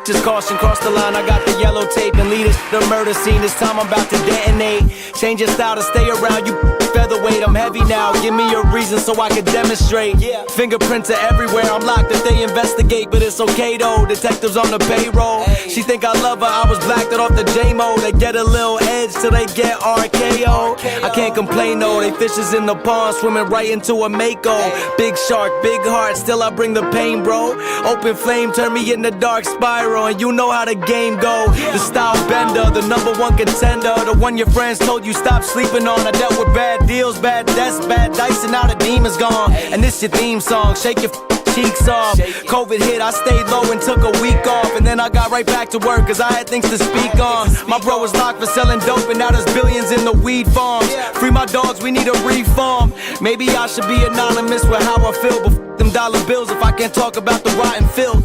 Just caution, cross the line, I got the yellow tape and lead us to the murder scene. This time I'm about to detonate. Change your style to stay around, you featherweight. I'm heavy now, give me a reason so I can demonstrate. Fingerprints are everywhere, I'm locked if they investigate. But it's okay though, detectives on the payroll. She think I love her, I was blacked out off the J-Mo. They get a little edge till they get RKO. I can't complain though, they fishes in the pond, swimming right into a Mako. Big shark, big heart, still I bring the pain, bro. Open flame, turn me in the dark spiral. And you know how the game go. The style bender, the #1 contender, the one your friends told you stop sleeping on. I dealt with bad deals, bad debts, bad dice, and now the demon's gone. And this your theme song, shake your cheeks off. COVID hit, I stayed low and took a week off. And then I got right back to work, cause I had things to speak on. My bro was locked for selling dope, and now there's billions in the weed farms. Free my dogs, we need a reform. Maybe I should be anonymous with how I feel, but them dollar bills if I can't talk about the rotten filth.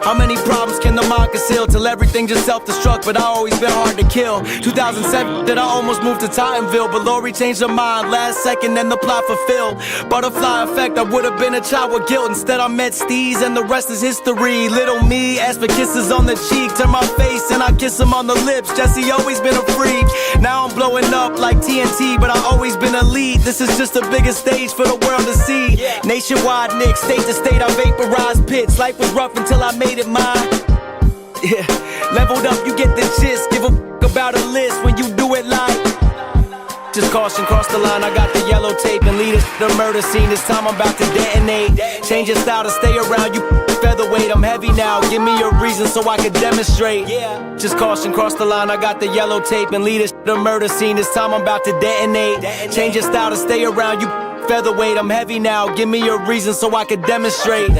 How many problems can the mind conceal till everything just self-destruct? But I always been hard to kill. 2007 that I almost moved to Titanville, but Lori changed her mind last second and the plot fulfilled. Butterfly effect, I would've been a child with guilt. Instead I met Steez and the rest is history. Little me asked for kisses on the cheek, turn my face and I kiss him on the lips. Jesse always been a freak. Now I'm blowing up like TNT, but I always been elite. This is just the biggest stage for the world to see. Nationwide, Nick, state to state, I vaporized pits. Life was rough until I made it mine. Yeah, leveled up, you get the gist. Give a f about a list when you do it like. Just caution, cross the line, I got the yellow tape and lead us to the murder scene. This time I'm about to detonate. Change your style to stay around, you featherweight. I'm heavy now, give me a reason so I can demonstrate. Just caution, cross the line, I got the yellow tape and lead us to the murder scene. This time I'm about to detonate. Change your style to stay around, you featherweight. I'm heavy now, give me a reason so I can demonstrate.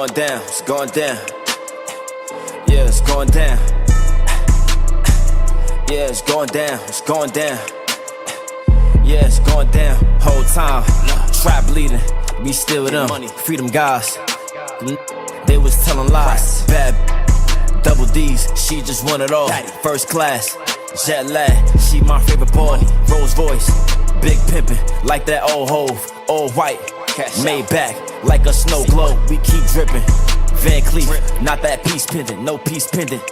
going down, it's going down. Yeah, it's going down. Yeah, it's going down, it's going down. Yeah, it's going down. Whole time, trap bleeding, we still with them. Freedom guys, they was telling lies. Bad double D's, she just want it all. First class, jet lag, she my favorite boy. Rose voice, big pimpin', like that old Hove. All white, made back, like a snow globe. We keep drippin'. Van Cleef, not that peace pendant, no peace pendant.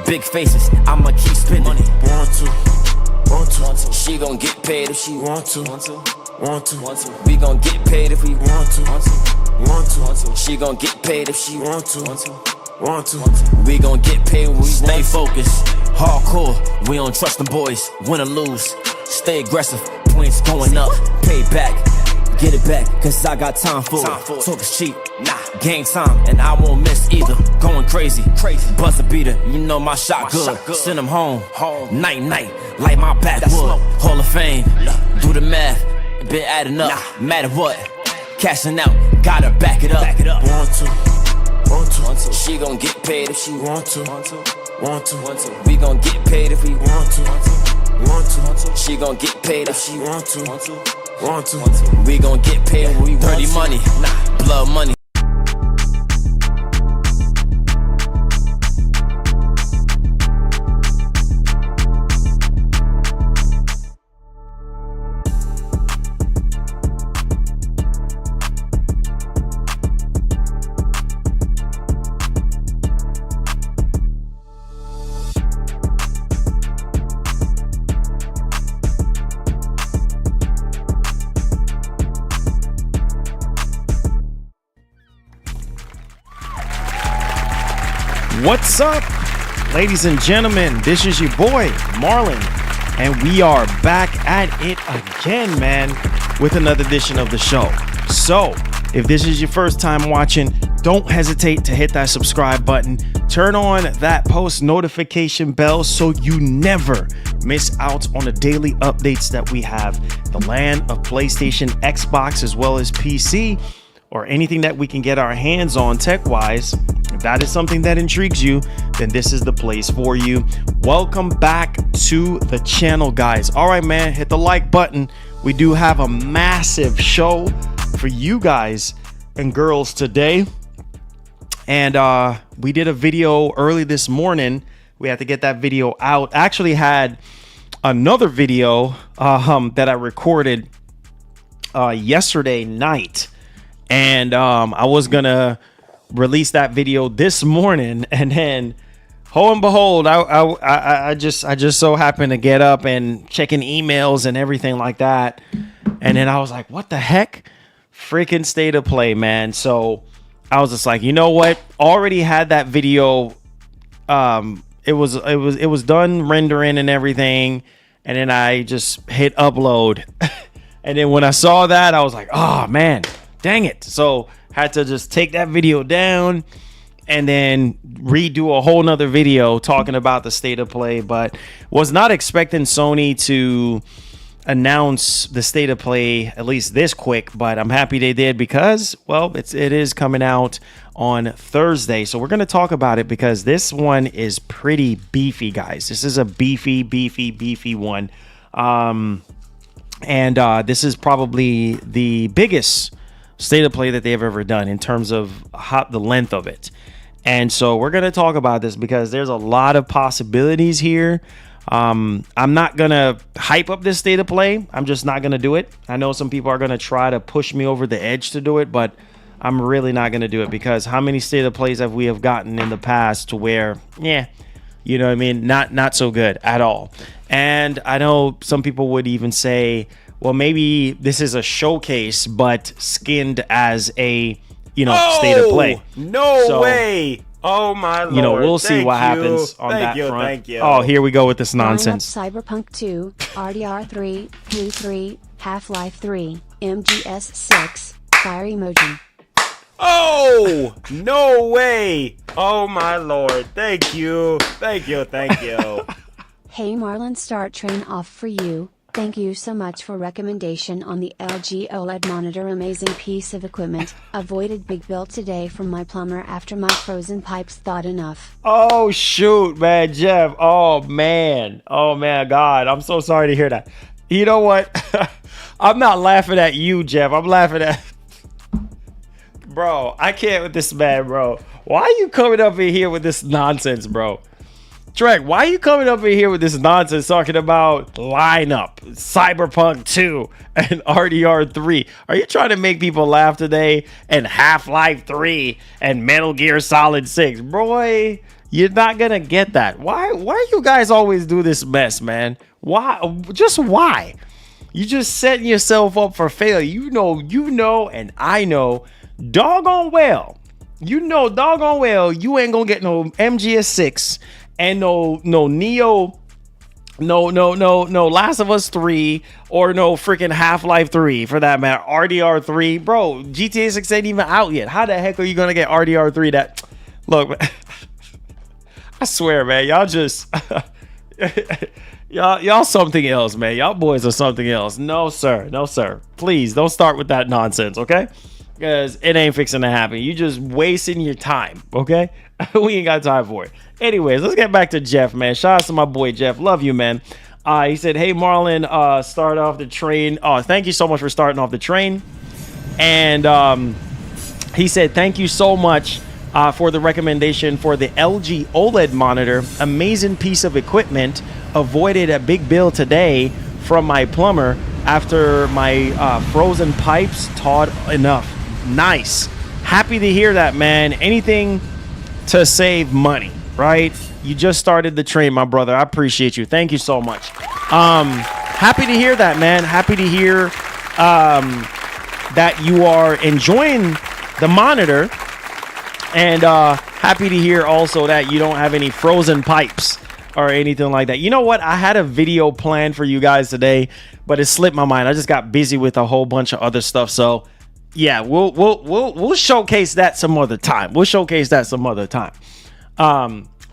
Big faces, I'ma keep spending. Want to. She gon' get paid if she Want to. We gon' get paid if we Want to. She gon' get paid if she Want to. We gon' get paid when we stay focused. Hardcore, we don't trust them boys. Win or lose, stay aggressive. Points going up, pay back. Get it back, cause I got time for it. Talk is cheap, nah, game time, and I won't miss either. Going crazy, buzz a beater, you know my shot good. Send them home, night, like my backwood. Hall of Fame, do the math, been adding up, matter what. Cashing out, gotta back it up. Want to. She gon' get paid if she Want to. We gon' get paid if we Want to. She gon' get paid if she Want to. We gon' get paid when we dirty money, blood money. What's up, ladies and gentlemen? This is your boy, Marlon, and we are back at it again, man, with another edition of the show. So, if this is your first time watching, don't hesitate to hit that subscribe button. Turn on that post notification bell so you never miss out on the daily updates that we have. The land of PlayStation, Xbox, as well as PC, or anything that we can get our hands on tech-wise. If that is something that intrigues you, then this is the place for you. Welcome back to the channel, guys. All right, man, hit the like button. We do have a massive show for you guys and girls today. And we did a video early this morning. We had to get that video out. Actually had another video that I recorded yesterday night. And I was gonna release that video this morning, and then lo and behold, I just so happened to get up and checking emails and everything like that, and then I was like, what the heck? Freaking State of Play, man. So I was just like, you know what? Already had that video. It was done rendering and everything, and then I just hit upload. And then when I saw that, I was like, oh man, dang it. So had to just take that video down and then redo a whole nother video talking about the State of Play, but was not expecting Sony to announce the State of Play at least this quick, but I'm happy they did because, well, it is coming out on Thursday. So we're going to talk about it because this one is pretty beefy, guys. This is a beefy one. And this is probably the biggest State of Play that they've ever done in terms of the length of it. And so we're going to talk about this because there's a lot of possibilities here. I'm not going to hype up this State of Play. I'm just not going to do it. I know some people are going to try to push me over the edge to do it, but I'm really not going to do it because how many State of Plays have we gotten in the past to where, yeah, you know what I mean? Not so good at all. And I know some people would even say, well, maybe this is a showcase, but skinned as a, State of Play. No way. Oh my lord. We'll see what happens on that front. Thank you. Oh, here we go with this nonsense. Cyberpunk 2, RDR 3, Blue 3, Half-Life 3, MGS 6, Fire Emoji. Oh, no way. Oh my lord. Thank you. Hey Marlon, start train off for you. Thank you so much for recommendation on the LG OLED monitor. Amazing piece of equipment. Avoided big bill today from my plumber after my frozen pipes thought enough. Oh shoot, man, Jeff. Oh man, God, I'm so sorry to hear that. You know what? I'm not laughing at you, Jeff. I'm laughing at bro. I can't with this man, bro. Why are you coming up in here with this nonsense, bro? Drake, why are you coming up in here with this nonsense talking about lineup, Cyberpunk 2, and RDR 3? Are you trying to make people laugh today? And Half-Life 3 and Metal Gear Solid 6? Boy, you're not gonna get that. Why you guys always do this mess, man? Why? Just why? You just setting yourself up for failure. You know, and I know doggone well. You know doggone well you ain't gonna get no MGS6 and no Neo, no Last of Us 3, or no freaking Half-Life 3 for that matter. RDR 3, bro. GTA 6 ain't even out yet. How the heck are you gonna get RDR 3? That look, man, I swear, man, y'all just y'all something else, man. Y'all boys are something else. No sir. Please don't start with that nonsense, okay? Because it ain't fixing to happen. You just wasting your time, okay? We ain't got time for it. Anyways, let's get back to Jeff, man. Shout out to my boy Jeff. Love you, man. He said, hey, Marlon, start off the train. Oh, thank you so much for starting off the train. And he said, thank you so much for the recommendation for the LG OLED monitor. Amazing piece of equipment. Avoided a big bill today from my plumber after my frozen pipes thawed enough. Nice. Happy to hear that, man. Anything to save money, right? You just started the train, my brother. I appreciate you. Thank you so much. Happy to hear that, man. Happy to hear that you are enjoying the monitor, and happy to hear also that you don't have any frozen pipes or anything like that. You know what? I had a video planned for you guys today, but it slipped my mind. I just got busy with a whole bunch of other stuff. So yeah, we'll showcase that some other time.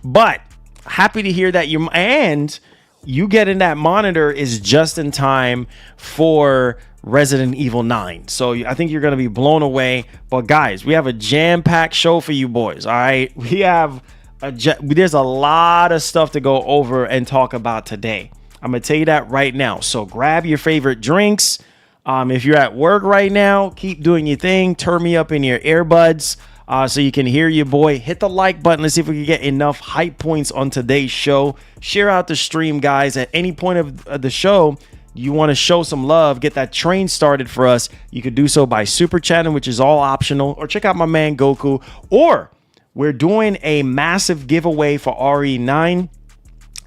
But happy to hear that you getting that monitor is just in time for Resident Evil 9. So I think you're going to be blown away. But guys, we have a jam-packed show for you boys. All right. There's a lot of stuff to go over and talk about today. I'm going to tell you that right now. So grab your favorite drinks. If you're at work right now, keep doing your thing. Turn me up in your earbuds so you can hear your boy. Hit the like button. Let's see if we can get enough hype points on today's show. Share out the stream, guys. At any point of the show, you want to show some love, get that train started for us, you could do so by super chatting, which is all optional, or check out my man Goku. Or we're doing a massive giveaway for RE9.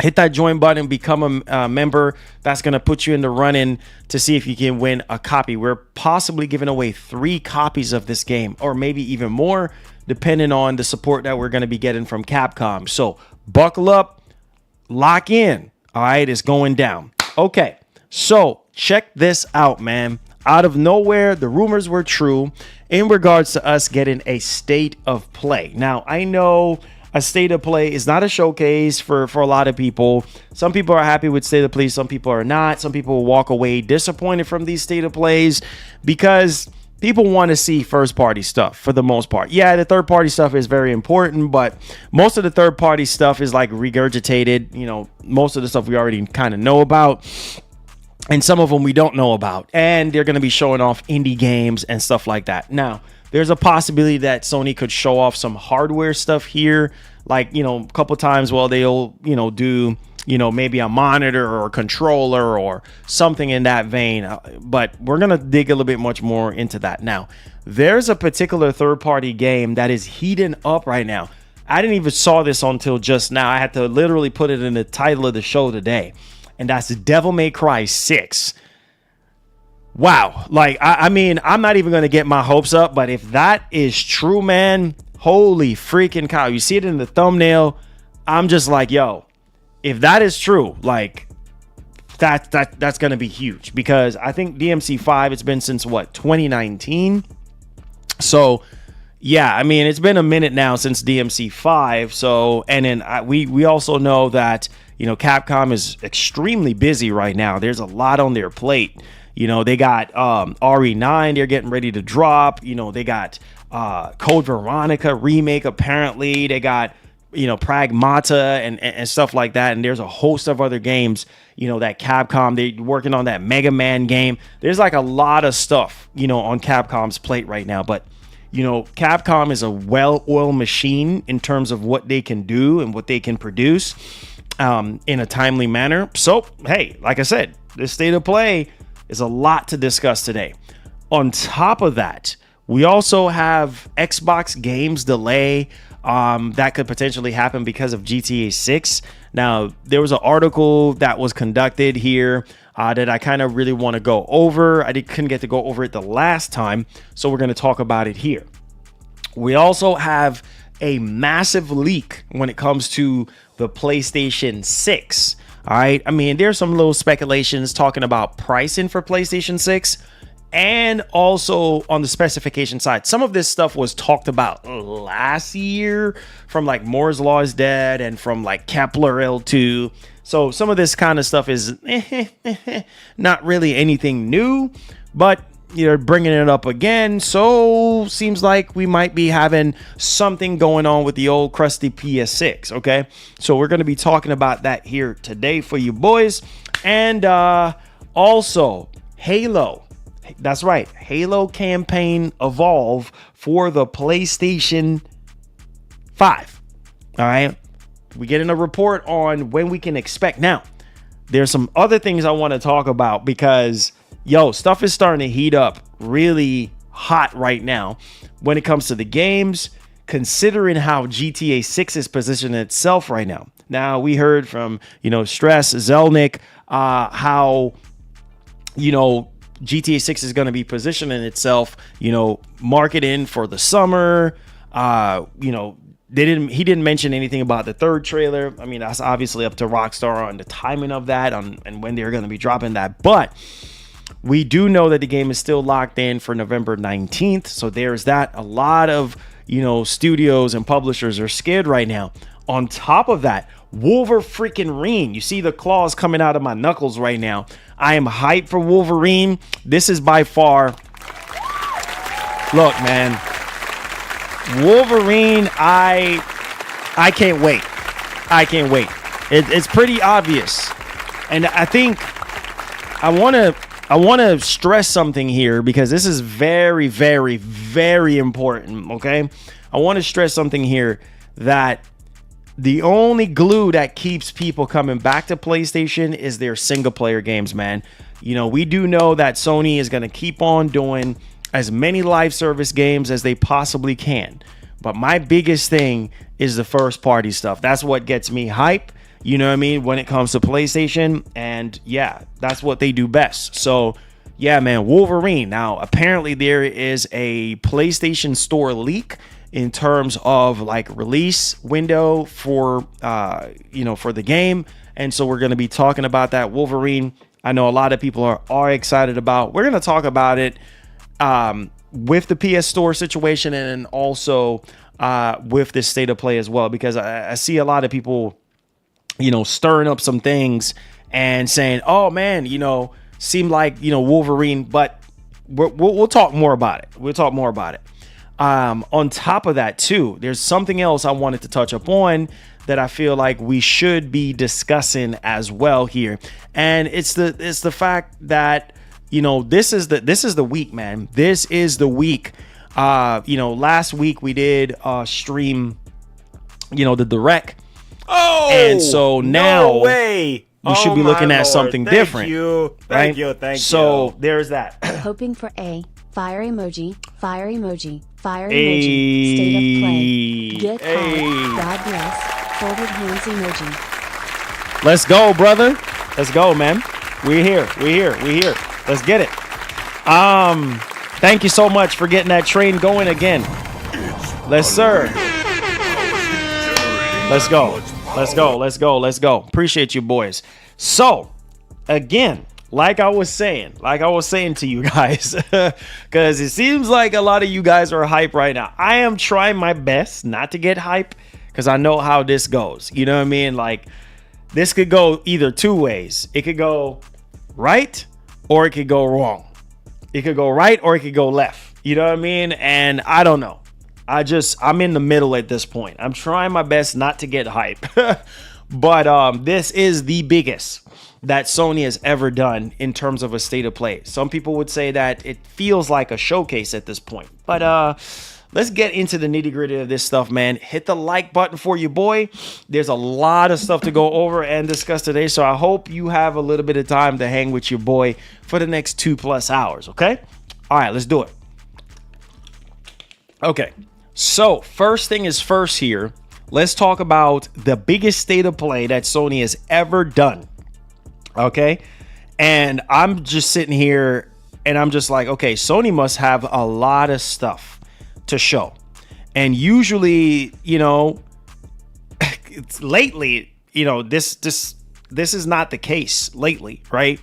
Hit that join button, become a member. That's going to put you in the running to see if you can win a copy. We're possibly giving away 3 copies of this game, or maybe even more, depending on the support that we're going to be getting from Capcom. So buckle up, lock in. All right, it's going down. Okay, so check this out, man. Out of nowhere, the rumors were true in regards to us getting a state of play. Now, I know a state of play is not a showcase for a lot of people. Some people are happy with state of play. Some people are not. Some people will walk away disappointed from these state of plays because people want to see first party stuff for the most part. Yeah, the third party stuff is very important, but most of the third party stuff is like regurgitated. You know, most of the stuff we already kind of know about, and some of them we don't know about. And they're going to be showing off indie games and stuff like that. Now, there's a possibility that Sony could show off some hardware stuff here, like, you know, a couple times. Well, they'll, you know, do, you know, maybe a monitor or a controller or something in that vein. But we're going to dig a little bit much more into that. Now, there's a particular third-party game that is heating up right now. I didn't even saw this until just now. I had to literally put it in the title of the show today. And that's Devil May Cry 6. Wow. Like, I mean, I'm not even going to get my hopes up, but if that is true, man, holy freaking cow. You see it in the thumbnail. I'm just like, yo, if that is true, like, that's going to be huge, because I think DMC 5, it's been since what, 2019. So yeah, I mean, it's been a minute now since DMC 5. So, and then we also know that Capcom is extremely busy right now. There's a lot on their plate. They got RE9 they're getting ready to drop. They got Code Veronica remake apparently. They got Pragmata and stuff like that. And there's a host of other games, that Capcom, they're working on that Mega Man game. There's like a lot of stuff, on Capcom's plate right now. But, Capcom is a well-oiled machine in terms of what they can do and what they can produce in a timely manner. So, hey, like I said, this state of play is a lot to discuss today. On top of that, we also have Xbox games delay that could potentially happen because of GTA 6. Now, there was an article that was conducted here that I kind of really want to go over. Couldn't get to go over it the last time, so we're going to talk about it here. We also have a massive leak when it comes to the PlayStation 6. All right. I mean, there's some little speculations talking about pricing for PlayStation 6 and also on the specification side. Some of this stuff was talked about last year from like Moore's Law is Dead and from like Kepler L2. So some of this kind of stuff is not really anything new, but you're bringing it up again. So seems like we might be having something going on with the old crusty PS6. Okay. So we're going to be talking about that here today for you boys. And also Halo. That's right. Halo campaign Evolve for the PlayStation 5. All right. We getting a report on when we can expect. Now, there's some other things I want to talk about because stuff is starting to heat up really hot right now when it comes to the games, considering how GTA 6 is positioning itself right now. Now, we heard from, Stress Zelnick, how, GTA 6 is going to be positioning itself, marketing for the summer. He didn't mention anything about the third trailer. I mean, that's obviously up to Rockstar on the timing of that and when they're going to be dropping that. But we do know that the game is still locked in for November 19th. So there's that. A lot of, studios and publishers are scared right now. On top of that, Wolverine. You see the claws coming out of my knuckles right now. I am hyped for Wolverine. This is by far. Look, man. Wolverine, I can't wait. I can't wait. It's pretty obvious. And I think I want to stress something here because this is very, very, very important, okay? I want to stress something here that the only glue that keeps people coming back to PlayStation is their single player games, man. We do know that Sony is going to keep on doing as many live service games as they possibly can. But my biggest thing is the first party stuff. That's what gets me hype, when it comes to PlayStation. And yeah, that's what they do best. So yeah, man, Wolverine. Now, apparently there is a PlayStation Store leak in terms of like release window for for the game. And so we're going to be talking about that. Wolverine, I know a lot of people are excited about. We're going to talk about it with the PS Store situation and also with this state of play as well, because I see a lot of people, stirring up some things and saying, oh man, seem like, Wolverine, but we'll talk more about it. We'll talk more about it. On top of that too, there's something else I wanted to touch upon that I feel like we should be discussing as well here. And it's the fact that, this is the week, man. This is the week. Last week we did stream, the direct. Oh, and so now no way. We should be looking at something different. Thank you. So there's that. Hoping for a fire emoji, fire emoji, fire emoji, state of play, get high, God bless, folded hands emoji. Let's go, brother. Let's go, man. We're here. Let's get it. Thank you so much for getting that train going again. Yes, sir. Let's go. Appreciate you, boys. So, again, like I was saying to you guys, because it seems like a lot of you guys are hype right now. I am trying my best not to get hype because I know how this goes. You know what I mean? Like, this could go either two ways. It could go right or it could go wrong. It could go right or it could go left. You know what I mean? And I don't know. I'm in the middle at this point. I'm trying my best not to get hype. But this is the biggest that Sony has ever done in terms of a state of play. Some people would say that it feels like a showcase at this point. But let's get into the nitty-gritty of this stuff, man. Hit the like button for your boy. There's a lot of stuff to go over and discuss today, so I hope you have a little bit of time to hang with your boy for the next 2+ hours, okay? All right, let's do it. Okay, so first thing is first here. Let's talk about the biggest state of play that Sony has ever done. Okay. And I'm just sitting here and I'm just like, okay, Sony must have a lot of stuff to show. And usually, you know, it's lately, you know, this is not the case lately, right?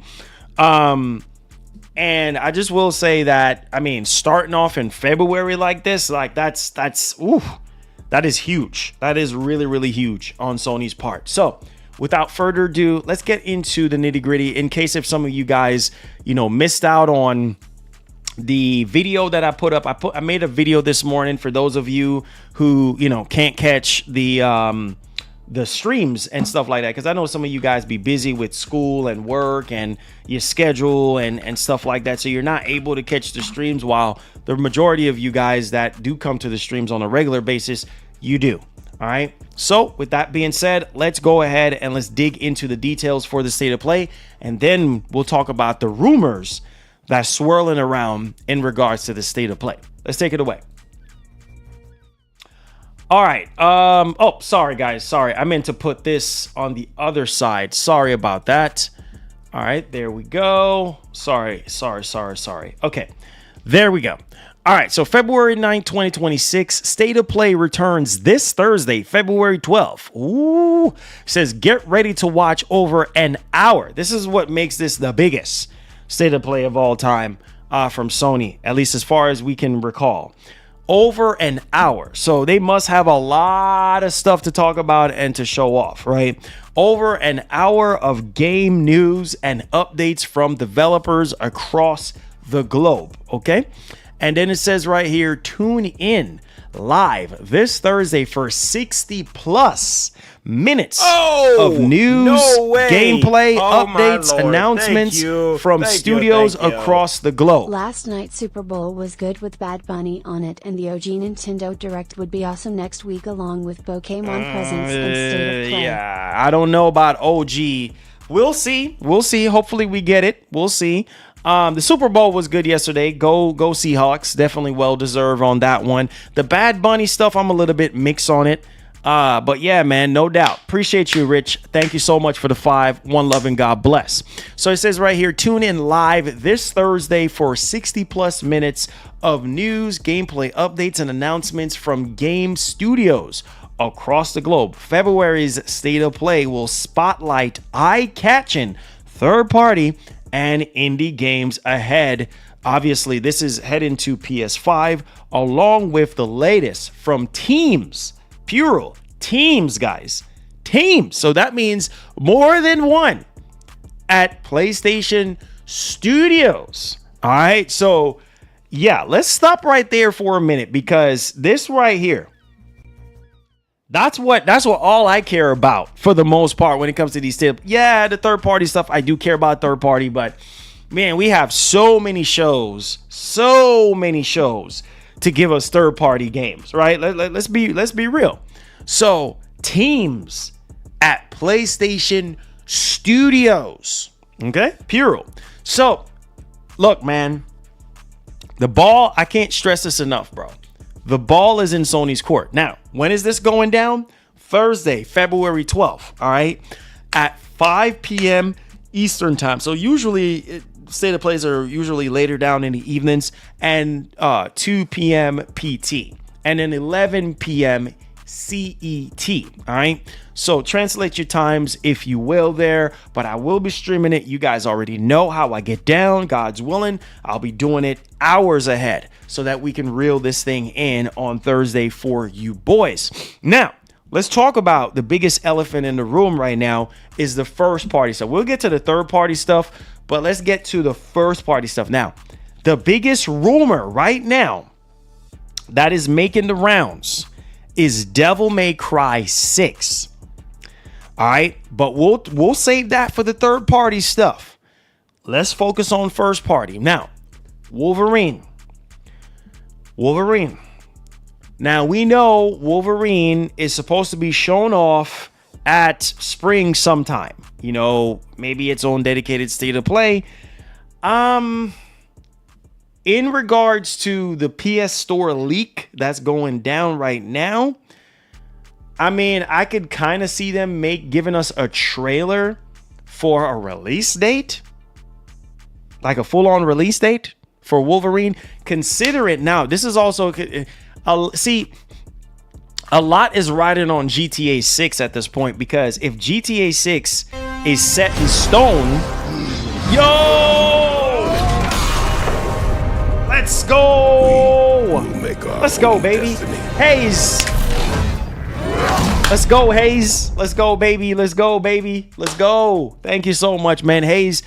And I just will say that, I mean, starting off in February like this, like that's that is huge. That is really, really huge on Sony's part. So without further ado, let's get into the nitty gritty in case if some of you guys, you know, missed out on the video that I put up. I made a video this morning for those of you who, you know, can't catch the streams and stuff like that, because I know some of you guys be busy with school and work and your schedule and stuff like that, so you're not able to catch the streams, while the majority of you guys that do come to the streams on a regular basis, you do. All right, so with that being said, let's go ahead and let's dig into the details for the state of play, and then we'll talk about the rumors that's swirling around in regards to the state of play. Let's take it away. All right. Oh, sorry, guys. Sorry. I meant to put this on the other side. Sorry about that. All right. There we go. Sorry. Okay. There we go. All right. So February 9th, 2026, State of Play returns this Thursday, February 12th. Ooh. Says get ready to watch over an hour. This is what makes this the biggest State of Play of all time from Sony, at least as far as we can recall. Over an hour. So they must have a lot of stuff to talk about and to show off, right? Over an hour of game news and updates from developers across the globe, okay? And then it says right here, tune in live this Thursday for 60+ minutes of news, gameplay, updates, announcements from studios across the globe. Last night's Super Bowl was good with Bad Bunny on it, and the OG Nintendo Direct would be awesome next week along with Pokemon Presents and State of Play. Yeah, I don't know about OG. We'll see. Hopefully we get it. We'll see. The Super Bowl was good yesterday. Go Seahawks. Definitely well deserved on that one. The Bad Bunny stuff, I'm a little bit mixed on it. But yeah, man, no doubt. Appreciate you, Rich. Thank you so much for the 5. One love and God bless. So it says right here, tune in live this Thursday for 60+ minutes of news, gameplay updates, and announcements from game studios across the globe. February's State of Play will spotlight eye-catching third-party and indie games ahead. Obviously, this is heading to PS5, along with the latest from teams. Plural, teams, guys. Teams. So that means more than one at PlayStation Studios. All right. So, yeah, let's stop right there for a minute, because this right here, that's what all I care about for the most part when it comes to these tips. Yeah, the third party stuff, I do care about third party, but man, we have so many shows to give us third party games, right? Let's be real. So teams at PlayStation Studios, okay, plural. So look, man, the ball, I can't stress this enough, bro. The ball is in Sony's court. Now, when is this going down? Thursday, February 12th, all right, at 5 p.m. Eastern time. So usually State of Plays are usually later down in the evenings, and 2 p.m. PT, and then 11 p.m. CET. All right. So translate your times if you will there, but I will be streaming it. You guys already know how I get down. God's willing, I'll be doing it hours ahead so that we can reel this thing in on Thursday for you boys. Now, let's talk about the biggest elephant in the room right now is the first party stuff. We'll get to the third party stuff, but let's get to the first party stuff. Now, the biggest rumor right now that is making the rounds is Devil May Cry 6. All right, but we'll save that for the third party stuff. Let's focus on first party. Now, Wolverine. Now, we know Wolverine is supposed to be shown off at spring sometime. You know, maybe its own dedicated state of play. In regards to the PS Store leak that's going down right now, I mean, I could kind of see them giving us a trailer for a release date. Like a full-on release date for Wolverine. Consider it now. This is also... see, a lot is riding on GTA 6 at this point, because if GTA 6 is set in stone, let's go. Let's go, baby. Hayes. Let's go, Hayes. Let's go, baby. Let's go, baby. Let's go. Thank you so much, man. Hayes,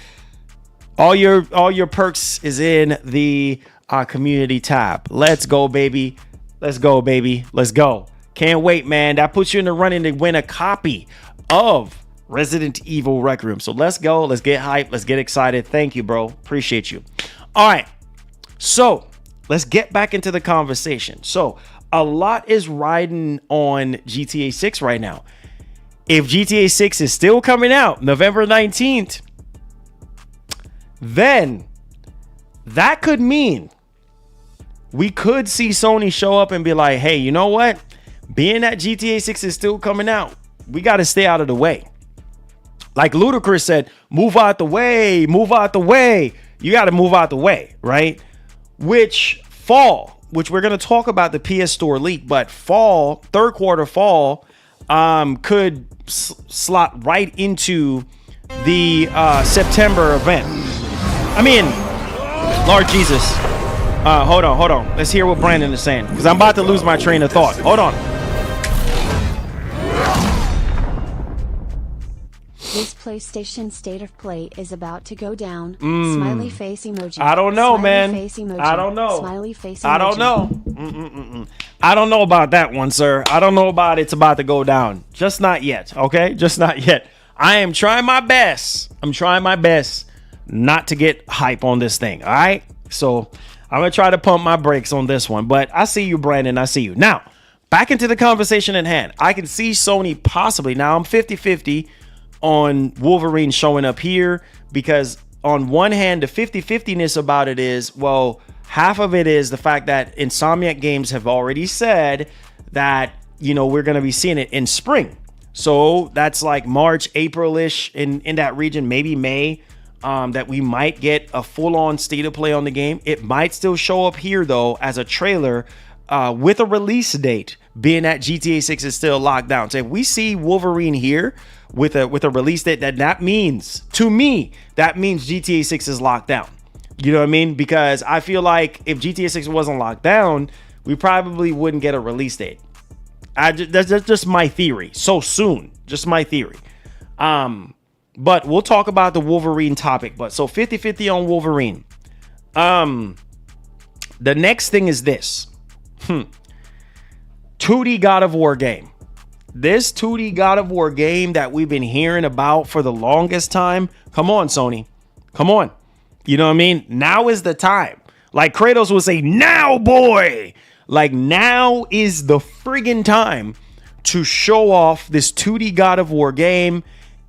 all your perks is in the community tab. Let's go, baby. Let's go, baby. Let's go. Can't wait, man. That puts you in the running to win a copy of Resident Evil Requiem. So let's go. Let's get hyped. Let's get excited. Thank you, bro. Appreciate you. All right. So let's get back into the conversation. So a lot is riding on GTA 6 right now. If GTA 6 is still coming out November 19th, then that could mean we could see Sony show up and be like, hey, you know what? Being that GTA 6 is still coming out, we got to stay out of the way. Like Ludacris said, move out the way, move out the way. You got to move out the way, right? Which we're going to talk about the PS Store leak, but third quarter fall could slot right into the September event. I mean, Lord Jesus. Hold on. Let's hear what Brandon is saying, because I'm about to lose my train of thought. Hold on. This PlayStation State of Play is about to go down. Smiley face emoji. I don't know, Smiley man. Face emoji. I don't know. Smiley face emoji. I don't know. I don't know about that one, sir. I don't know about it's about to go down. Just not yet, okay? Just not yet. I am trying my best. I'm trying my best not to get hype on this thing, all right? So I'm going to try to pump my brakes on this one. But I see you, Brandon. I see you. Now, back into the conversation at hand. I can see Sony possibly. Now, I'm 50-50 on Wolverine showing up here, because on one hand, the 50-50ness about it is, well, half of it is the fact that Insomniac Games have already said that, you know, we're going to be seeing it in spring. So that's like March, April-ish in that region, maybe May, that we might get a full-on state of play on the game. It might still show up here, though, as a trailer with a release date, being that GTA 6 is still locked down. So if we see Wolverine here with a release date, that means, to me, that means GTA 6 is locked down. You know what I mean? Because I feel like if GTA 6 wasn't locked down, we probably wouldn't get a release date. That's just my theory. So soon, just my theory. But we'll talk about the Wolverine topic. But so 50-50 on Wolverine. The next thing is this. 2D God of War game. This 2D God of War game that we've been hearing about for the longest time. Come on, Sony. Come on. You know what I mean? Now is the time. Like Kratos would say, now, boy. Like, now is the friggin' time to show off this 2D God of War game.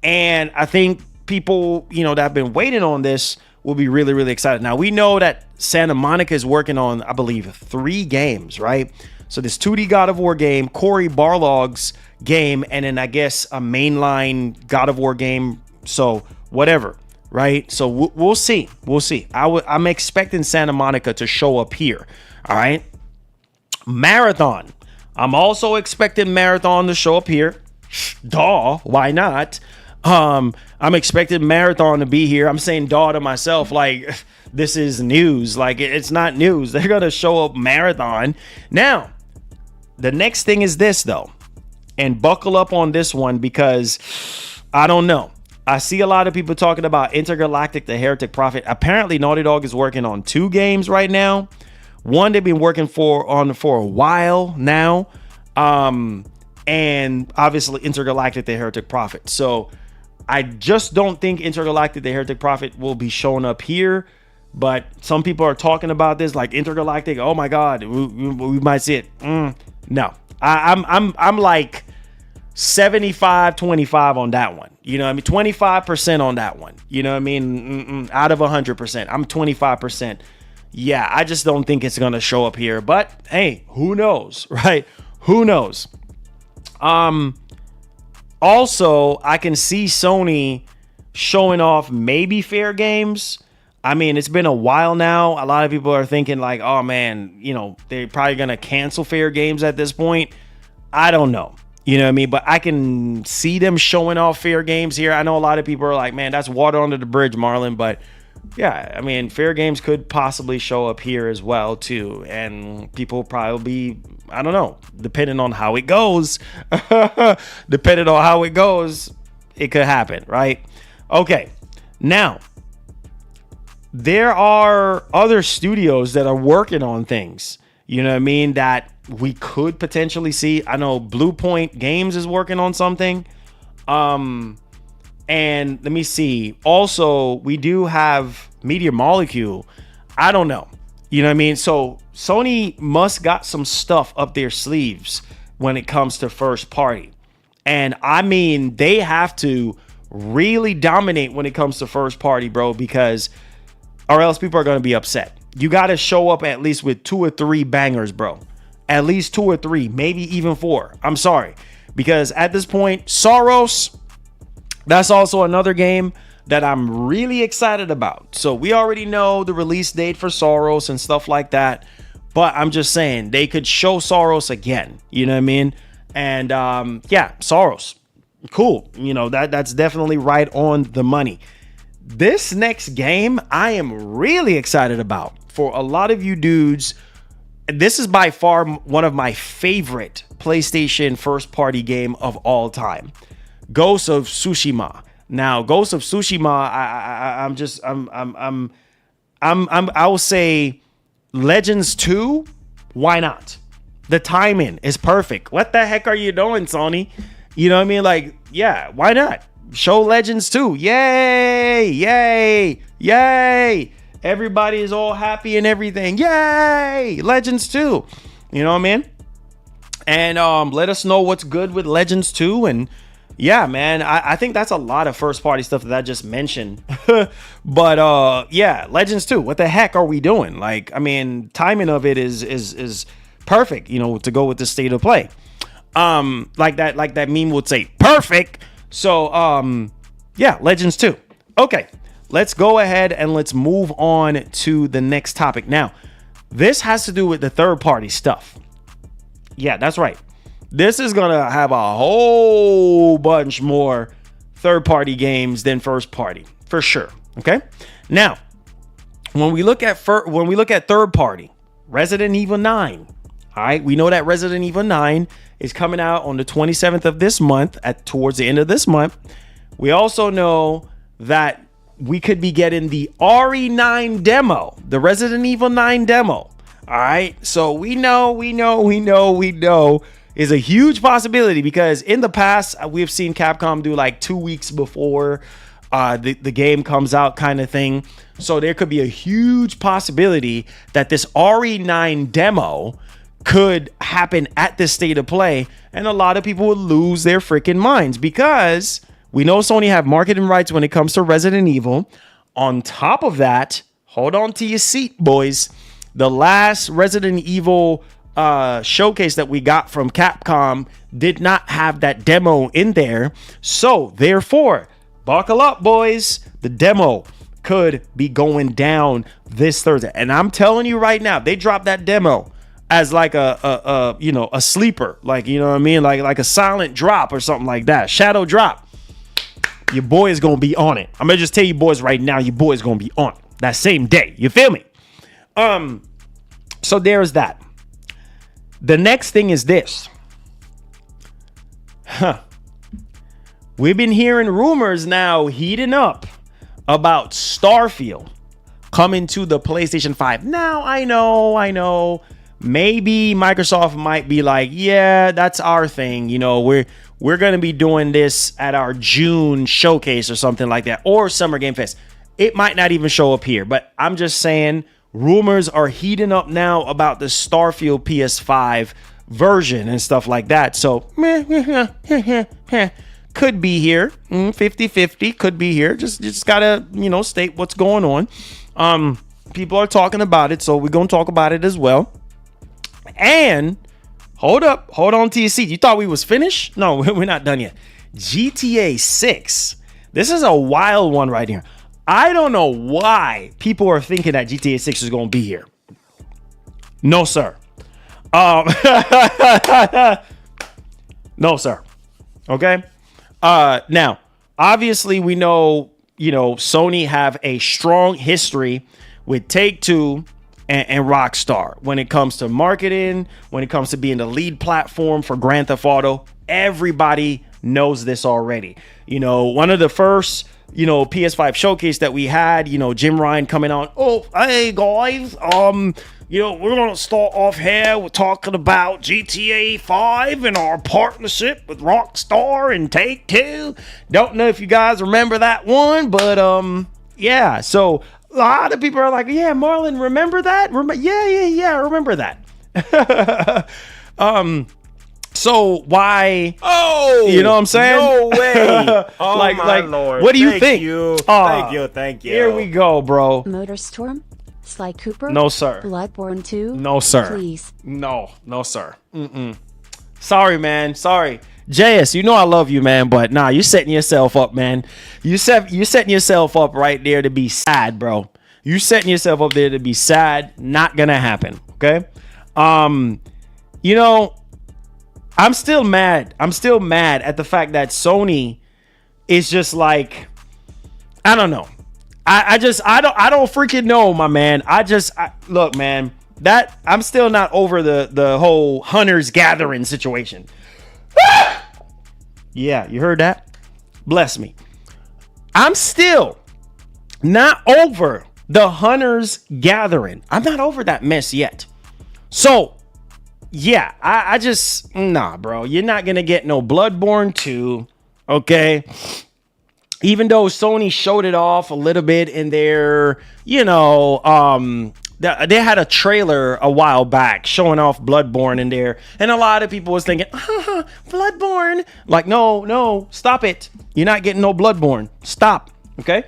And I think people, you know, that have been waiting on this will be really, really excited. Now, we know that Santa Monica is working on, I believe, 3 games, right? So this 2D God of War game, Cory Barlog's game, and then I guess a mainline God of War game. So whatever, right? So we'll see. We'll see. I'm expecting Santa Monica to show up here. All right. Marathon. I'm also expecting Marathon to show up here. Duh. Why not? I'm expecting Marathon to be here. I'm saying duh to myself, like this is news. Like it's not news. They're gonna show up Marathon. Now, the next thing is this though. and buckle up on this one because I don't know. I see a lot of people talking about Intergalactic, the Heretic Prophet. Apparently, Naughty Dog is working on 2 games right now. One they've been working for a while now. And obviously Intergalactic, the Heretic Prophet. So I just don't think Intergalactic, the Heretic Prophet will be showing up here. But some people are talking about this like Intergalactic. Oh my God, we might see it. No, I'm like 75-25 on that one. You know what I mean? 25% on that one. You know what I mean? Out of 100%, I'm 25%. Yeah, I just don't think it's going to show up here. But hey, who knows, right? Who knows? Also, I can see Sony showing off maybe Fair Games. I mean, it's been a while now. A lot of people are thinking like, oh man, you know, they're probably going to cancel Fair Games at this point. I don't know. You know what I mean? But I can see them showing off Fair Games here. I know a lot of people are like, man, that's water under the bridge, Marlon. But yeah, I mean, Fair Games could possibly show up here as well, too. And people probably, I don't know, depending on how it goes. Depending on how it goes, it could happen, right? Okay, now, there are other studios that are working on things, you know what I mean, that we could potentially see. I know Blue Point Games is working on something. And let me see. Also, we do have Media Molecule. I don't know. You know what I mean? So Sony must got some stuff up their sleeves when it comes to first party. And I mean, they have to really dominate when it comes to first party, bro, because or else people are going to be upset. You got to show up at least with 2 or 3 bangers, bro. At least 2 or 3, maybe even 4. I'm sorry. Because at this point, Soros, that's also another game that I'm really excited about. So we already know the release date for Soros and stuff like that. But I'm just saying they could show Soros again. You know what I mean? And yeah, Soros. Cool. You know, that's definitely right on the money. This next game I am really excited about. For a lot of you dudes, this is by far one of my favorite PlayStation first party game of all time. Ghost of Tsushima. Now, Ghost of Tsushima, I will say Legends 2, why not? The timing is perfect. What the heck are you doing, Sony? You know what I mean? Like, yeah, why not? Show Legends 2. Yay! Yay! Yay! Everybody is all happy and everything. Yay! Legends 2. You know what I mean? And let us know what's good with Legends 2. And yeah, man, I think that's a lot of first party stuff that I just mentioned. But yeah, Legends 2. What the heck are we doing? Like, I mean, timing of it is perfect, you know, to go with the state of play. Like that meme would say, perfect. So yeah, Legends 2. Okay, let's go ahead and let's move on to the next topic. Now, this has to do with the third party stuff. Yeah, that's right. This is gonna have a whole bunch more third party games than first party, for sure. Okay. Now, when we look at third party, Resident Evil 9. All right, we know that Resident Evil 9 is coming out on the 27th of this month, towards the end of this month. We also know that we could be getting the RE9 demo, the Resident Evil 9 demo. All right, so we know is a huge possibility, because in the past we've seen Capcom do like 2 weeks before the game comes out kind of thing. So there could be a huge possibility that this RE9 demo could happen at this state of play, and a lot of people would lose their freaking minds, because we know Sony have marketing rights when it comes to Resident Evil. On top of that, hold on to your seat, boys. The last Resident Evil showcase that we got from Capcom did not have that demo in there. So therefore, buckle up, boys. The demo could be going down this Thursday. And I'm telling you right now, they dropped that demo as like a sleeper, like, you know what I mean, like a silent drop or something like that, shadow drop. Your boy is gonna be on it. I'm gonna just tell you boys right now, your boy is gonna be on it that same day. You feel me? So there's that. The next thing is this. We've been hearing rumors now heating up about Starfield coming to the PlayStation 5. Now, I know. Maybe Microsoft might be like, yeah, that's our thing. You know, we're going to be doing this at our June showcase or something like that, or Summer Game Fest. It might not even show up here, but I'm just saying rumors are heating up now about the Starfield PS5 version and stuff like that. So, could be here. 50-50 could be here. Just gotta, state what's going on. People are talking about it, so we're gonna talk about it as well. And hold on to your seat. You thought we was finished? No, we're not done yet. GTA 6. This is a wild one right here. I don't know why people are thinking that GTA 6 is gonna be here. No, sir. No, sir. Okay. Now, obviously, we know, Sony have a strong history with Take-Two and Rockstar when it comes to marketing, when it comes to being the lead platform for Grand Theft Auto. Everybody knows this already. One of the first, PS5 showcase that we had, Jim Ryan coming on. Oh, hey guys, we're going to start off here with talking about GTA 5 and our partnership with Rockstar and Take-Two. Don't know if you guys remember that one, but yeah. So a lot of people are like, yeah, Marlon, remember that? Yeah, I remember that. So why? Oh, you know what I'm saying? No way! Oh my Lord! What do you think? Thank you. Here we go, bro. Motorstorm? Sly Cooper? No, sir. Bloodborne 2? No, sir. Please. No, sir. Sorry, man. Sorry. JS, I love you, man, but nah, you're setting yourself up, man. You're setting yourself up right there to be sad, bro. You're setting yourself up there to be sad. Not gonna happen, okay? I'm still mad. I'm still mad at the fact that Sony is just like, I don't know. I don't freaking know, my man. Look, man, that I'm still not over the whole hunters gathering situation. Yeah, you heard that? Bless me. I'm still not over the hunters gathering. I'm not over that mess yet. So, yeah, I just, nah, bro. You're not going to get no Bloodborne 2, okay? Even though Sony showed it off a little bit in their, they had a trailer a while back showing off Bloodborne in there. And a lot of people was thinking, Bloodborne. Like, no, stop it. You're not getting no Bloodborne. Stop. Okay.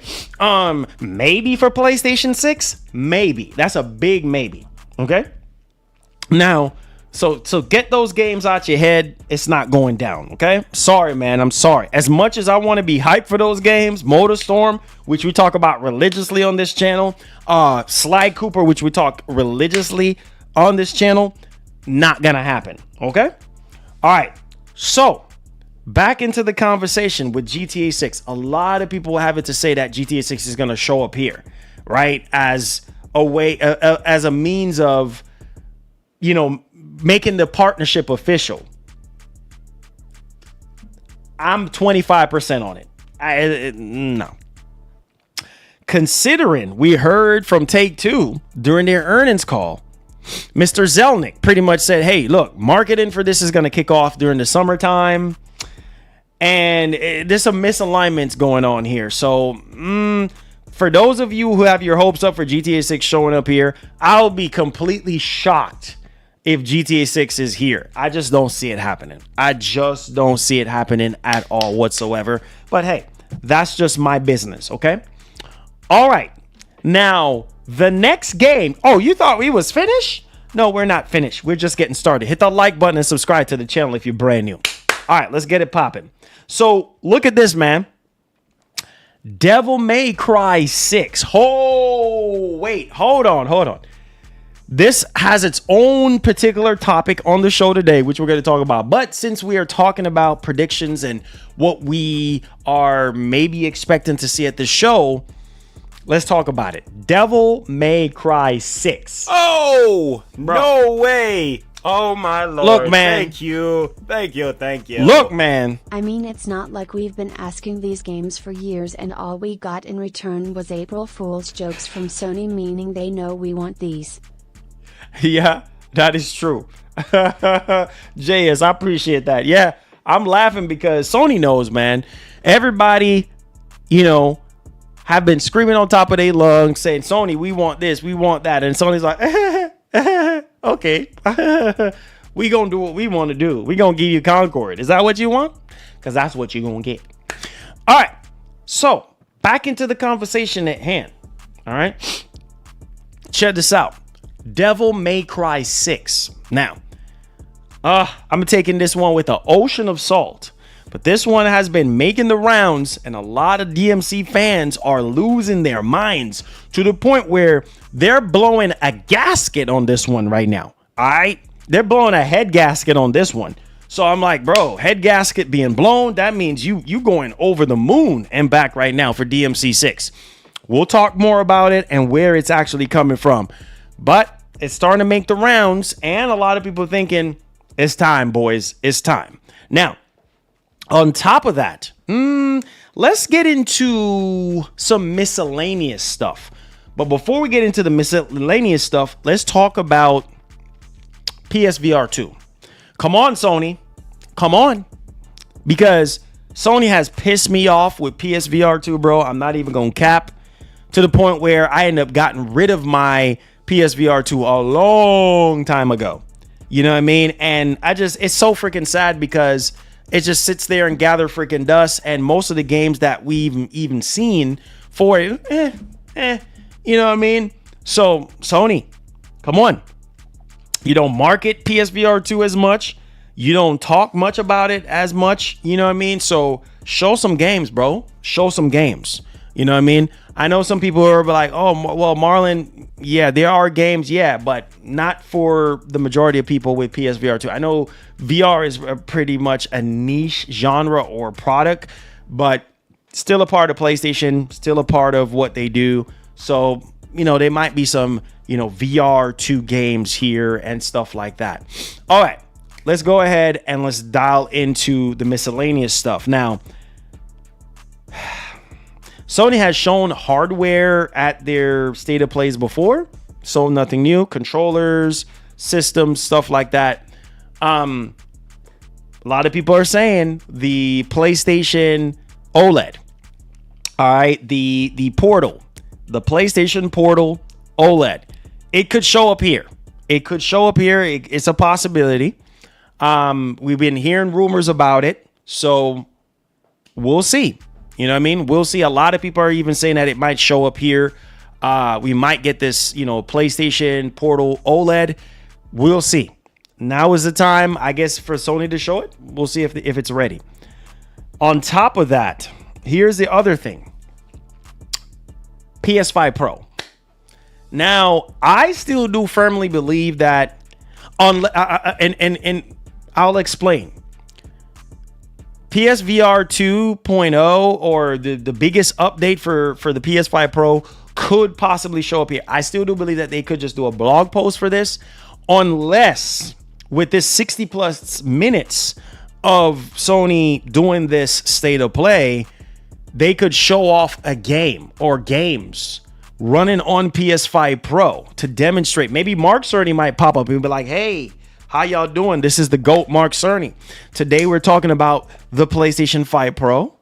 Maybe for PlayStation 6. Maybe. That's a big maybe. Okay. Now, so get those games out your head. It's not going down, okay? Sorry, man. I'm sorry. As much as I want to be hyped for those games, Motorstorm, which we talk about religiously on this channel, Sly Cooper, which we talk religiously on this channel, not gonna happen, okay? All right. So, back into the conversation with GTA 6. A lot of people have it to say that GTA 6 is gonna show up here, right? As a way, as a means of, making the partnership official. I'm 25% on it. No. Considering we heard from Take-Two during their earnings call, Mr. Zelnick pretty much said, hey, look, marketing for this is going to kick off during the summertime. And there's some misalignments going on here. So, for those of you who have your hopes up for GTA 6 showing up here, I'll be completely shocked if GTA 6 is here. I just don't see it happening. I just don't see it happening at all whatsoever. But hey, that's just my business, okay? All right. Now, the next game. Oh, you thought we was finished? No, we're not finished. We're just getting started. Hit the like button and subscribe to the channel if you're brand new. All right, let's get it popping. So, look at this, man. Devil May Cry 6. Oh, wait. Hold on. This has its own particular topic on the show today, which we're going to talk about. But since we are talking about predictions and what we are maybe expecting to see at the show, let's talk about it. Devil May Cry 6. Oh, bro. No way. Oh my lord. Look, man. Thank you. Look, man. I mean, it's not like we've been asking these games for years and all we got in return was April Fool's jokes from Sony, meaning they know we want these. Yeah, that is true. JS, I appreciate that. Yeah, I'm laughing because Sony knows, man. Everybody, have been screaming on top of their lungs saying, Sony, we want this, we want that. And Sony's like, okay, we gonna do what we want to do. We gonna give you Concord. Is that what you want? Because that's what you're gonna get. All right, so back into the conversation at hand. All right, check this out. Devil May Cry 6. Now, I'm taking this one with an ocean of salt. But this one has been making the rounds, and a lot of DMC fans are losing their minds to the point where they're blowing a gasket on this one right now. All right? They're blowing a head gasket on this one. So I'm like, bro, head gasket being blown, that means you going over the moon and back right now for DMC 6. We'll talk more about it and where it's actually coming from. But it's starting to make the rounds, and a lot of people thinking, it's time, boys. It's time. Now, on top of that, let's get into some miscellaneous stuff. But before we get into the miscellaneous stuff, let's talk about PSVR 2. Come on, Sony. Come on. Because Sony has pissed me off with PSVR 2, bro. I'm not even going to cap. To the point where I end up getting rid of my PSVR 2 a long time ago. You know what I mean? And it's so freaking sad because it just sits there and gather freaking dust. And most of the games that we've even seen for it, you know what I mean? So Sony, come on. You don't market PSVR 2 as much. You don't talk much about it as much. You know what I mean? So show some games, bro. Show some games. You know what I mean? I know some people are like, oh, well, Marlon, yeah, there are games, yeah, but not for the majority of people with PSVR 2. I know VR is pretty much a niche genre or product, but still a part of PlayStation, still a part of what they do. So, there might be some, VR 2 games here and stuff like that. All right, let's go ahead and let's dial into the miscellaneous stuff. Now, Sony has shown hardware at their state of plays before, so nothing new. Controllers, systems, stuff like that. A lot of people are saying the PlayStation OLED. All right, the Portal, the PlayStation Portal OLED. It could show up here. It's a possibility. We've been hearing rumors about it, so we'll see. You know what I mean? We'll see. A lot of people are even saying that it might show up here. We might get this, PlayStation Portal OLED. We'll see. Now is the time, I guess, for Sony to show it. We'll see if it's ready. On top of that, here's the other thing. PS5 Pro. Now, I still do firmly believe that, and I'll explain. PSVR 2.0 or the biggest update for the PS5 Pro could possibly show up here. I still do believe that they could just do a blog post for this, unless with this 60 plus minutes of Sony doing this state of play, they could show off a game or games running on PS5 Pro to demonstrate. Maybe Mark Cerny might pop up and be like, hey, how y'all doing? This is the GOAT Mark Cerny. Today we're talking about the PlayStation 5 Pro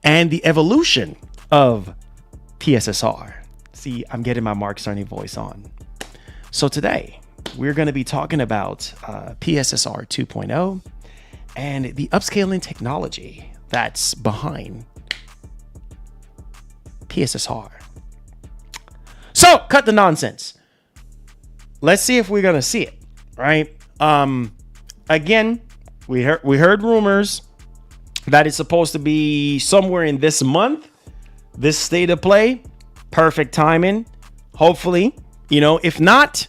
and the evolution of PSSR. See, I'm getting my Mark Cerny voice on. So today we're going to be talking about PSSR 2.0 and the upscaling technology that's behind PSSR. So cut the nonsense. Let's see if we're going to see it, right? Again, we heard rumors that it's supposed to be somewhere in this month, this state of play. Perfect timing. Hopefully, if not,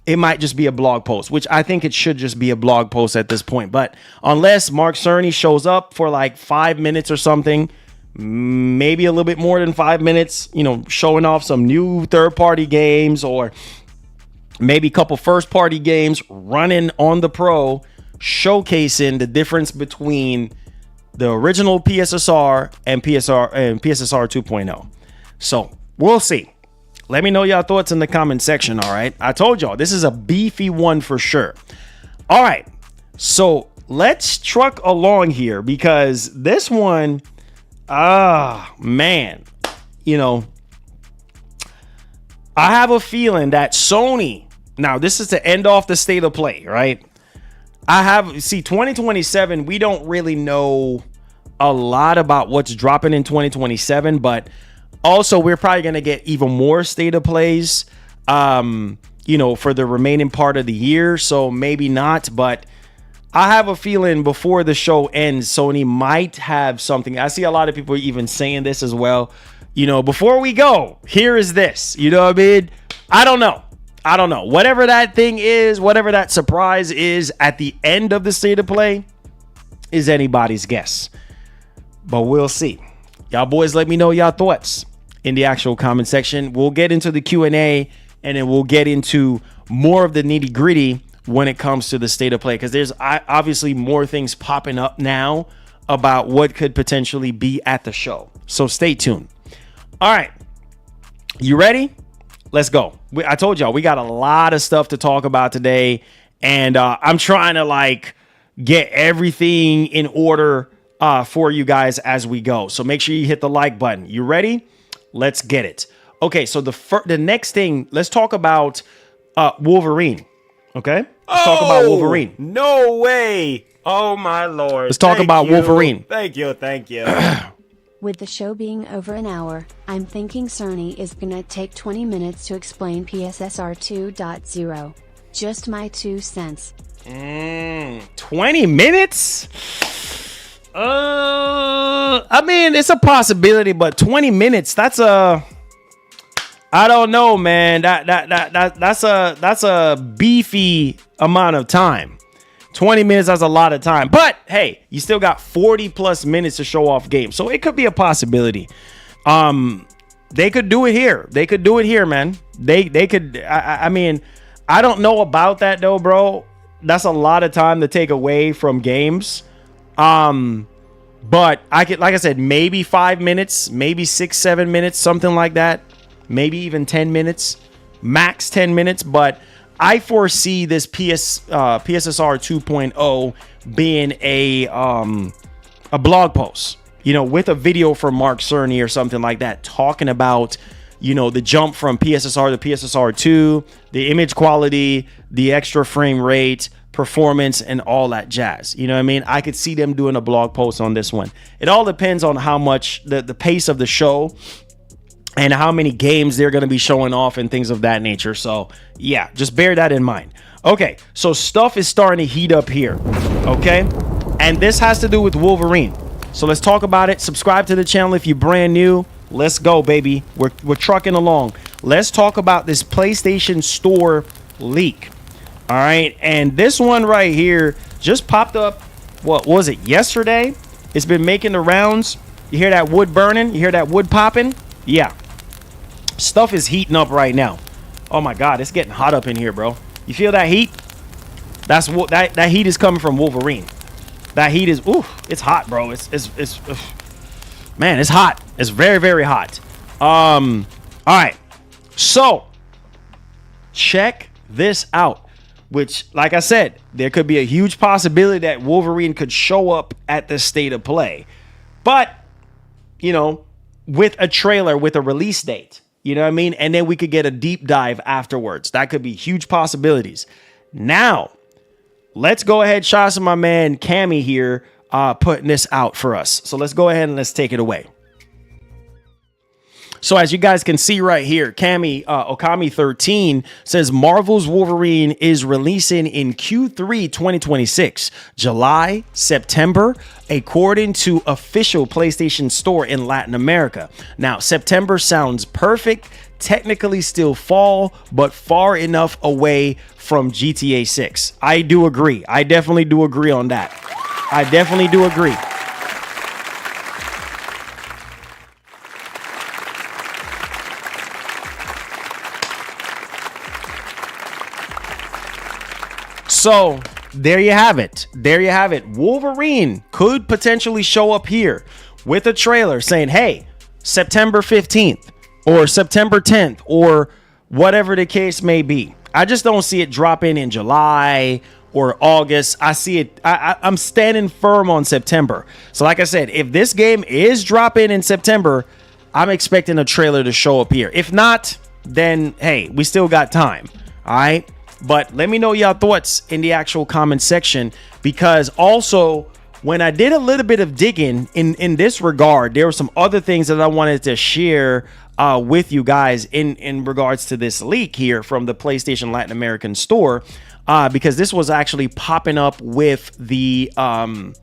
it might just be a blog post, which I think it should just be a blog post at this point. But unless Mark Cerny shows up for like 5 minutes or something, maybe a little bit more than 5 minutes, showing off some new third-party games or maybe a couple first party games running on the Pro, showcasing the difference between the original PSSR and PSSR 2.0. So we'll see. Let me know y'all thoughts in the comment section. All right, I told y'all this is a beefy one for sure. All right, so let's truck along here because this one, man, you know, I have a feeling that Sony, now this is to end off the state of play, right? 2027, we don't really know a lot about what's dropping in 2027, but also we're probably going to get even more state of plays, you know, for the remaining part of the year. So maybe not, but I have a feeling before the show ends, Sony might have something. I see a lot of people even saying this as well. You know, before we go, here is this. You know what I mean? I don't know. Whatever that thing is, whatever that surprise is at the end of the state of play is anybody's guess. But we'll see. Y'all boys, let me know y'all thoughts in the actual comment section. We'll get into the Q&A and then we'll get into more of the nitty gritty when it comes to the state of play, because there's obviously more things popping up now about what could potentially be at the show. So stay tuned. All right. You ready? Let's go. I told y'all we got a lot of stuff to talk about today, and I'm trying to like get everything in order for you guys as we go. So make sure you hit the like button. You ready? Let's get it. Okay, so the next thing, let's talk about Wolverine. Okay? Let's talk about Wolverine. No way. Oh my Lord. Let's talk about Wolverine. Thank you. With the show being over an hour, I'm thinking Cerny is gonna take 20 minutes to explain PSSR 2.0. Just my 2 cents. 20 minutes? I mean, it's a possibility, but 20 minutes, that's I don't know, man. That's a beefy amount of time. 20 minutes, that's a lot of time. But hey, you still got 40 plus minutes to show off games. So it could be a possibility. They could do it here. They could do it here, man. They could. I mean, I don't know about that though, bro. That's a lot of time to take away from games. But I could, like I said, maybe 5 minutes, maybe 6-7 minutes, something like that. Maybe even 10 minutes, max 10 minutes. But I foresee this PSSR 2.0 being a blog post, you know, with a video from Mark Cerny or something like that, talking about, you know, the jump from PSSR to PSSR 2, the image quality, the extra frame rate, performance, and all that jazz. You know what I mean? I could see them doing a blog post on this one. It all depends on how much the pace of the show and how many games they're going to be showing off and things of that nature. So yeah, just bear that in mind. Okay, so stuff is starting to heat up here. Okay, and this has to do with Wolverine. So let's talk about it. Subscribe to the channel if you're brand new. Let's go, baby. We're trucking along. Let's talk about this PlayStation Store leak. All right, and this one right here just popped up. What was it, yesterday? It's been making the rounds. You hear that wood burning? You hear that wood popping? Yeah. Stuff is heating up right now. Oh my God, it's getting hot up in here, bro. You feel that heat? That's what that heat is coming from Wolverine. That heat is, ooh, it's hot, bro. It's man, it's hot. It's very, very hot. All right. So check this out. Which, like I said, there could be a huge possibility that Wolverine could show up at the state of play. But, you know, with a trailer, with a release date. You know what I mean? And then we could get a deep dive afterwards. That could be huge possibilities. Now, let's go ahead. Shout out to my man Cammy here putting this out for us. So let's go ahead and let's take it away. So as you guys can see right here, Cammy Okami13 says Marvel's Wolverine is releasing in Q3 2026, July, September, according to official PlayStation Store in Latin America. Now, September sounds perfect, technically still fall, but far enough away from GTA 6. I do agree. I definitely do agree on that. I definitely do agree. So there you have it. There you have it. Wolverine could potentially show up here with a trailer saying, hey, September 15th or September 10th or whatever the case may be. I just don't see it dropping in July or August. I see it. I'm standing firm on September. So like I said, if this game is dropping in September, I'm expecting a trailer to show up here. If not, then hey, we still got time. All right. But let me know your thoughts in the actual comment section, because also when I did a little bit of digging in this regard, there were some other things that I wanted to share with you guys in regards to this leak here from the PlayStation Latin American store, because this was actually popping up with some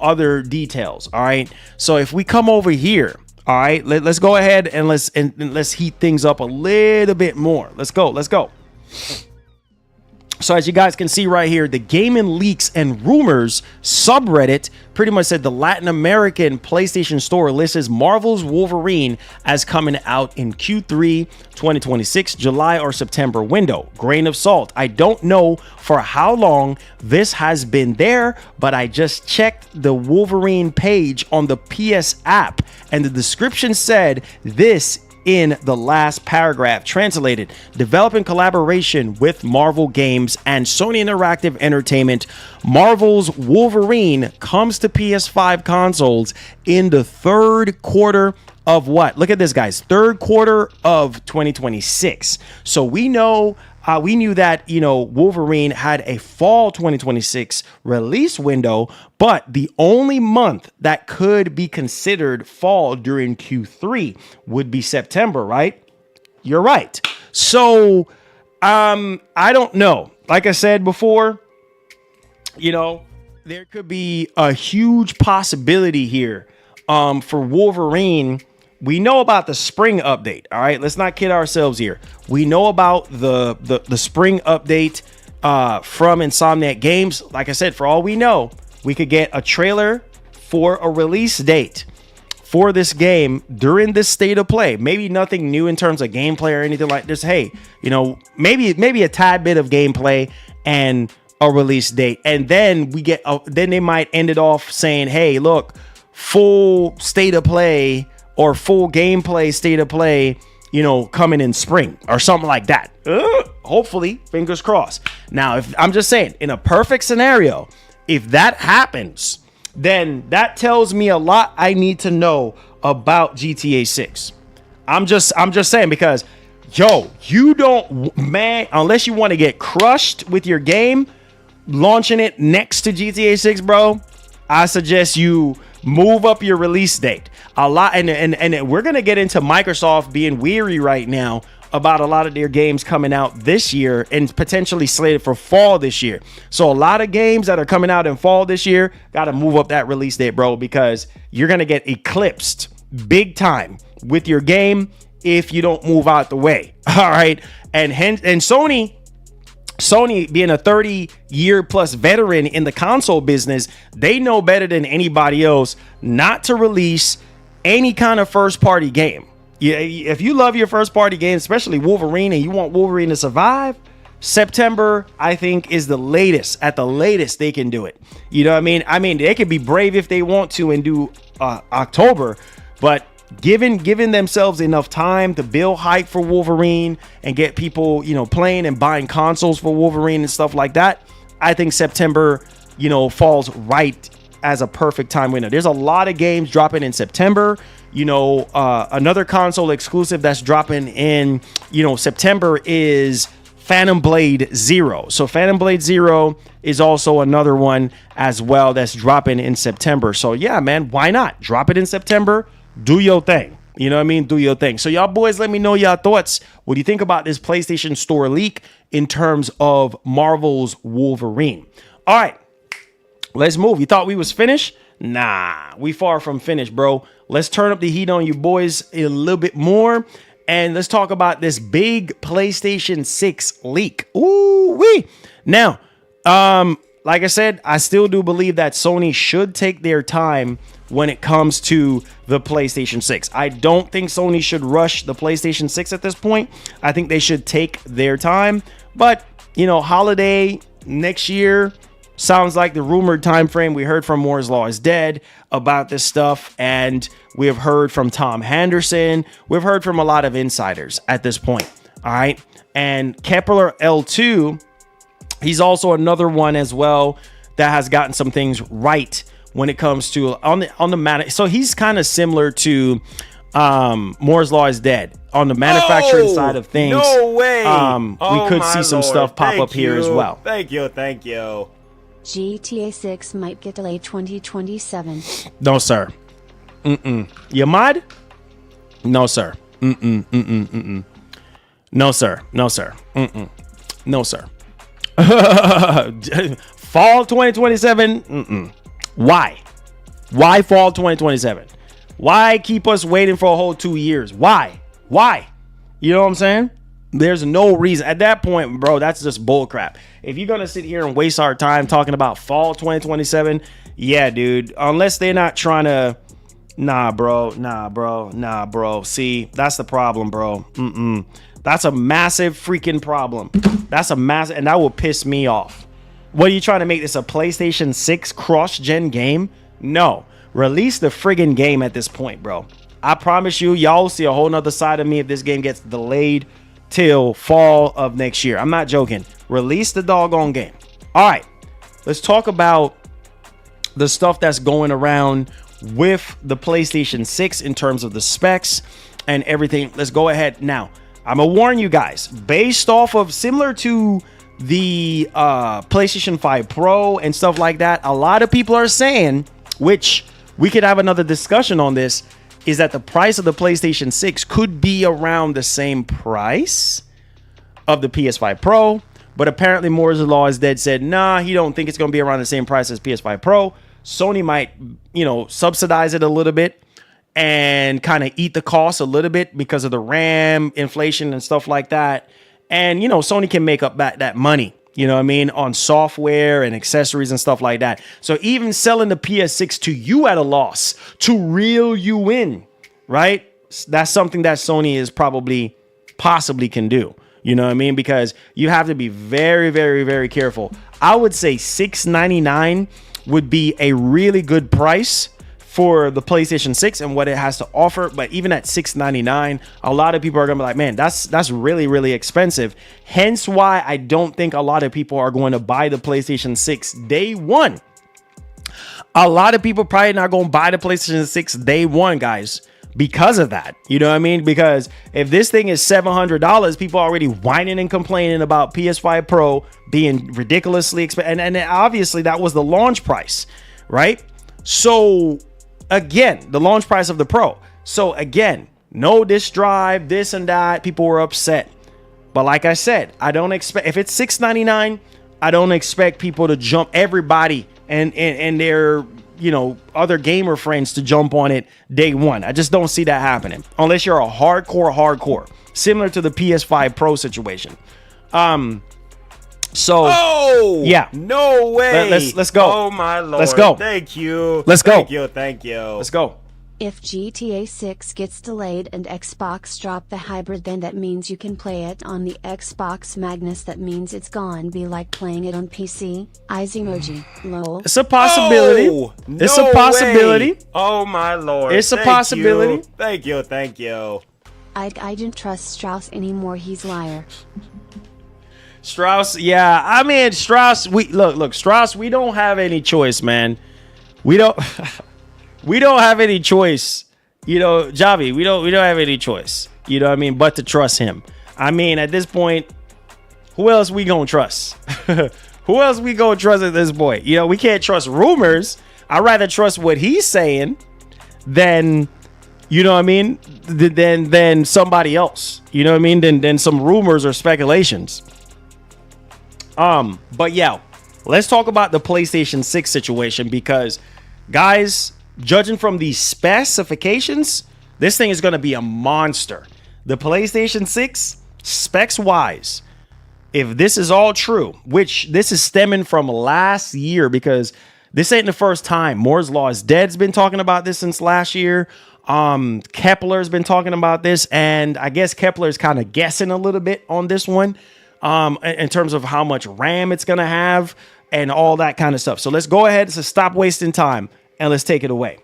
other details. All right. So if we come over here, all right, let's go ahead and let's heat things up a little bit more. Let's go. So as you guys can see right here, the Gaming Leaks and Rumors subreddit pretty much said the Latin American PlayStation Store lists Marvel's Wolverine as coming out in Q3 2026, July or September window. Grain of salt. I don't know for how long this has been there, but I just checked the Wolverine page on the PS app, and the description said this in the last paragraph. Translated: develop in collaboration with Marvel Games and Sony Interactive Entertainment, Marvel's Wolverine comes to PS5 consoles in the third quarter of what? Look at this, guys. Third quarter of 2026. So we know we knew that, Wolverine had a fall 2026 release window, but the only month that could be considered fall during Q3 would be September, right? You're right. So, I don't know. Like I said before, there could be a huge possibility here, for Wolverine. We know about the spring update. All right, let's not kid ourselves here. We know about the spring update from Insomniac Games. Like I said, for all we know, we could get a trailer for a release date for this game during this state of play. Maybe nothing new in terms of gameplay or anything like this. Hey, maybe a tad bit of gameplay and a release date, and then then they might end it off saying, hey, look, full state of play or full gameplay state of play, coming in spring or something like that. Hopefully, fingers crossed. Now, if I'm just saying, in a perfect scenario, if that happens, then that tells me a lot I need to know about GTA 6. I'm just saying, because you don't, man, unless you want to get crushed with your game, launching it next to GTA 6, bro, I suggest you move up your release date a lot. And we're going to get into Microsoft being weary right now about a lot of their games coming out this year and potentially slated for fall this year. So a lot of games that are coming out in fall this year got to move up that release date, bro, because you're going to get eclipsed big time with your game if you don't move out the way. All right. And Sony being a 30-year plus veteran in the console business, they know better than anybody else not to release any kind of first-party game. Yeah, if you love your first-party game, especially Wolverine, and you want Wolverine to survive, September, I think, is the latest. At the latest, they can do it. You know what I mean? I mean, they could be brave if they want to and do October, but giving themselves enough time to build hype for Wolverine and get people, playing and buying consoles for Wolverine and stuff like that, I think September, falls right as a perfect time window. There's a lot of games dropping in September. Another console exclusive that's dropping in, September is Phantom Blade Zero. So Phantom Blade Zero is also another one as well that's dropping in September. So yeah, man, why not drop it in September? Do your thing. You know what I mean? Do your thing. So y'all boys, let me know y'all thoughts. What do you think about this PlayStation Store leak in terms of Marvel's Wolverine? All right, let's move. You thought we was finished? Nah, we far from finished, bro. Let's turn up the heat on you boys a little bit more, and let's talk about this big PlayStation 6 leak. Ooh wee. Now, like I said, I still do believe that Sony should take their time when it comes to the PlayStation 6. I don't think Sony should rush the PlayStation 6 at this point. I think they should take their time. But, you know, holiday next year sounds like the rumored time frame. We heard from Moore's Law is Dead about this stuff, and we have heard from Tom Henderson. We've heard from a lot of insiders at this point. All right. And Kepler L2, he's also another one as well that has gotten some things right when it comes to on the matter. So he's kind of similar to Moore's Law is Dead on the manufacturing side of things. No way. We could see some stuff pop up here as well. Thank you. GTA 6 might get delayed 2027. No, sir. You mad? No, sir. No, sir. No, sir. No, sir. Fall 2027. Why? Why fall 2027? Why keep us waiting for a whole 2 years? Why? You know what I'm saying? There's no reason. At that point, bro, that's just bull crap. If you're going to sit here and waste our time talking about fall 2027, yeah, dude, unless they're not trying to... Nah, bro. See, that's the problem, bro. That's a massive freaking problem. That's a massive... And that will piss me off. What are you trying to make this a PlayStation 6 cross-gen game? No. Release the friggin' game at this point, bro. I promise you, y'all will see a whole nother side of me if this game gets delayed till fall of next year. I'm not joking. Release the doggone game. All right. Let's talk about the stuff that's going around with the PlayStation 6 in terms of the specs and everything. Let's go ahead now. I'm going to warn you guys, based off of similar to the PlayStation 5 Pro and stuff like that, a lot of people are saying, which we could have another discussion on this, is that the price of the PlayStation 6 could be around the same price of the PS5 Pro. But apparently Moore's Law is Dead said, nah, he don't think it's going to be around the same price as PS5 Pro. Sony might, you know, subsidize it a little bit and kind of eat the cost a little bit because of the RAM inflation and stuff like that. And, you know, Sony can make up that money, you know what I mean, on software and accessories and stuff like that. So even selling the PS6 to you at a loss to reel you in, right? That's something that Sony is possibly can do. You know what I mean? Because you have to be very, very, very careful. I would say $699 would be a really good price for the PlayStation 6 and what it has to offer. But even at $699, a lot of people are gonna be like, man, that's really, really expensive. Hence why I don't think a lot of people are going to buy the PlayStation 6 day one. A lot of people probably not gonna buy the PlayStation 6 day one, guys, because of that. You know what I mean? Because if this thing is $700, people are already whining and complaining about PS5 Pro being ridiculously expensive. And obviously that was the launch price, right? So again, the launch price of the Pro. So again, no disk drive, this and that. People were upset. But like I said, I don't expect, if it's $699, I don't expect people to jump, everybody and their, you know, other gamer friends to jump on it day one. I just don't see that happening unless you're a hardcore, similar to the PS5 Pro situation. So yeah, no way. Let's go. Oh my lord. Let's go. Thank you. Let's go. Thank you. Let's go. If GTA 6 gets delayed and Xbox drop the hybrid, then that means you can play it on the Xbox Magnus. That means it's gone be like playing it on PC. Eyes emoji. Lol. It's a possibility. It's a possibility. Way. Oh my lord. It's a possibility. Thank you. I don't trust Strauss anymore. He's liar. Strauss, yeah. I mean, Strauss, look, Strauss, we don't have any choice, man. We don't have any choice. You know, Javi, we don't have any choice. You know what I mean? But to trust him. I mean, at this point, who else we gonna trust? Who else we gonna trust at this point? You know, we can't trust rumors. I'd rather trust what he's saying than, you know what I mean, than somebody else. You know what I mean? Than some rumors or speculations. But yeah, let's talk about the PlayStation 6 situation because, guys, judging from the specifications, this thing is going to be a monster. The PlayStation 6, specs-wise, if this is all true, which this is stemming from last year, because this ain't the first time. Moore's Law is Dead's been talking about this since last year. Kepler's been talking about this, and I guess Kepler's kind of guessing a little bit on this one, in terms of how much RAM it's gonna have and all that kind of stuff. So let's go ahead. So stop wasting time and let's take it away.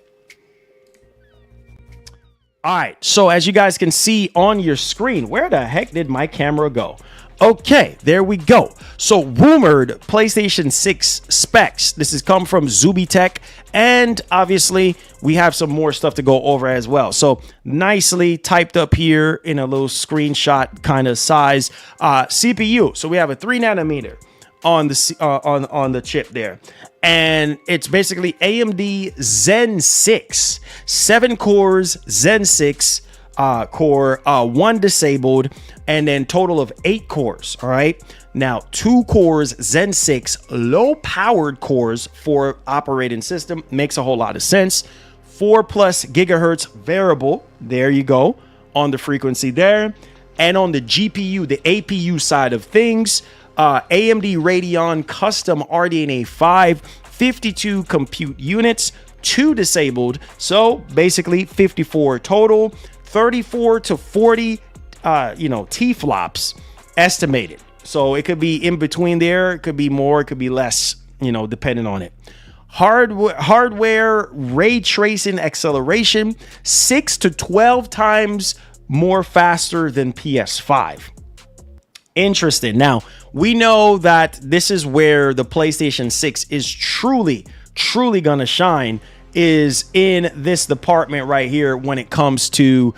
All right. So as you guys can see on your screen, where the heck did my camera go? Okay, there we go. So rumored PlayStation 6 specs. This has come from Zuby Tech, and obviously we have some more stuff to go over as well. So nicely typed up here in a little screenshot kind of size. CPU. So we have a 3 nanometer on the chip there, and it's basically AMD Zen 6, 7 cores, Zen 6 core, 1 disabled, and then total of 8 cores. All right, now 2 cores Zen 6 low powered cores for operating system makes a whole lot of sense. 4+ gigahertz variable, there you go, on the frequency there. And on the GPU, the APU side of things, AMD Radeon custom RDNA 5, 52 compute units, 2 disabled, so basically 54 total, 34 to 40 T-flops estimated. So it could be in between there, it could be more, it could be less, depending on it. Hardware ray tracing acceleration 6 to 12 times more faster than PS5. Interesting. Now, we know that this is where the PlayStation 6 is truly going to shine, is in this department right here when it comes to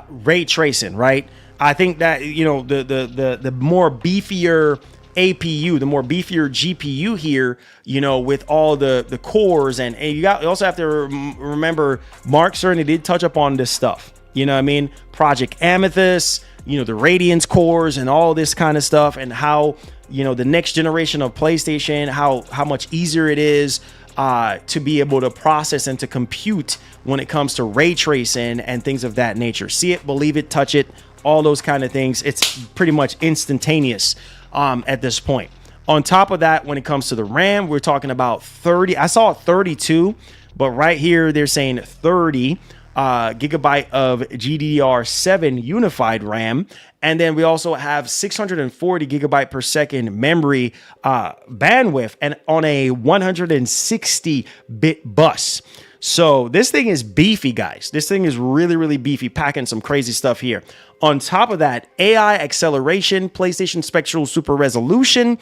ray tracing, right? I think that, the more beefier APU, the more beefier GPU here, with all the cores, and you also have to remember, Mark certainly did touch upon this stuff. You know what I mean? Project Amethyst, the Radiance cores and all this kind of stuff, and how, the next generation of PlayStation, how much easier it is to be able to process and to compute when it comes to ray tracing and things of that nature. See it, believe it, touch it, all those kind of things. It's pretty much instantaneous at this point. On top of that, when it comes to the RAM, we're talking about 30. I saw 32, but right here they're saying 30 gigabyte of GDDR7 unified RAM. And then we also have 640 gigabyte per second memory bandwidth, and on a 160-bit bus. So this thing is beefy, guys. This thing is really beefy, packing some crazy stuff here. On top of that, AI acceleration, PlayStation Spectral Super Resolution,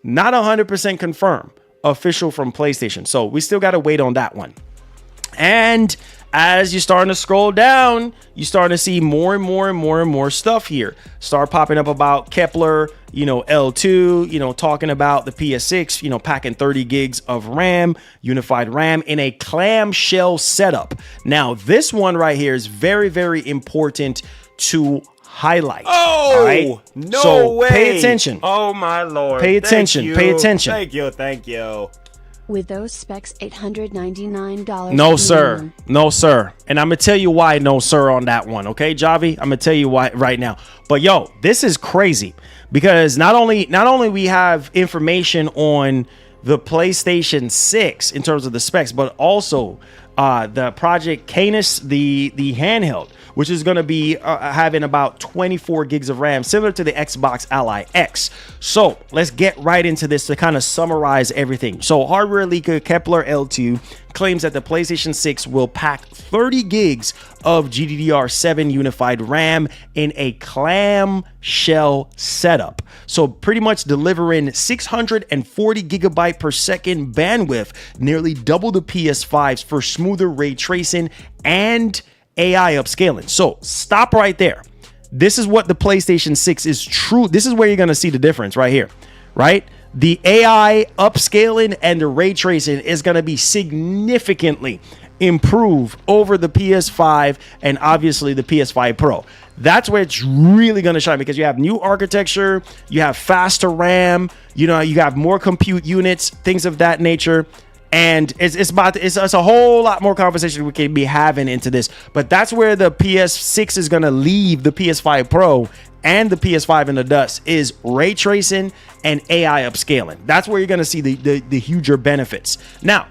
not 100% confirmed, official from PlayStation. So we still got to wait on that one. And as you're starting to scroll down, you're starting to see more and more stuff here start popping up about Kepler, L2, talking about the PS6, packing 30 gigs of RAM, unified RAM in a clamshell setup. Now, this one right here is very important to highlight. Oh, all right? No so way. Pay attention. Oh, my Lord. Pay attention. Pay attention. Thank you. With those specs, $899. No, sir. No, sir. And I'm going to tell you why no, sir, on that one. Okay, Javi? I'm going to tell you why right now. But, yo, this is crazy, because not only we have information on the PlayStation 6 in terms of the specs, but also the Project Canis, the handheld, which is going to be having about 24 gigs of RAM, similar to the Xbox Ally X. So let's get right into this to kind of summarize everything. So hardware leaker Kepler L2 claims that the PlayStation 6 will pack 30 gigs of GDDR7 unified RAM in a clamshell setup. So pretty much delivering 640 gigabyte per second bandwidth, nearly double the PS5's for smoother ray tracing and AI upscaling. So stop right there. This is what the PlayStation 6 is true. This is where you're going to see the difference right here, right? The AI upscaling and the ray tracing is going to be significantly improved over the PS5 and obviously the PS5 Pro. That's where it's really going to shine, because you have new architecture, you have faster RAM, you have more compute units, things of that nature. And it's a whole lot more conversation we can be having into this. But that's where the PS6 is going to leave the PS5 Pro and the PS5 in the dust is ray tracing and AI upscaling. That's where you're going to see the huger benefits. Now,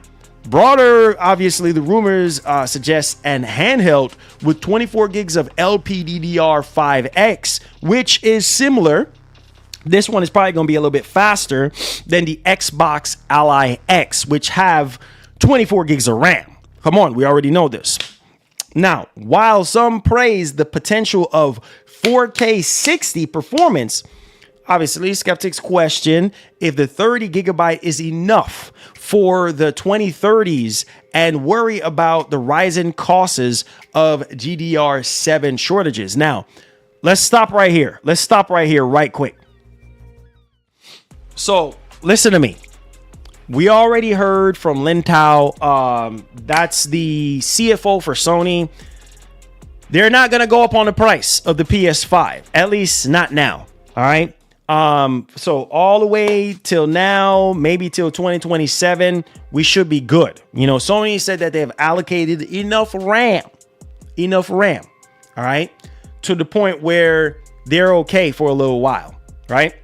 broader, obviously, the rumors suggest an handheld with 24 gigs of LPDDR5X, which is similar. This one is probably going to be a little bit faster than the Xbox Ally X, which have 24 gigs of RAM. Come on, we already know this. Now, while some praise the potential of 4K 60 performance, obviously skeptics question if the 30 gigabyte is enough for the 2030s and worry about the rising costs of GDDR7 shortages. Now, let's stop right here. Let's stop right here right quick. So listen to me. We already heard from Lin Tao. That's the CFO for Sony. They're not going to go up on the price of the PS5, at least not now. All right. So all the way till now, maybe till 2027, we should be good. You know, Sony said that they have allocated enough RAM. All right. To the point where they're okay for a little while. Right.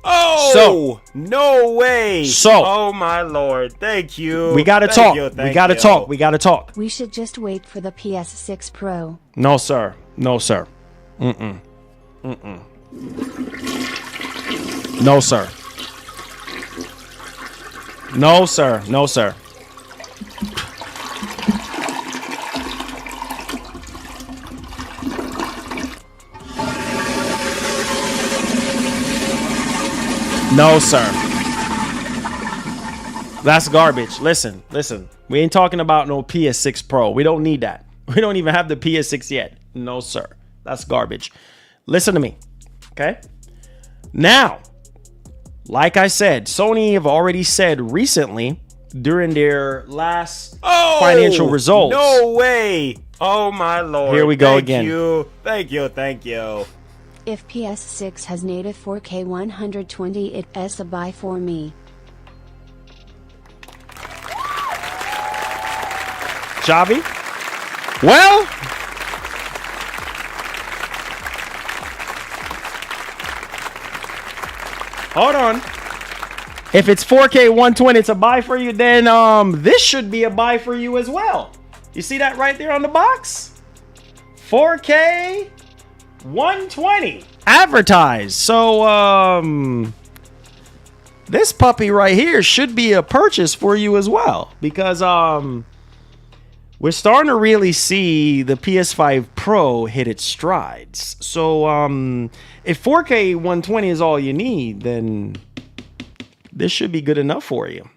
Oh, so, no way. So, oh my Lord. Thank you. We got to talk. We got to talk. We should just wait for the PS6 Pro. No, sir. No, sir. No, sir. No, sir. No, sir. No, sir. That's garbage. Listen. We ain't talking about no PS6 Pro. We don't need that. We don't even have the PS6 yet. No, sir. That's garbage. Listen to me. Okay? Now, like I said, Sony have already said recently during their last financial results. No way. Oh my Lord. Here we go again. Thank you. If PS6 has native 4K 120, it's a buy for me. Javi? Well, hold on. If it's 4K 120, it's a buy for you, then this should be a buy for you as well. You see that right there on the box? 4K 120 advertised. So this puppy right here should be a purchase for you as well, because we're starting to really see the PS5 Pro hit its strides. So if 4K 120 is all you need, then this should be good enough for you.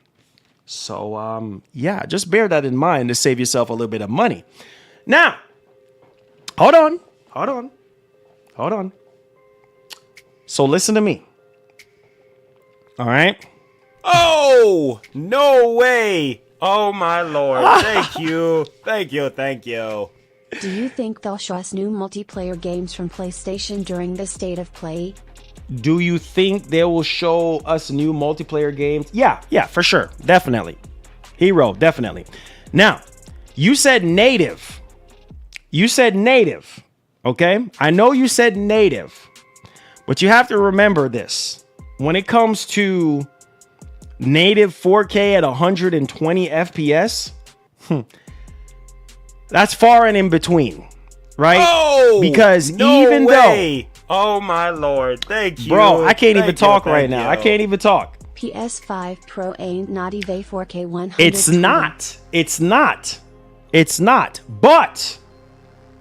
So yeah, just bear that in mind to save yourself a little bit of money. Now, hold on. So listen to me. All right. Oh, no way. Oh my Lord. Thank you. Do you think they'll show us new multiplayer games from PlayStation during the State of Play? Do you think they will show us new multiplayer games? Yeah, for sure. Definitely. Hero, definitely. Now, you said native. Okay? I know you said native. But you have to remember this. When it comes to native 4K at 120 FPS, that's far and in between, right? Oh, because no even way. Oh my Lord. Thank you. Bro, I can't even talk right now. I can't even talk. PS5 Pro ain't not even 4K 120. It's not.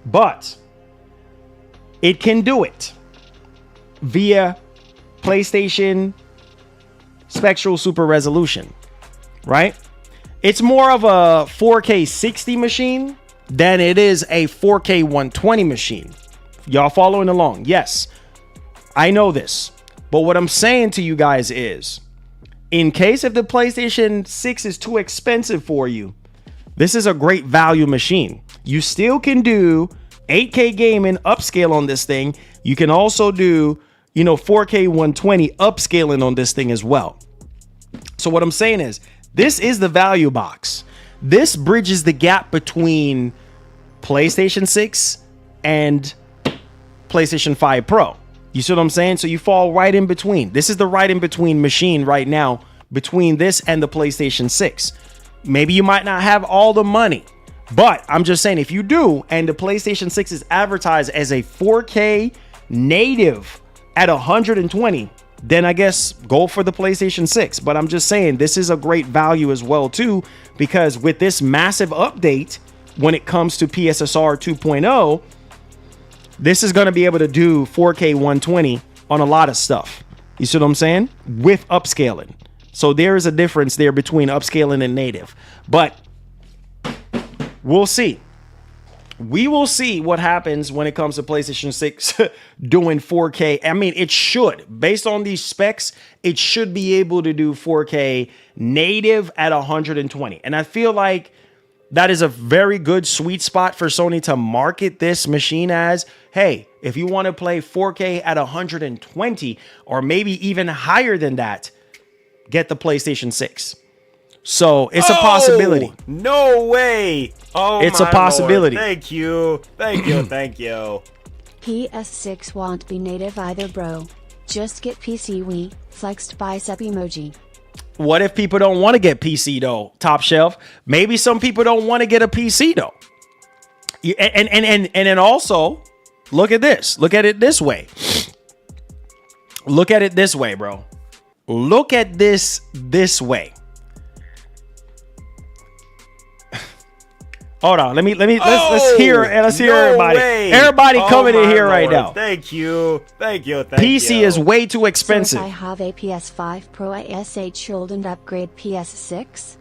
But it can do it via PlayStation Spectral Super Resolution, right? It's more of a 4K 60 machine than it is a 4K 120 machine. Y'all following along? Yes, I know this. But what I'm saying to you guys is, in case if the PlayStation 6 is too expensive for you, this is a great value machine. You still can do 8K gaming upscale on this thing. You can also do, 4K 120 upscaling on this thing as well. So what I'm saying is, this is the value box. This bridges the gap between PlayStation 6 and PlayStation 5 Pro. You see what I'm saying? So you fall right in between. This is the right in between machine right now between this and the PlayStation 6. Maybe you might not have all the money, but I'm just saying if you do, and the PlayStation 6 is advertised as a 4K native at 120, then I guess go for the PlayStation 6. But I'm just saying this is a great value as well too, because with this massive update when it comes to PSSR 2.0, this is going to be able to do 4K 120 on a lot of stuff. You see what I'm saying? With upscaling. So there is a difference there between upscaling and native. But we'll see. We will see what happens when it comes to PlayStation 6 doing 4K. I mean, it should. Based on these specs, it should be able to do 4K native at 120. And I feel like that is a very good sweet spot for Sony to market this machine as, hey, if you want to play 4K at 120 or maybe even higher than that, get the PlayStation 6. So it's a possibility. No way. Oh, it's a possibility. Lord. Thank you. Thank you. Thank you. PS6 won't be native either, bro. Just get PC Wii, flexed bicep emoji. What if people don't want to get PC though? Top shelf. Maybe some people don't want to get a PC though. And then also, look at this. Look at it this way. Look at it this way, bro. Look at this way. Hold on. Let's hear everybody. Way. Everybody coming in here right now. Thank you. PC is way too expensive. So if I have a PS5 Pro ISH shouldn't upgrade PS6?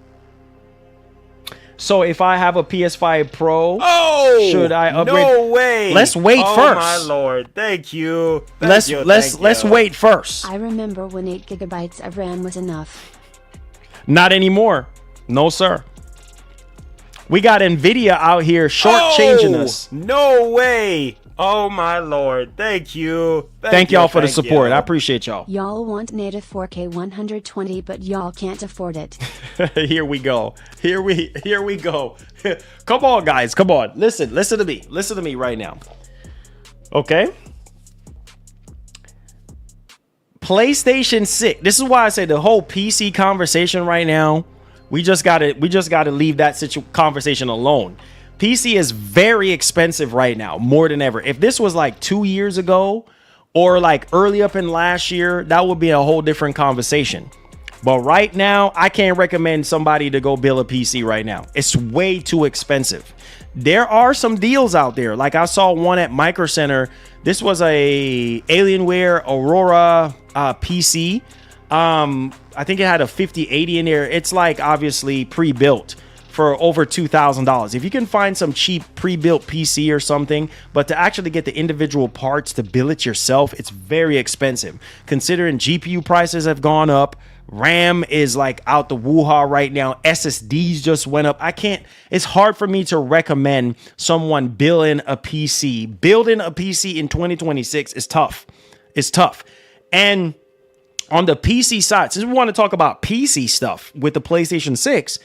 So if I have a PS5 Pro, should I upgrade? No way. Let's wait first. Oh my Lord. Thank you. Let's wait first. I remember when 8 gigabytes of RAM was enough. Not anymore. No, sir. We got Nvidia out here shortchanging us. No way. Oh my Lord. Thank you. Thank y'all for the support. I appreciate y'all. Y'all want native 4K 120, but y'all can't afford it. Here we go. Here we go. Come on, guys. Come on. Listen to me. Listen to me right now. Okay. PlayStation 6. This is why I say the whole PC conversation right now, we just gotta leave that conversation alone. PC is very expensive right now, more than ever. If this was like 2 years ago or like early up in last year, that would be a whole different conversation. But right now, I can't recommend somebody to go build a PC right now. It's way too expensive. There are some deals out there. Like I saw one at Micro Center. This was a Alienware Aurora PC. I think it had a 5080 in there. It's like obviously pre-built for over $2,000. If you can find some cheap pre-built PC or something, but to actually get the individual parts to build it yourself, it's very expensive. Considering GPU prices have gone up, RAM is like out the woo-ha right now. SSDs just went up. It's hard for me to recommend someone building a PC. Building a PC in 2026 is tough. It's tough. And on the PC side, since we want to talk about PC stuff with the PlayStation 6,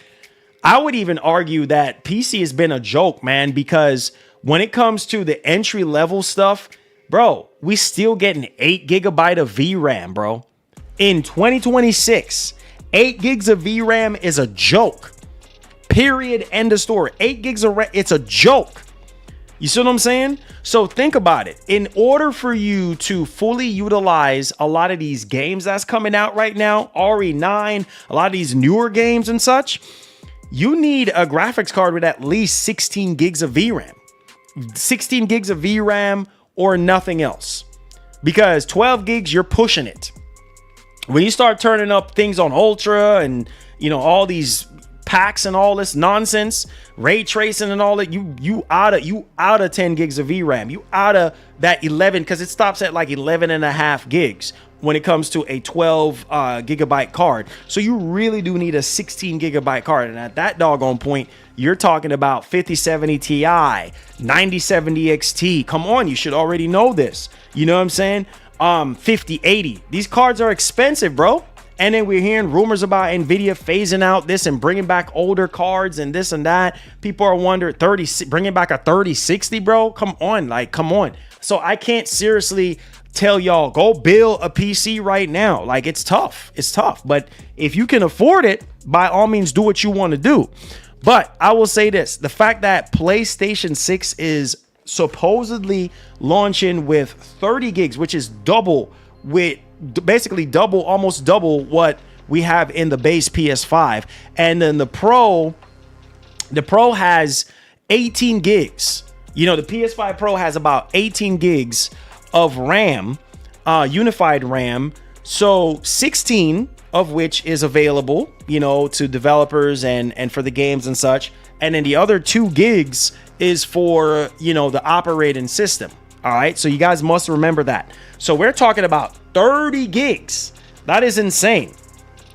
I would even argue that PC has been a joke, man, because when it comes to the entry level stuff, bro, we still getting 8 gigabyte of VRAM, bro. In 2026, 8 gigs of VRAM is a joke. Period. End of story. 8 gigs of RAM, it's a joke. You see what I'm saying? So think about it. In order for you to fully utilize a lot of these games that's coming out right now, RE9, a lot of these newer games and such, you need a graphics card with at least 16 gigs of VRAM. 16 gigs of VRAM or nothing else. Because 12 gigs, you're pushing it. When you start turning up things on Ultra and, you know, all these packs and all this nonsense, ray tracing and all that, you out of 10 gigs of VRAM. You out of that 11, because it stops at like 11 and a half gigs when it comes to a 12 gigabyte card. So you really do need a 16 gigabyte card. And at that doggone point, you're talking about 5070 Ti, 9070 XT. Come on, you should already know this. You know what I'm saying? 5080. These cards are expensive, bro. And then we're hearing rumors about Nvidia phasing out this and bringing back older cards and this and that. People are wondering, bringing back a 3060, bro. Come on, like, come on. So I can't seriously tell y'all, go build a PC right now. Like, it's tough. It's tough. But if you can afford it, by all means, do what you want to do. But I will say this, the fact that PlayStation 6 is supposedly launching with 30 gigs, which is basically almost double what we have in the base PS5. And then the Pro has 18 gigs. You know, the PS5 Pro has about 18 gigs of RAM, unified RAM. So 16 of which is available, you know, to developers and for the games and such. And then the other 2 gigs is for, you know, the operating system. All right. So you guys must remember that. So we're talking about 30 gigs. That is insane.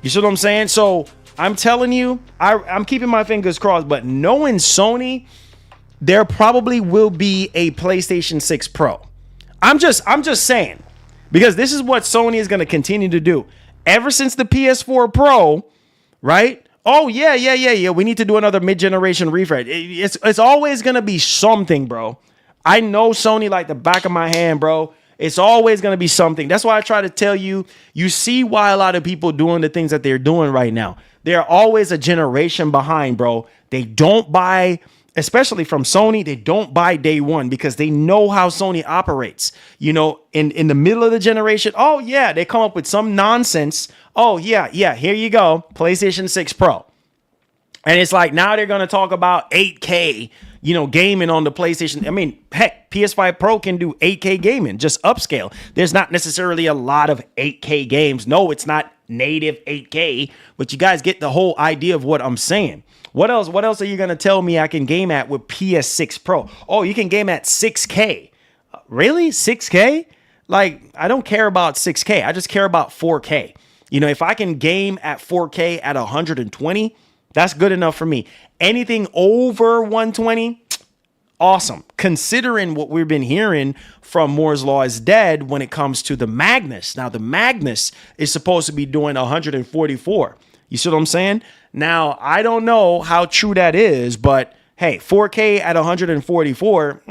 You see what I'm saying? So I'm telling you, I'm keeping my fingers crossed, but knowing Sony, there probably will be a PlayStation 6 Pro. I'm just saying, because this is what Sony is going to continue to do. Ever since the PS4 Pro, right? Oh, yeah. We need to do another mid-generation refresh. It's always going to be something, bro. I know Sony like the back of my hand, bro. It's always going to be something. That's why I try to tell you, you see why a lot of people doing the things that they're doing right now. They're always a generation behind, bro. They don't buy, especially from Sony, they don't buy day one because they know how Sony operates. You know, in the middle of the generation, oh, yeah, they come up with some nonsense. Oh, yeah, here you go, PlayStation 6 Pro. And it's like now they're going to talk about 8K, you know, gaming on the PlayStation. I mean, heck, PS5 Pro can do 8K gaming, just upscale. There's not necessarily a lot of 8K games. No, it's not native 8K, but you guys get the whole idea of what I'm saying. What else are you going to tell me I can game at with PS6 Pro? Oh, you can game at 6K. Really? 6K? Like, I don't care about 6K. I just care about 4K. You know, if I can game at 4K at 120, that's good enough for me. Anything over 120, awesome. Considering what we've been hearing from Moore's Law is Dead when it comes to the Magnus. Now, the Magnus is supposed to be doing 144. You see what I'm saying? Now, I don't know how true that is, but hey, 4K at 144,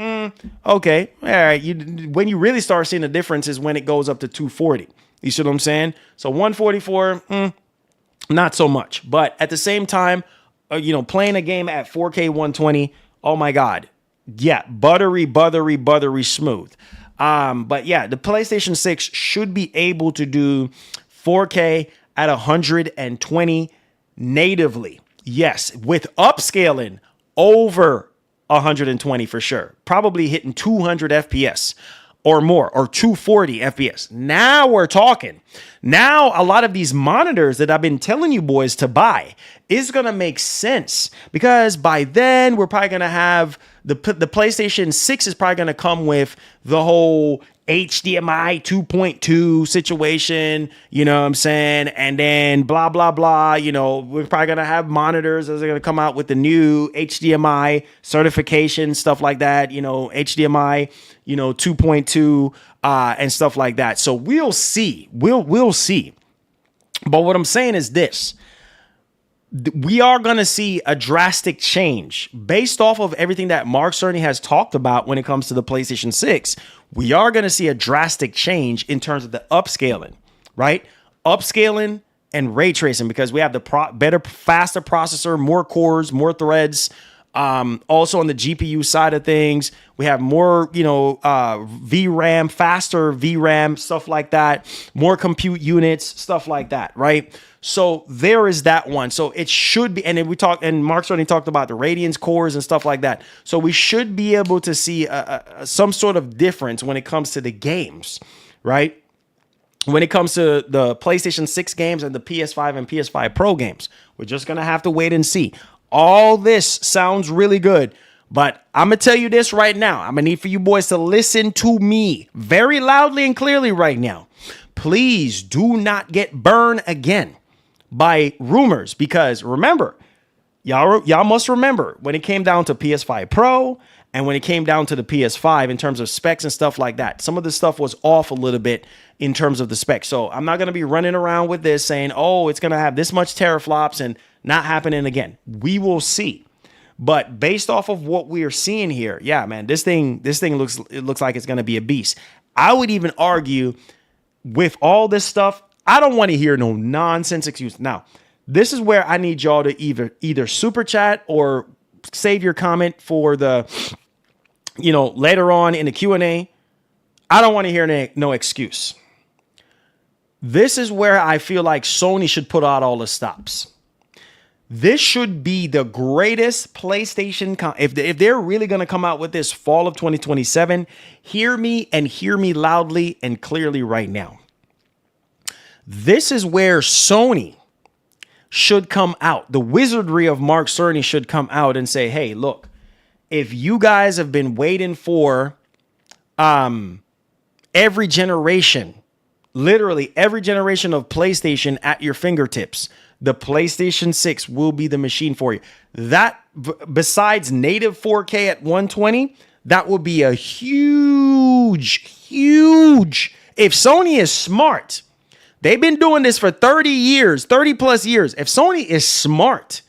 okay. All right. When you really start seeing the difference is when it goes up to 240. You see what I'm saying? So 144, not so much. But at the same time, you know, playing a game at 4K 120, oh my God. Yeah, buttery smooth. But yeah, the PlayStation 6 should be able to do 4K at 120 natively. Yes, with upscaling over 120 for sure. Probably hitting 200 FPS or more, or 240 FPS. Now we're talking. Now a lot of these monitors that I've been telling you boys to buy is going to make sense, because by then we're probably going to have the PlayStation 6 is probably going to come with the whole HDMI 2.2 situation, you know what I'm saying? And then blah, blah, blah. You know, we're probably going to have monitors as they're going to come out with the new HDMI certification, stuff like that, you know, HDMI, you know, 2.2 and stuff like that. So we'll see. We'll see. But what I'm saying is this. We are going to see a drastic change based off of everything that Mark Cerny has talked about when it comes to the PlayStation 6. We are going to see a drastic change in terms of the upscaling, right? Upscaling and ray tracing, because we have the better, faster processor, more cores, more threads. Also on the GPU side of things, we have more, you know, VRAM, faster VRAM, stuff like that, more compute units, stuff like that, right? So there is that one. So it should be, and then Mark Cerny talked about the Radiance cores and stuff like that. So we should be able to see some sort of difference when it comes to the games, right? When it comes to the PlayStation 6 games and the PS5 and PS5 Pro games, we're just going to have to wait and see. All this sounds really good, but I'm going to tell you this right now. I'm going to need for you boys to listen to me very loudly and clearly right now. Please do not get burned again by rumors, because remember, y'all must remember when it came down to PS5 Pro and when it came down to the PS5 in terms of specs and stuff like that, some of the stuff was off a little bit in terms of the specs. So I'm not going to be running around with this saying, oh, it's going to have this much teraflops and not happening again. We will see. But based off of what we are seeing here, yeah, man, this thing looks like it's going to be a beast. I would even argue with all this stuff, I don't want to hear no nonsense excuse. Now, this is where I need y'all to either super chat or save your comment for the, later on in the Q&A. I don't want to hear no excuse. This is where I feel like Sony should put out all the stops. This should be the greatest PlayStation. If they're really going to come out with this fall of 2027, hear me and hear me loudly and clearly right now. This is where Sony should come out. The wizardry of Mark Cerny should come out and say, hey, look, if you guys have been waiting for every generation, literally every generation of PlayStation at your fingertips, the PlayStation 6 will be the machine for you. That, besides native 4K at 120, that would be a huge. If Sony is smart, they've been doing this for 30 plus years. If Sony is smart,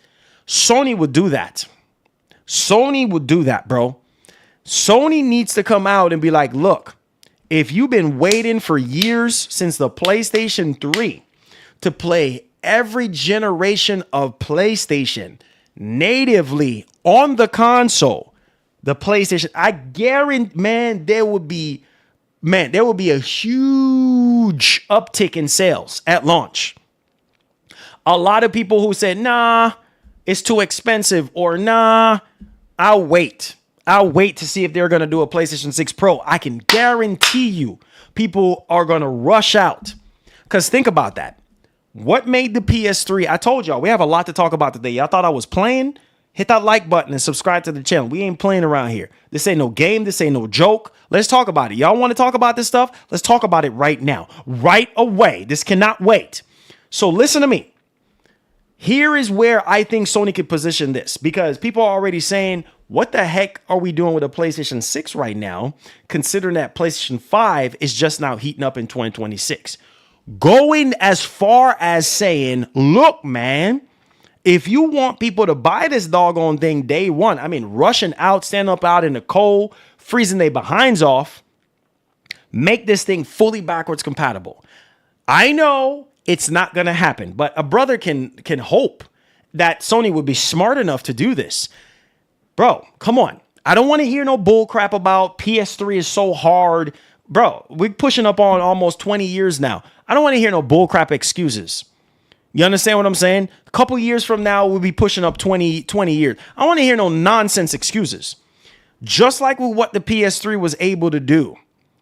Sony would do that. Sony would do that, bro. Sony needs to come out and be like, look, if you've been waiting for years since the PlayStation 3 to play every generation of PlayStation natively on the console, the PlayStation, I guarantee, there would be a huge uptick in sales at launch. A lot of people who said, nah, it's too expensive, or nah, I'll wait to see if they're going to do a PlayStation 6 Pro. I can guarantee you people are going to rush out. Because think about that. What made the PS3? I told y'all, we have a lot to talk about today. Y'all thought I was playing? Hit that like button and subscribe to the channel. We ain't playing around here. This ain't no game. This ain't no joke. Let's talk about it. Y'all want to talk about this stuff? Let's talk about it right now. Right away. This cannot wait. So listen to me. Here is where I think Sony could position this, because people are already saying, what the heck are we doing with a PlayStation 6 right now, considering that PlayStation 5 is just now heating up in 2026? Going as far as saying, look, man, if you want people to buy this doggone thing day one, I mean, rushing out, standing up out in the cold, freezing their behinds off, make this thing fully backwards compatible. I know it's not going to happen, but a brother can hope that Sony would be smart enough to do this. Bro, come on. I don't want to hear no bull crap about PS3 is so hard. Bro, we're pushing up on almost 20 years now. I don't want to hear no bull crap excuses. You understand what I'm saying? A couple years from now, we'll be pushing up 20 years. I don't want to hear no nonsense excuses. Just like with what the PS3 was able to do.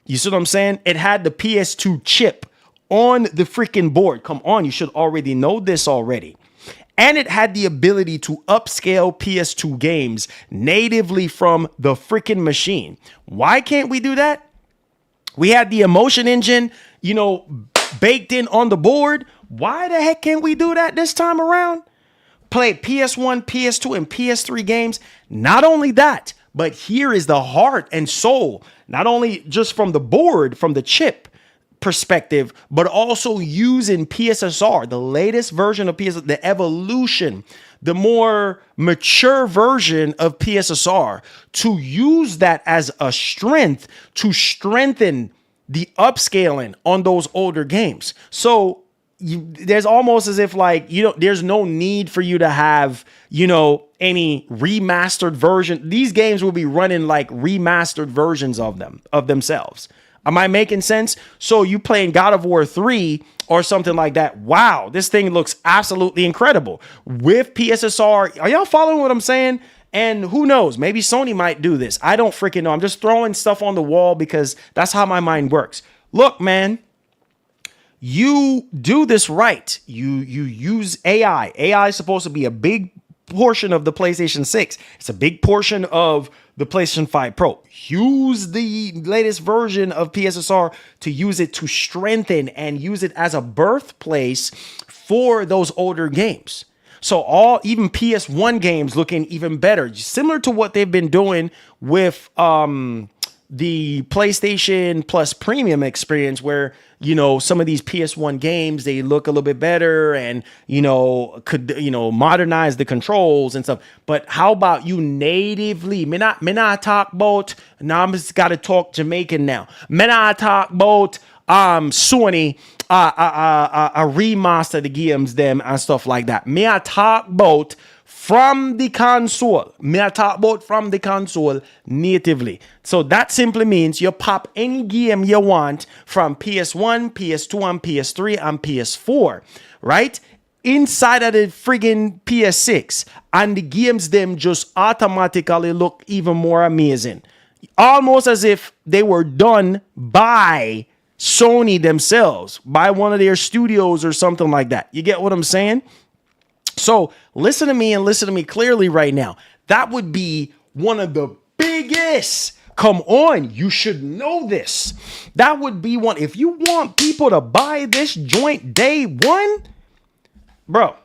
You see what I'm saying? It had the PS2 chip on the freaking board. Come on, you should already know this already. And it had the ability to upscale PS2 games natively from the freaking machine. Why can't we do that? We had the emotion engine, baked in on the board. Why the heck can't we do that this time around? Play PS1, PS2, and PS3 games. Not only that, but here is the heart and soul, not only just from the board, from the chip perspective, but also using PSSR, the latest version of PSSR, the evolution, the more mature version of PSSR, to use that as a strength to strengthen the upscaling on those older games. So there's almost as if there's no need for you to have, any remastered version. These games will be running like remastered versions of themselves. Am I making sense? So you playing God of War 3 or something like that. Wow, this thing looks absolutely incredible with PSSR. Are y'all following what I'm saying? And who knows, maybe Sony might do this. I don't freaking know. I'm just throwing stuff on the wall because that's how my mind works. Look, man, you do this right. You use AI. AI is supposed to be a big portion of the PlayStation 6. It's a big portion of the PlayStation 5 Pro. Use the latest version of PSSR to use it to strengthen and use it as a birthplace for those older games. So even PS1 games looking even better, similar to what they've been doing with the PlayStation Plus Premium experience where, you know, some of these PS1 games, they look a little bit better and, you know, could, you know, modernize the controls and stuff. But how about you natively? Me not talk about, now I'm just got to talk Jamaican now. Me not talk about Sony a remaster the games them and stuff like that. Me I talk about from the console. Me I talk about from the console natively. So that simply means you pop any game you want from PS1, PS2, and PS3 and PS4, right? Inside of the friggin' PS6, and the games them just automatically look even more amazing. Almost as if they were done by Sony themselves, by one of their studios or something like that. You get what I'm saying? So listen to me and listen to me clearly right now. That would be one of the biggest. Come on, you should know this. That would be one. If you want people to buy this joint day one, bro.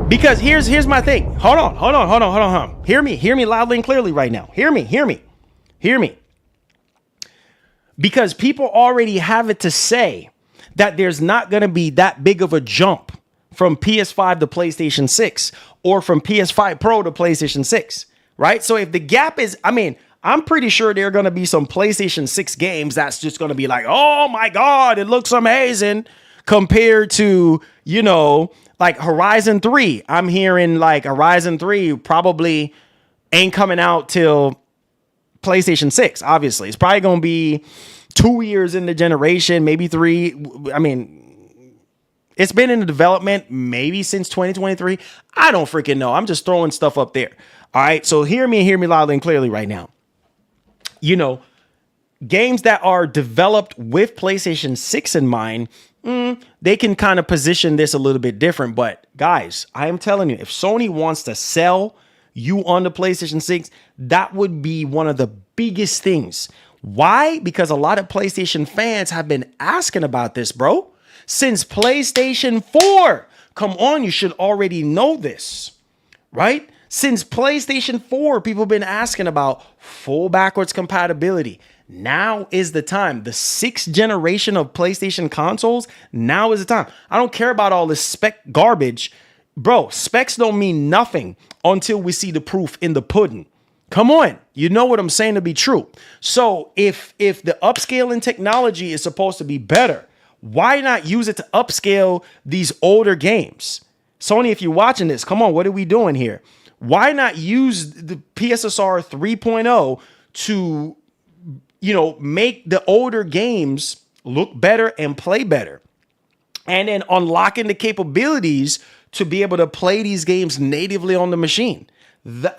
Because here's my thing. Hold on. Hear me loudly and clearly right now. Hear me. Because people already have it to say that there's not going to be that big of a jump from PS5 to PlayStation 6 or from PS5 Pro to PlayStation 6, right? So if the gap is, I mean, I'm pretty sure there are going to be some PlayStation 6 games that's just going to be like, oh my God, it looks amazing compared to, you know, like Horizon 3. I'm hearing like Horizon 3 probably ain't coming out till PlayStation 6, obviously. It's probably going to be 2 years in the generation, maybe 3. I mean, it's been in the development maybe since 2023. I don't freaking know. I'm just throwing stuff up there. All right. So hear me loudly and clearly right now. You know, games that are developed with PlayStation 6 in mind, they can kind of position this a little bit different. But guys, I am telling you, if Sony wants to sell you on the PlayStation 6, that would be one of the biggest things. Why? Because a lot of PlayStation fans have been asking about this, bro. Since PlayStation 4. Come on, you should already know this, right? Since PlayStation 4, people have been asking about full backwards compatibility. Now is the time. The 6th generation of PlayStation consoles, now is the time. I don't care about all this spec garbage. Bro, specs don't mean nothing until we see the proof in the pudding. Come on. You know what I'm saying to be true. So if the upscaling technology is supposed to be better, why not use it to upscale these older games? Sony, if you're watching this, come on, what are we doing here? Why not use the PSSR 3.0 to, you know, make the older games look better and play better? And then unlocking the capabilities to be able to play these games natively on the machine.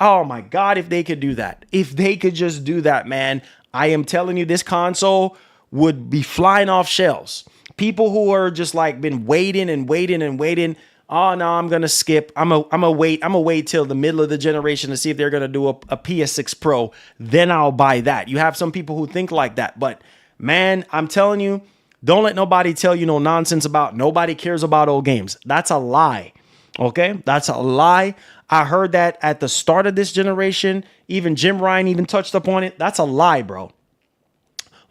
Oh my God, if they could do that. If they could just do that, man, I am telling you, this console would be flying off shelves. People who are just like been waiting. Oh no, I'm gonna skip. I'm gonna wait till the middle of the generation to see if they're gonna do a PS6 Pro. Then I'll buy that. You have some people who think like that, but man, I'm telling you, don't let nobody tell you no nonsense about nobody cares about old games. That's a lie. Okay, that's a lie. I heard that at the start of this generation. Even Jim Ryan even touched upon it. That's a lie, bro.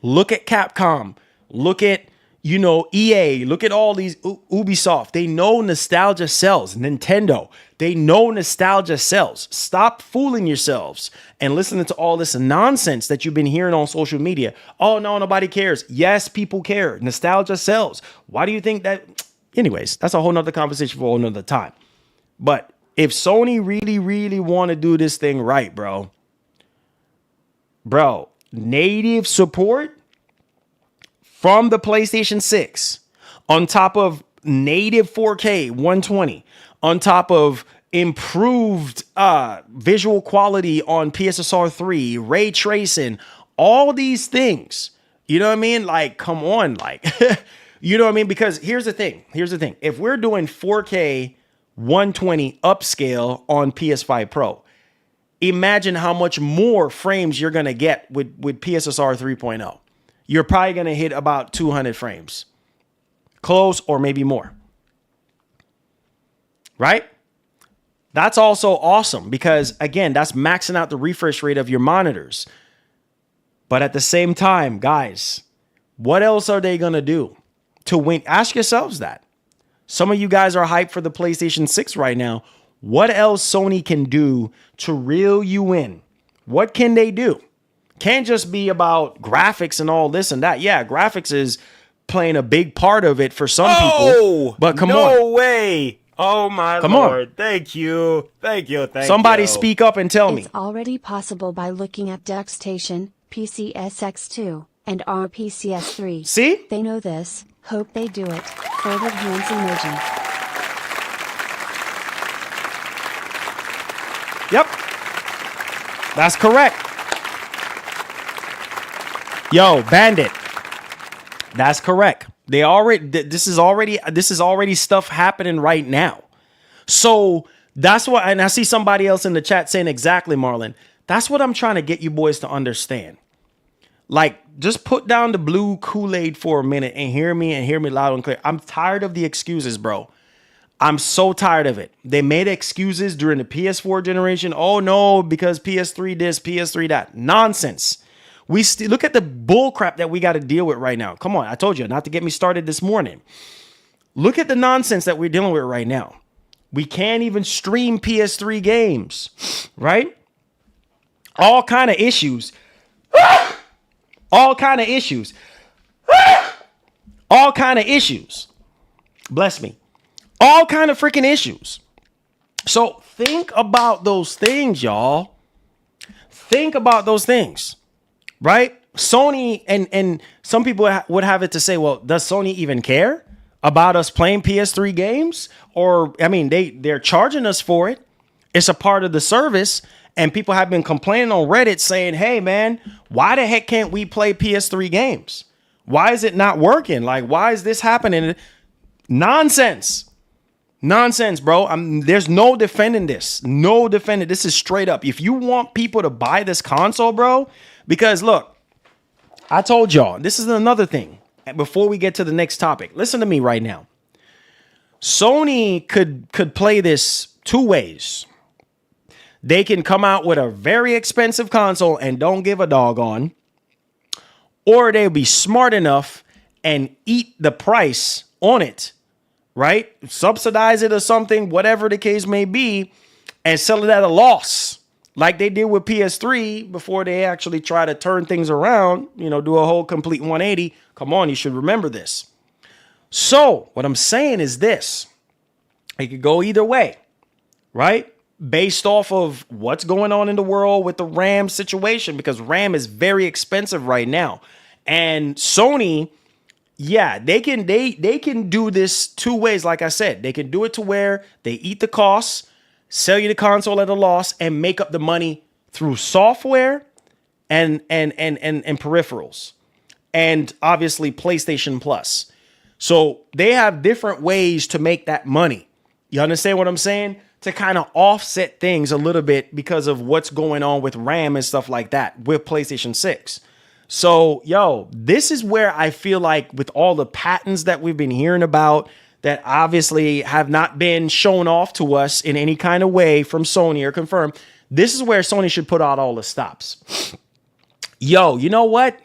Look at Capcom. Look at, you know, EA, look at all these Ubisoft. They know nostalgia sells. Nintendo, they know nostalgia sells. Stop fooling yourselves and listening to all this nonsense that you've been hearing on social media. Oh, no, nobody cares. Yes, people care. Nostalgia sells. Why do you think that? Anyways, that's a whole nother conversation for a whole nother time. But if Sony really want to do this thing right, bro, native support from the PlayStation 6, on top of native 4K 120, on top of improved visual quality on PSSR 3, ray tracing, all these things. You know what I mean? Like, come on, like, you know what I mean? Because here's the thing. If we're doing 4K 120 upscale on PS5 Pro, imagine how much more frames you're going to get with PSSR 3.0. You're probably going to hit about 200 frames. Close or maybe more. Right? That's also awesome because, again, that's maxing out the refresh rate of your monitors. But at the same time, guys, what else are they going to do to win? Ask yourselves that. Some of you guys are hyped for the PlayStation 6 right now. What else Sony can do to reel you in? What can they do? Can't just be about graphics and all this and that. Yeah, graphics is playing a big part of it for some people. But come on. No way. Oh, my Lord. Thank you. Thank you. Somebody speak up and tell me. It's already possible by looking at DuckStation, PCSX2, and RPCS3. See? They know this. Hope they do it. Forward hands emoji. Yep. That's correct. Yo, Bandit. That's correct. They already this is already stuff happening right now. So that's what, and I see somebody else in the chat saying exactly, Marlon. That's what I'm trying to get you boys to understand. Like, just put down the blue Kool-Aid for a minute and hear me loud and clear. I'm tired of the excuses, bro. I'm so tired of it. They made excuses during the PS4 generation. Oh no, because PS3 this, PS3 that. Nonsense. We look at the bull crap that we got to deal with right now. Come on, I told you not to get me started this morning. Look at the nonsense that we're dealing with right now. We can't even stream PS3 games, right? All kind of issues. All kind of issues. All kind of issues. Bless me. All kind of freaking issues. So think about those things, y'all. Think about those things. Right? Sony and some people would have it to say, well, does Sony even care about us playing PS3 games? Or, I mean, they're charging us for it. It's a part of the service. And people have been complaining on Reddit saying, hey, man, why the heck can't we play PS3 games? Why is it not working? Like, why is this happening? Nonsense. Nonsense, bro. There's no defending this. No defending. This is straight up. If you want people to buy this console, bro, because look, I told y'all, this is another thing. Before we get to the next topic, listen to me right now. Sony could play this two ways. They can come out with a very expensive console and don't give a doggone, or they'll be smart enough and eat the price on it, right? Subsidize it or something, whatever the case may be, and sell it at a loss. Like they did with PS3 before they actually try to turn things around, do a whole complete 180. Come on, you should remember this. So what I'm saying is this. It could go either way, right? Based off of what's going on in the world with the RAM situation, because RAM is very expensive right now. And Sony, yeah, they can do this two ways. Like I said, they can do it to where they eat the costs, sell you the console at a loss, and make up the money through software and peripherals, and obviously PlayStation Plus. So they have different ways to make that money. You understand what I'm saying? To kind of offset things a little bit because of what's going on with RAM and stuff like that with PlayStation 6. So, yo, this is where I feel like with all the patents that we've been hearing about that obviously have not been shown off to us in any kind of way from Sony or confirmed, this is where Sony should put out all the stops. Yo, you know what?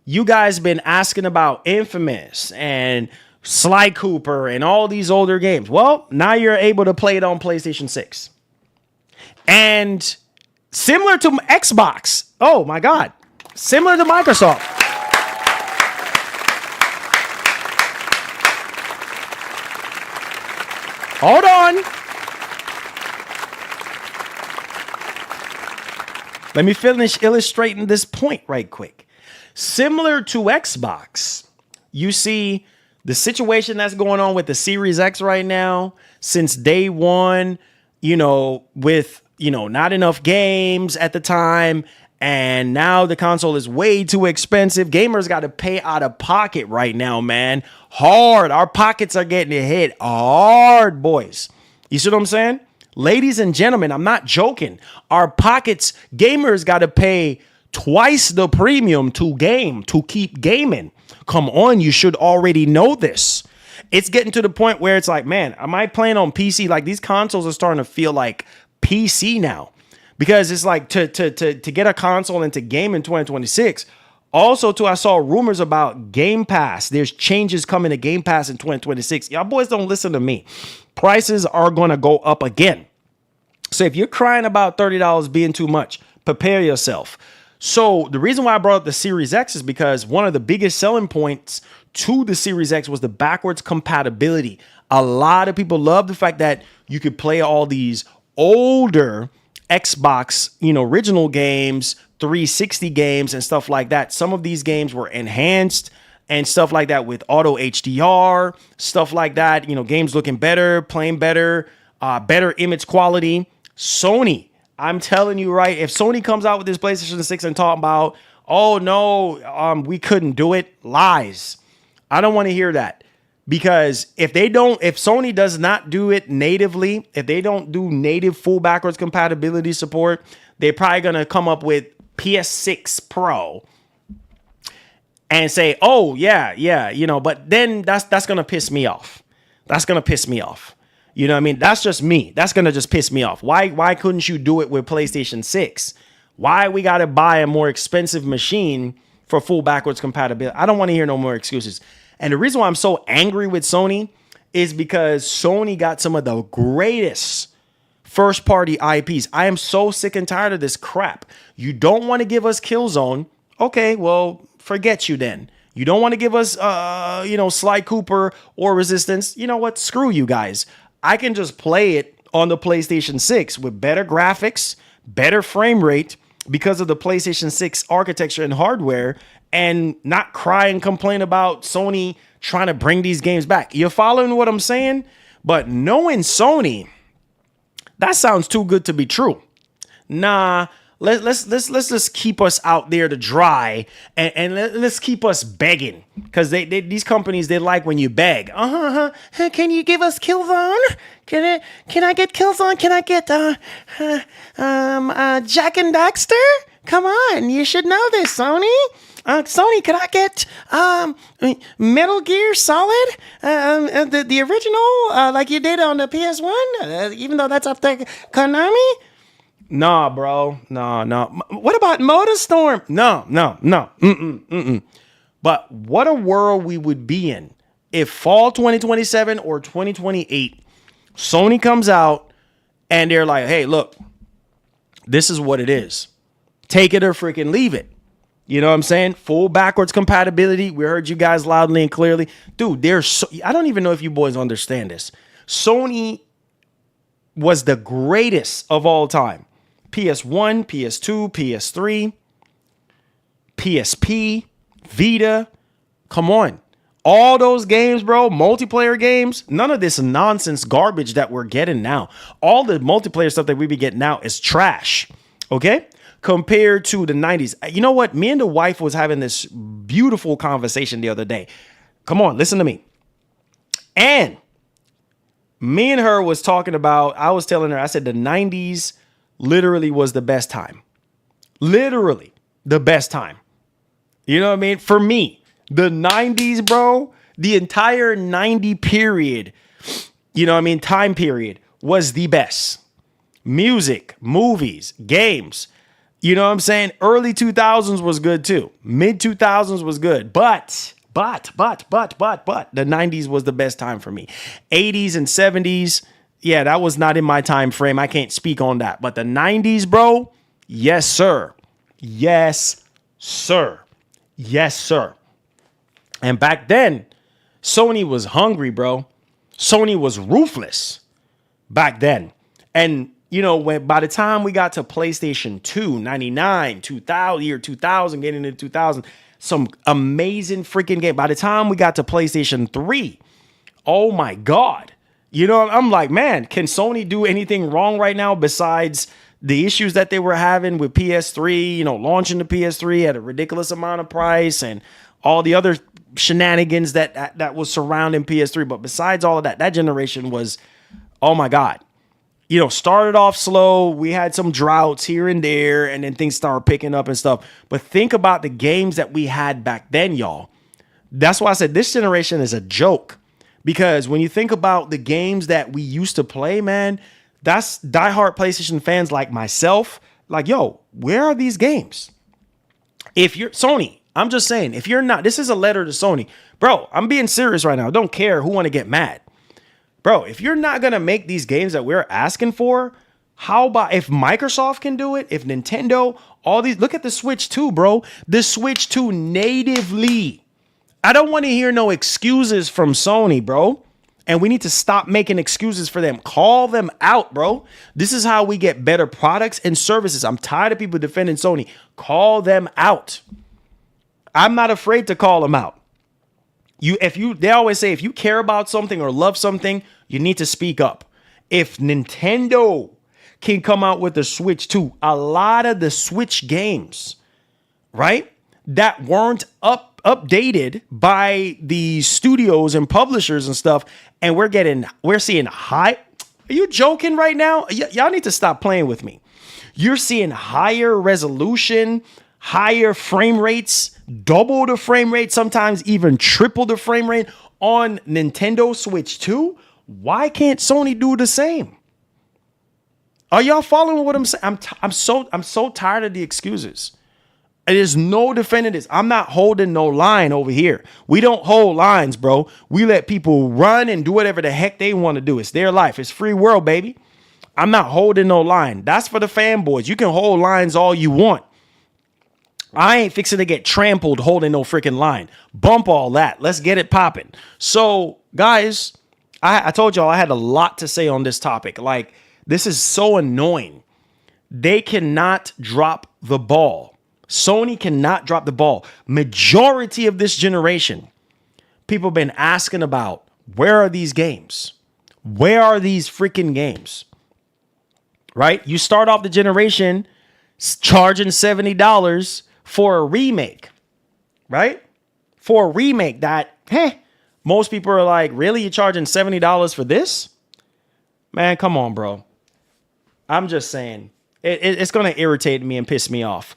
You guys been asking about Infamous and Sly Cooper and all these older games. Well, now you're able to play it on PlayStation 6. And similar to Xbox. Oh my God. Similar to Microsoft. Hold on. Let me finish illustrating this point right quick. Similar to Xbox, you see the situation that's going on with the Series X right now, since day one, with, not enough games at the time. And now the console is way too expensive. Gamers got to pay out of pocket right now, man. Hard. Our pockets are getting hit hard, boys. You see what I'm saying? Ladies and gentlemen, I'm not joking. Our pockets, gamers got to pay twice the premium to keep gaming. Come on, you should already know this. It's getting to the point where it's like, man, am I playing on PC? Like, these consoles are starting to feel like PC now, because it's like to get a console and to game in 2026. Also, too, I saw rumors about Game Pass. There's changes coming to Game Pass in 2026. Y'all boys don't listen to me. Prices are going to go up again. So if you're crying about $30 being too much, prepare yourself. So the reason why I brought up the Series X is because one of the biggest selling points to the Series X was the backwards compatibility. A lot of people love the fact that you could play all these older Xbox, original games, 360 games and stuff like that. Some of these games were enhanced and stuff like that with auto HDR, stuff like that. Games looking better, playing better, better image quality. Sony, I'm telling you, right? If Sony comes out with this PlayStation 6 and talking about, oh no, we couldn't do it, lies. I don't want to hear that. Because if Sony does not do it natively, if they don't do native full backwards compatibility support, they're probably going to come up with PS6 Pro and say, oh, yeah, but then that's going to piss me off. That's going to piss me off. You know what I mean? That's just me. That's going to just piss me off. Why couldn't you do it with PlayStation 6? Why we got to buy a more expensive machine for full backwards compatibility? I don't want to hear no more excuses. And the reason why I'm so angry with Sony is because Sony got some of the greatest first party IPs. I am so sick and tired of this crap. You don't want to give us Killzone. Okay, well, forget you then. You don't want to give us, Sly Cooper or Resistance. You know what? Screw you guys. I can just play it on the PlayStation 6 with better graphics, better frame rate because of the PlayStation 6 architecture and hardware, and not cry and complain about Sony trying to bring these games back. You're following what I'm saying? But knowing Sony, that sounds too good to be true. Nah, let's just keep us out there to dry and let's keep us begging, because these companies, they like when you beg. Can you give us Killzone? Can I get Killzone? Can I get Jack and Daxter? Come on, you should know this, Sony. Sony, could I get Metal Gear Solid, the original, like you did on the PS1, even though that's up there, Konami? Nah, bro. No. What about MotorStorm? No. But what a world we would be in if fall 2027 or 2028, Sony comes out and they're like, hey, look, this is what it is. Take it or freaking leave it. You know what I'm saying? Full backwards compatibility. We heard you guys loudly and clearly. Dude, I don't even know if you boys understand this. Sony was the greatest of all time. PS1, PS2, PS3, PSP, Vita. Come on. All those games, bro, multiplayer games, none of this nonsense garbage that we're getting now. All the multiplayer stuff that we be getting now is trash. Okay? Compared to the 90s. You know what? Me and the wife was having this beautiful conversation the other day. Come on, listen to me. And me and her was talking about, I was telling her, I said the 90s literally was the best time. Literally the best time. You know what I mean? For me, the 90s, bro, the entire 90 period, time period was the best. Music, movies, games. You know what I'm saying? Early 2000s was good too. Mid 2000s was good. But the 90s was the best time for me. 80s and 70s, yeah, that was not in my time frame. I can't speak on that. But the 90s, bro, yes, sir. Yes, sir. Yes, sir. And back then, Sony was hungry, bro. Sony was ruthless back then. And by the time we got to PlayStation 2, 99, 2000, year 2000, getting into 2000, some amazing freaking game. By the time we got to PlayStation 3, oh my God. I'm like, man, can Sony do anything wrong right now besides the issues that they were having with PS3, launching the PS3 at a ridiculous amount of price and all the other shenanigans that was surrounding PS3. But besides all of that, that generation was, oh my God. Started off slow. We had some droughts here and there, and then things started picking up and stuff. But think about the games that we had back then, y'all. That's why I said this generation is a joke. Because when you think about the games that we used to play, man, That's diehard PlayStation fans like myself. Like, yo, where are these games? If you're Sony, I'm just saying, if you're not, this is a letter to Sony. Bro, I'm being serious right now. I don't care who want to get mad. Bro, if you're not going to make these games that we're asking for, how about if Microsoft can do it? If Nintendo, all these, look at the Switch 2, bro. The Switch 2 natively. I don't want to hear no excuses from Sony, bro. And we need to stop making excuses for them. Call them out, bro. This is how we get better products and services. I'm tired of people defending Sony. Call them out. I'm not afraid to call them out. They always say, if you care about something or love something, you need to speak up. If Nintendo can come out with the Switch 2, a lot of the Switch games, right, that weren't updated by the studios and publishers and stuff, and we're seeing high. Are you joking right now? Y'all need to stop playing with me. You're seeing higher resolution, higher frame rates, double the frame rate, sometimes even triple the frame rate on Nintendo Switch 2. Why can't Sony do the same? Are y'all following what I'm saying? I'm so tired of the excuses. There's no defending this. I'm not holding no line over here. We don't hold lines, bro. We let people run and do whatever the heck they want to do. It's their life. It's free world, baby. I'm not holding no line. That's for the fanboys. You can hold lines all you want. I ain't fixing to get trampled holding no freaking line. Bump all that. Let's get it popping. So, guys, I told y'all I had a lot to say on this topic. Like, this is so annoying. They cannot drop the ball. Sony cannot drop the ball. Majority of this generation, people have been asking about, where are these games? Where are these freaking games? Right? You start off the generation charging $70 for a remake, right? For a remake that, most people are like, really? You're charging $70 for this? Man, come on, bro. I'm just saying, it's going to irritate me and piss me off.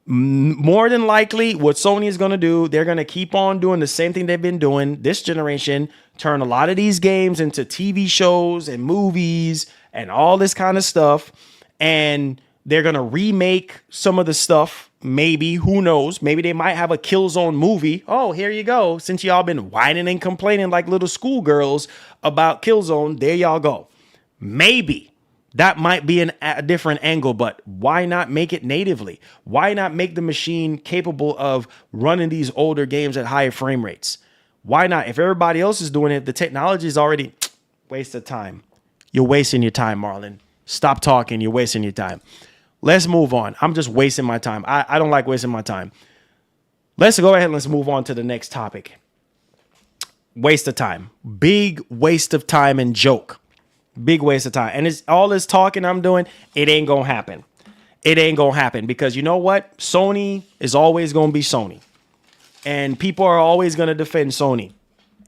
More than likely, what Sony is going to do, they're going to keep on doing the same thing they've been doing this generation, turn a lot of these games into TV shows and movies and all this kind of stuff. And they're going to remake some of the stuff. Maybe, who knows? Maybe they might have a Killzone movie. Oh, here you go. Since y'all been whining and complaining like little schoolgirls about Killzone, there y'all go. Maybe. That might be a different angle, but why not make it natively? Why not make the machine capable of running these older games at higher frame rates? Why not? If everybody else is doing it, the technology is already waste of time. You're wasting your time, Marlon. Stop talking. You're wasting your time. Let's move on. I'm just wasting my time. I don't like wasting my time. Let's go ahead and let's move on to the next topic. Waste of time. Big waste of time and joke. Big waste of time. And it's all this talking I'm doing, it ain't gonna happen. It ain't gonna happen because you know what? Sony is always gonna be Sony. And people are always gonna defend Sony.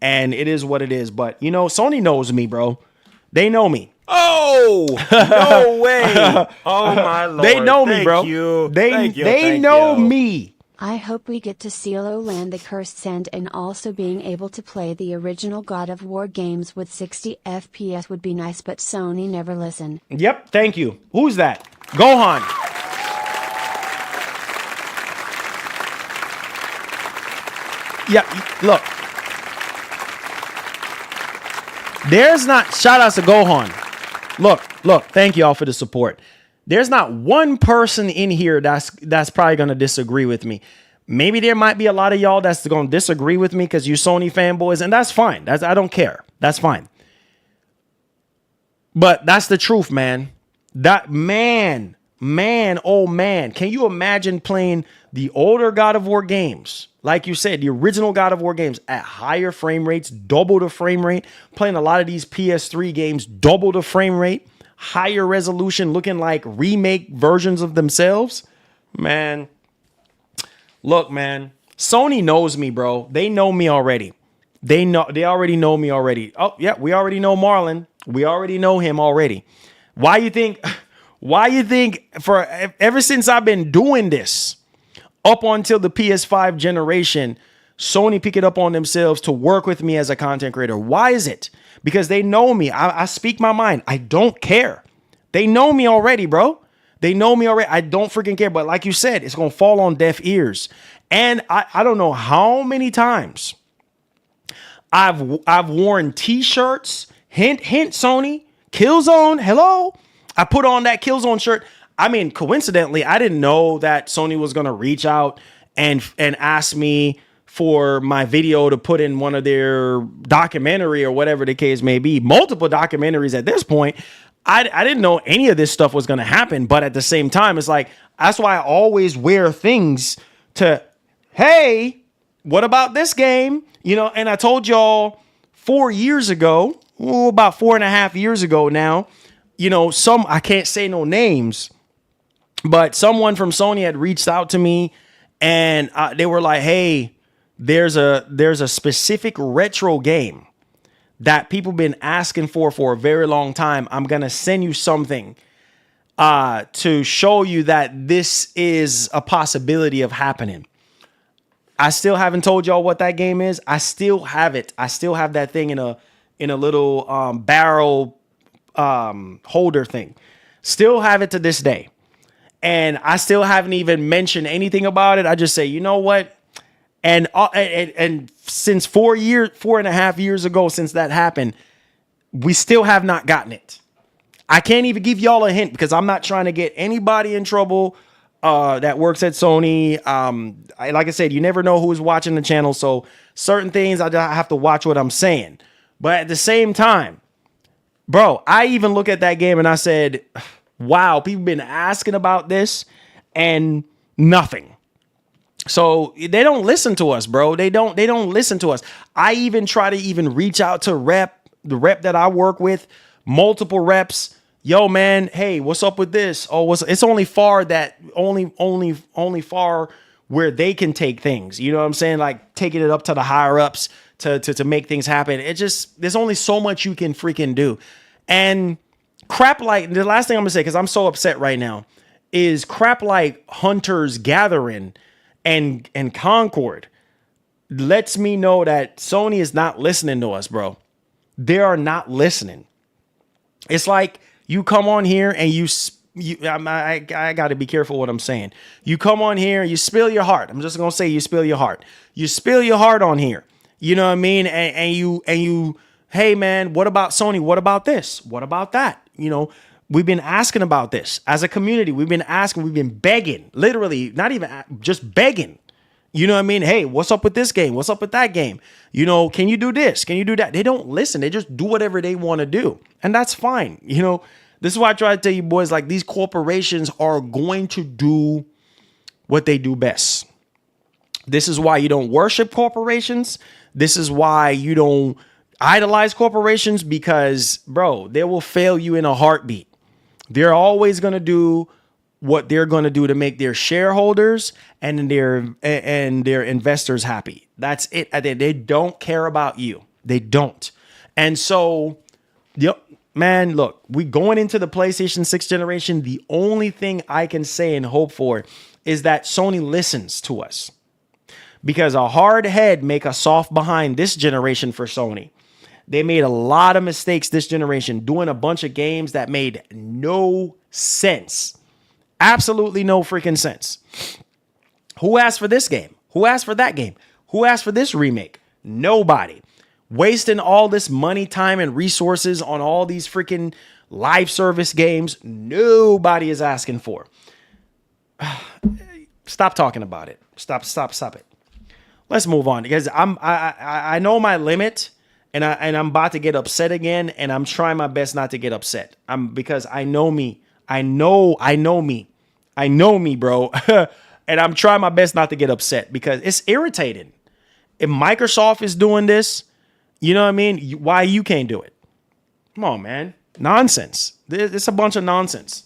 And it is what it is. But you know, Sony knows me, bro. They know me. Oh, no way. Oh, my Lord. They know me, bro. They know me. I hope we get to see Lo land the Cursed Sand, and also being able to play the original God of War games with 60 FPS would be nice, but Sony never listened. Yep, thank you. Who's that? Gohan. Yeah, look. There's not, shout outs to Gohan. Look, thank y'all for the support. There's not one person in here that's probably going to disagree with me. Maybe there might be a lot of y'all that's going to disagree with me because you Sony fanboys, and that's fine. I don't care. That's fine. But that's the truth, man. Oh man. Can you imagine playing the older God of War games? Like you said, the original God of War games at higher frame rates, double the frame rate, playing a lot of these PS3 games, double the frame rate, higher resolution, looking like remake versions of themselves. Man, look, man, Sony knows me, bro. They know me already. They already know me already. Oh, yeah, we already know Marlon. We already know him already. Why you think ever since I've been doing this, up until the PS5 generation, Sony pick it up on themselves to work with me as a content creator. Why is it? Because they know me. I speak my mind. I don't care. They know me already, bro. They know me already. I don't freaking care. But like you said, it's going to fall on deaf ears. And I don't know how many times I've worn t-shirts. Hint, Sony. Killzone. Hello. I put on that Killzone shirt. I mean, coincidentally, I didn't know that Sony was going to reach out and ask me for my video to put in one of their documentary or whatever the case may be. Multiple documentaries at this point. I didn't know any of this stuff was going to happen. But at the same time, it's like, that's why I always wear things to, hey, what about this game? You know, and I told y'all 4 years ago, about 4.5 years ago now, you know, I can't say no names, but someone from Sony had reached out to me and they were like, hey, there's a specific retro game that people been asking for a very long time. I'm going to send you something to show you that this is a possibility of happening. I still haven't told y'all what that game is. I still have it. I still have that thing in a little barrel holder thing. Still have it to this day. And I still haven't even mentioned anything about it. I just say, you know what? And since 4.5 years ago, since that happened, we still have not gotten it. I can't even give y'all a hint because I'm not trying to get anybody in trouble that works at Sony. Like I said, you never know who's watching the channel. So certain things I have to watch what I'm saying. But at the same time, bro, I even look at that game and I said, wow, people been asking about this and nothing. So they don't listen to us, bro. They don't listen to us. I even try to even reach out to the rep that I work with, multiple reps. Yo, man, hey, what's up with this? Oh, it's only far where they can take things. You know what I'm saying? Like taking it up to the higher ups to make things happen. There's only so much you can freaking do. And crap like, the last thing I'm gonna say, because I'm so upset right now, is crap like Hunter's Gathering and Concord lets me know that Sony is not listening to us, bro. They are not listening. It's like you come on here and I got to be careful what I'm saying. You come on here, you spill your heart. I'm just going to say you spill your heart. You spill your heart on here. You know what I mean? And you, hey man, what about Sony? What about this? What about that? You know, we've been asking about this as a community. We've been asking, we've been begging, literally, not even just begging. You know what I mean? Hey, what's up with this game? What's up with that game? You know, can you do this? Can you do that? They don't listen. They just do whatever they want to do. And that's fine. You know, this is why I try to tell you boys, like these corporations are going to do what they do best. This is why you don't worship corporations. This is why you don't idolize corporations, because, bro, they will fail you in a heartbeat. They're always going to do what they're going to do to make their shareholders and their investors happy. That's it. They don't care about you. They don't. And so, yep, man, look, we going into the PlayStation 6 generation. The only thing I can say and hope for is that Sony listens to us, because a hard head make a soft behind this generation for Sony. They made a lot of mistakes this generation, doing a bunch of games that made no sense. Absolutely no freaking sense. Who asked for this game? Who asked for that game? Who asked for this remake? Nobody. Wasting all this money, time, and resources on all these freaking live service games nobody is asking for. Stop talking about it. Stop it. Let's move on, because I know my limit, and I'm about to get upset again, and I'm trying my best not to get upset. Because I know me. I know me, bro. And I'm trying my best not to get upset, because it's irritating. If Microsoft is doing this, you know what I mean? Why you can't do it? Come on, man. Nonsense. It's a bunch of nonsense.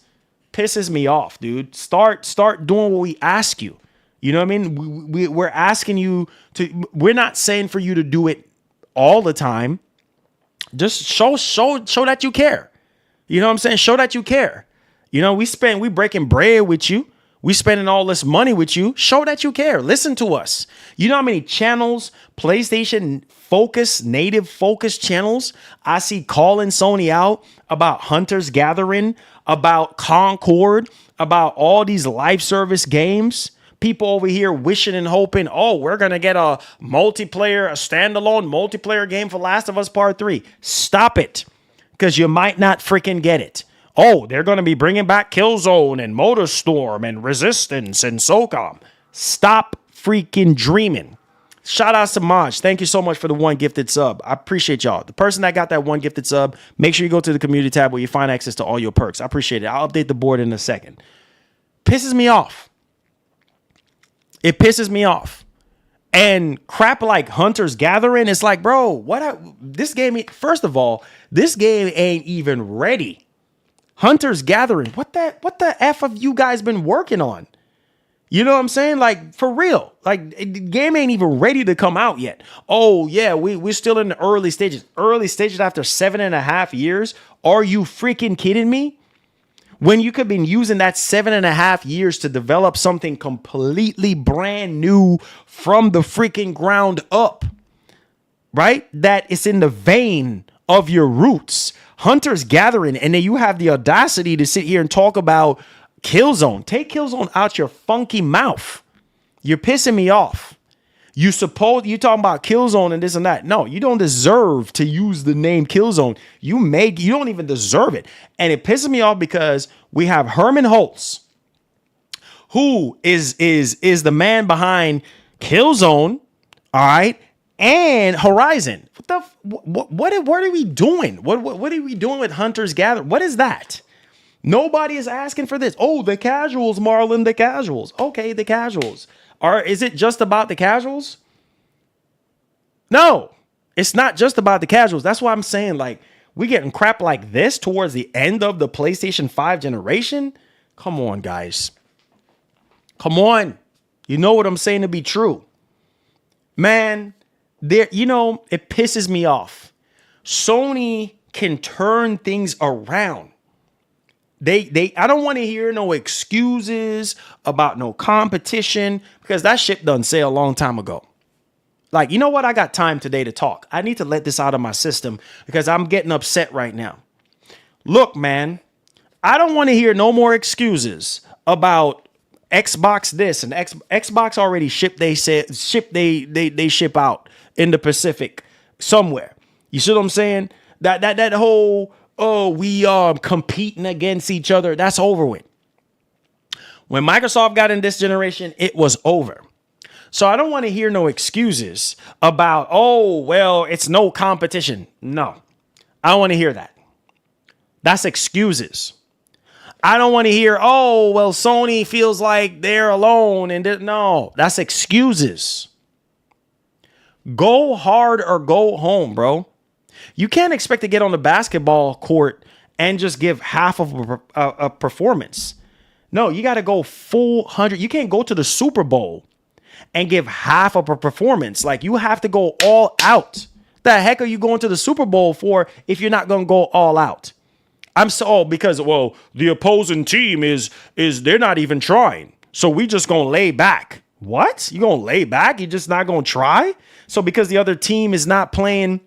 Pisses me off, dude. Start doing what we ask you. You know what I mean? We're asking you to, we're not saying for you to do it all the time. Just show that you care. You know what I'm saying? Show that you care. You know, we breaking bread with you. We spending all this money with you. Show that you care. Listen to us. You know how many channels, PlayStation focus, native focus channels, I see calling Sony out about Hunter's Gathering, about Concord, about all these live service games. People over here wishing and hoping, oh, we're going to get a multiplayer, a standalone multiplayer game for Last of Us Part 3. Stop it, because you might not freaking get it. Oh, they're going to be bringing back Killzone and MotorStorm and Resistance and SOCOM. Stop freaking dreaming. Shout out to Maj. Thank you so much for the one gifted sub. I appreciate y'all. The person that got that one gifted sub, make sure you go to the community tab where you find access to all your perks. I appreciate it. I'll update the board in a second. Pisses me off. It pisses me off. And crap like Hunter's Gathering, it's like, bro, this game, first of all, this game ain't even ready. Hunter's Gathering, what the F have you guys been working on? You know what I'm saying? Like, for real. Like, the game ain't even ready to come out yet. Oh, yeah, we're still in the early stages. Early stages after 7.5 years? Are you freaking kidding me? When you could have been using that 7.5 years to develop something completely brand new from the freaking ground up, right? That is in the vein of your roots. Hunter's Gathering, and then you have the audacity to sit here and talk about Killzone. Take Killzone out your funky mouth. You're pissing me off. You talking about Killzone and this and that. No, you don't deserve to use the name Killzone. You don't even deserve it. And it pisses me off because we have Herman Holtz, who is the man behind Killzone, all right, and Horizon. What are we doing? What are we doing with Hunter's Gathering? What is that? Nobody is asking for this. Oh, the casuals, Marlon, the casuals. Okay, the casuals. Is it just about the casuals? No, it's not just about the casuals. That's why I'm saying, like, we getting crap like this towards the end of the PlayStation 5 generation. Come on, guys. Come on. You know what I'm saying to be true. Man, it pisses me off. Sony can turn things around. I don't want to hear no excuses about no competition, because that ship done sailed a long time ago. Like, you know what? I got time today to talk. I need to let this out of my system because I'm getting upset right now. Look, man, I don't want to hear no more excuses about Xbox this and Xbox already shipped. They ship out in the Pacific somewhere. You see what I'm saying? That whole, oh, we are competing against each other, that's over with. When Microsoft got in this generation, it was over. So I don't want to hear no excuses about, oh, well, it's no competition. No, I don't want to hear that. That's excuses. I don't want to hear, oh, well, Sony feels like they're alone. No, that's excuses. Go hard or go home, bro. You can't expect to get on the basketball court and just give half of a performance. No, you got to go full 100. You can't go to the Super Bowl and give half of a performance. Like, you have to go all out. The heck are you going to the Super Bowl for if you're not going to go all out? Because the opposing team is they're not even trying. So we just going to lay back. What? You going to lay back? You're just not going to try? So because the other team is not playing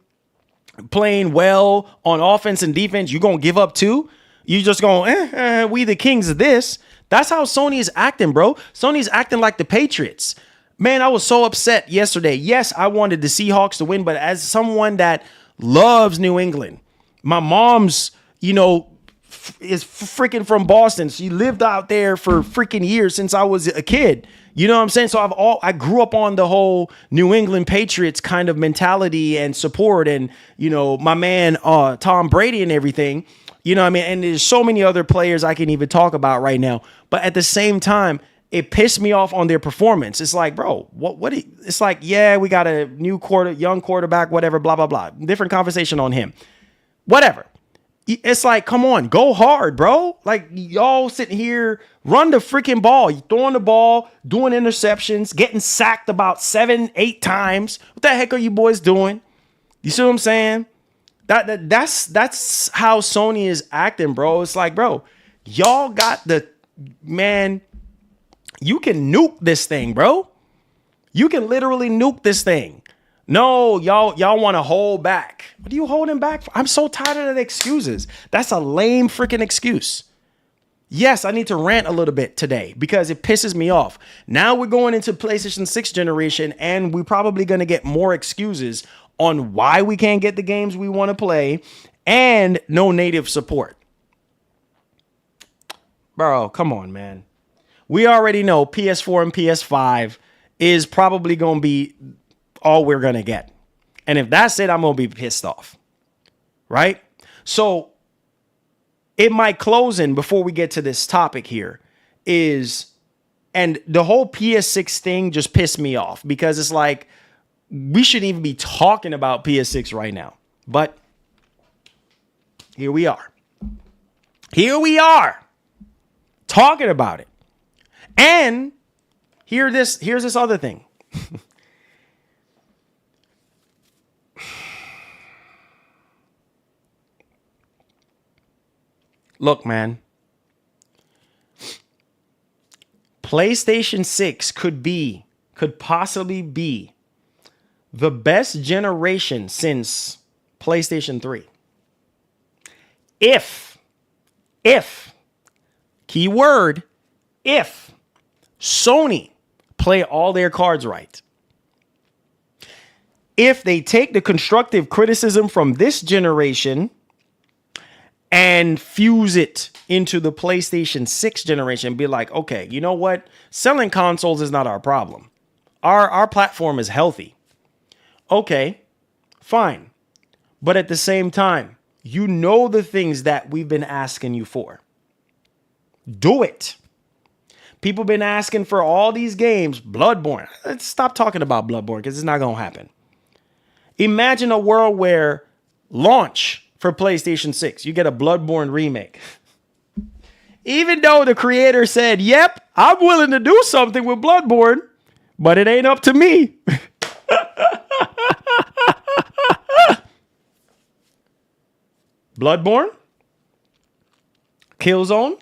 well on offense and defense, you going to give up too? You just going, we the kings of this. That's how Sony is acting, bro. Sony's acting like the Patriots. Man, I was so upset yesterday. Yes, I wanted the Seahawks to win, but as someone that loves New England, my mom's, is freaking from Boston. She lived out there for freaking years since I was a kid. You know what I'm saying? So I grew up on the whole New England Patriots kind of mentality and support, and my man Tom Brady and everything. You know what I mean? And there's so many other players I can even talk about right now. But at the same time, it pissed me off on their performance. It's like, bro, it's like, yeah, we got a young quarterback, whatever, blah, blah, blah. Different conversation on him. Whatever. It's like, come on, go hard, bro. Like, y'all sitting here, run the freaking ball. You throwing the ball, doing interceptions, getting sacked about 7-8 times. What the heck are you boys doing? You see what I'm saying? That's how Sony is acting, bro. It's like, bro, y'all got You can nuke this thing, bro. You can literally nuke this thing. No, y'all want to hold back. What are you holding back for? I'm so tired of the excuses. That's a lame freaking excuse. Yes, I need to rant a little bit today because it pisses me off. Now we're going into PlayStation 6 generation and we're probably going to get more excuses on why we can't get the games we want to play and no native support. Bro, come on, man. We already know PS4 and PS5 is probably going to be all we're going to get. And if that's it, I'm going to be pissed off. Right? So it might close in before we get to this topic here is, and the whole PS6 thing just pissed me off because it's like, we shouldn't even be talking about PS6 right now. But here we are. Here we are talking about it. And here's this other thing. Look, man. PlayStation 6 could possibly be the best generation since PlayStation 3. If, keyword, if Sony play all their cards right. If they take the constructive criticism from this generation and fuse it into the PlayStation 6 generation, be like, okay, you know what? Selling consoles is not our problem. Our platform is healthy. Okay, fine. But at the same time, you know the things that we've been asking you for. Do it. People been asking for all these games. Bloodborne. Let's stop talking about Bloodborne because it's not going to happen. Imagine a world where launch for PlayStation 6, you get a Bloodborne remake. Even though the creator said, yep, I'm willing to do something with Bloodborne, but it ain't up to me. Bloodborne, Killzone,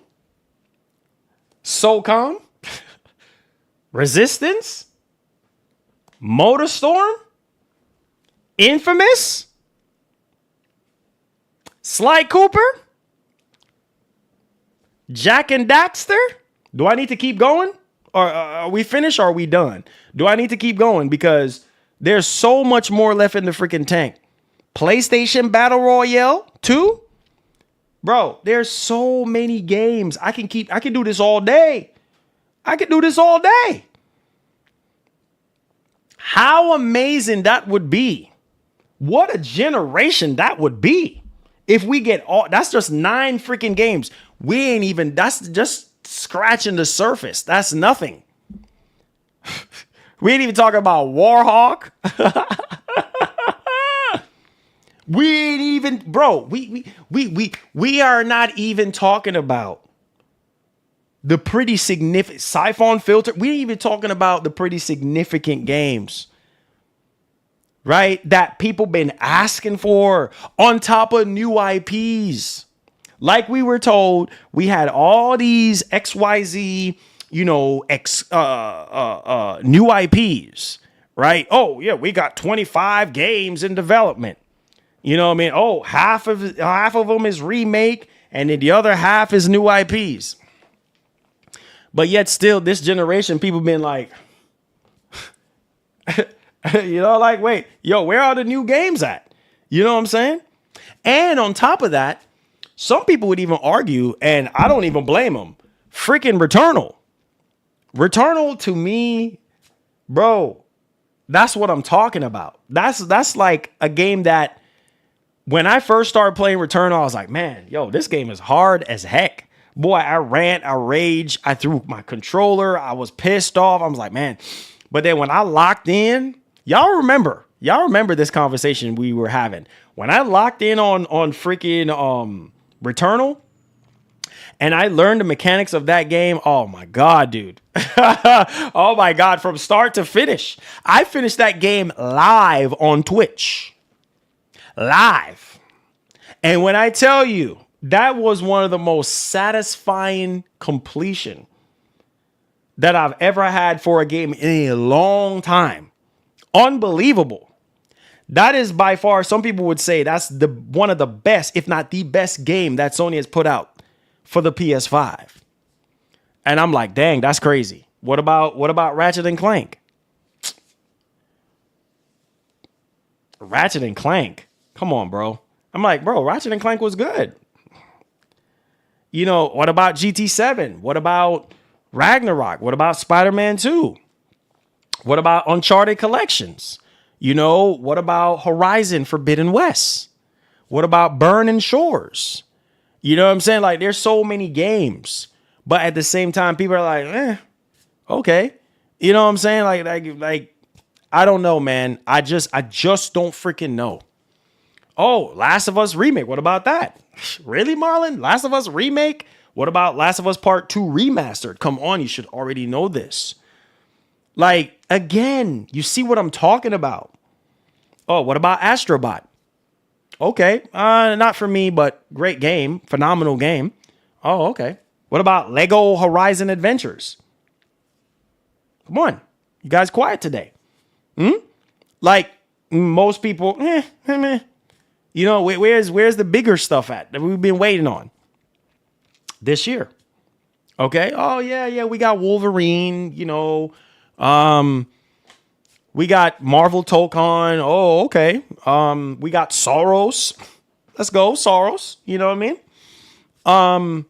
SOCOM, Resistance, Motorstorm, Infamous, Sly Cooper, Jack and Daxter. Do I need to keep going? Or are we finished or are we done? Do I need to keep going? Because there's so much more left in the freaking tank. PlayStation Battle Royale 2? Bro, there's so many games. I can do this all day. I can do this all day. How amazing that would be. What a generation that would be. If we get all, that's just 9 freaking games. We ain't even, that's just scratching the surface. That's nothing. We ain't even talking about Warhawk. We ain't even, bro, we are not even talking about the pretty significant Siphon Filter. We ain't even talking about the pretty significant games, right? That people been asking for on top of new IPs. Like we were told, we had all these XYZ, new IPs, right? Oh yeah, we got 25 games in development. You know what I mean? Oh, half of them is remake, and then the other half is new IPs. But yet still, this generation, people been like, wait, where are the new games at? You know what I'm saying? And on top of that, some people would even argue, and I don't even blame them, freaking Returnal. Returnal to me, bro, that's what I'm talking about. That's like a game that, when I first started playing Returnal, I was like, man, this game is hard as heck. Boy, I rant, I rage, I threw my controller, I was pissed off. I was like, man. But then when I locked in, y'all remember this conversation we were having. When I locked in on freaking Returnal, and I learned the mechanics of that game, oh my God, dude. Oh my God, from start to finish. I finished that game live on Twitch. Live. And when I tell you, that was one of the most satisfying completion that I've ever had for a game in a long time. Unbelievable. That is by far, some people would say that's the one of the best, if not the best game that Sony has put out for the PS5. And I'm like, dang, that's crazy. What about Ratchet and Clank? Ratchet and Clank. Come on, bro. I'm like, bro, Ratchet and Clank was good. You know, what about GT7? What about Ragnarok? What about Spider-Man 2? What about Uncharted Collections? You know, what about Horizon Forbidden West? What about Burning Shores? You know what I'm saying? Like, there's so many games. But at the same time, people are like, okay. You know what I'm saying? Like, I don't know, man. I just don't freaking know. Oh, Last of Us remake. What about that? Really, Marlon? Last of Us remake? What about Last of Us Part 2 remastered? Come on, you should already know this. Like, again, you see what I'm talking about. Oh, what about Astrobot? Okay, not for me, but great game. Phenomenal game. Oh, okay. What about Lego Horizon Adventures? Come on. You guys quiet today. Like, most people, you know, where's the bigger stuff at that we've been waiting on this year? Okay. Oh, yeah. We got Wolverine, you know. We got Marvel Tokon. Oh, okay. We got Soros. Let's go, Soros. You know what I mean?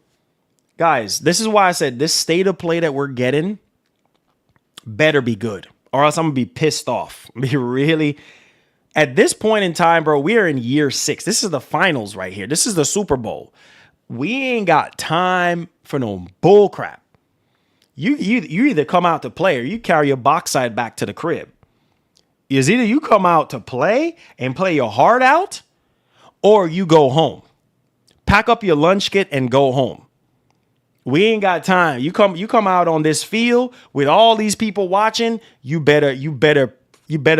Guys, this is why I said this state of play that we're getting better be good, or else I'm gonna be pissed off. Be really. At this point in time, bro, we are in year 6. This is the finals right here. This is the Super Bowl. We ain't got time for no bull crap. You either come out to play or you carry your box side back to the crib. Is either you come out to play and play your heart out, or you go home. Pack up your lunch kit and go home. We ain't got time. You come out on this field with all these people watching. You better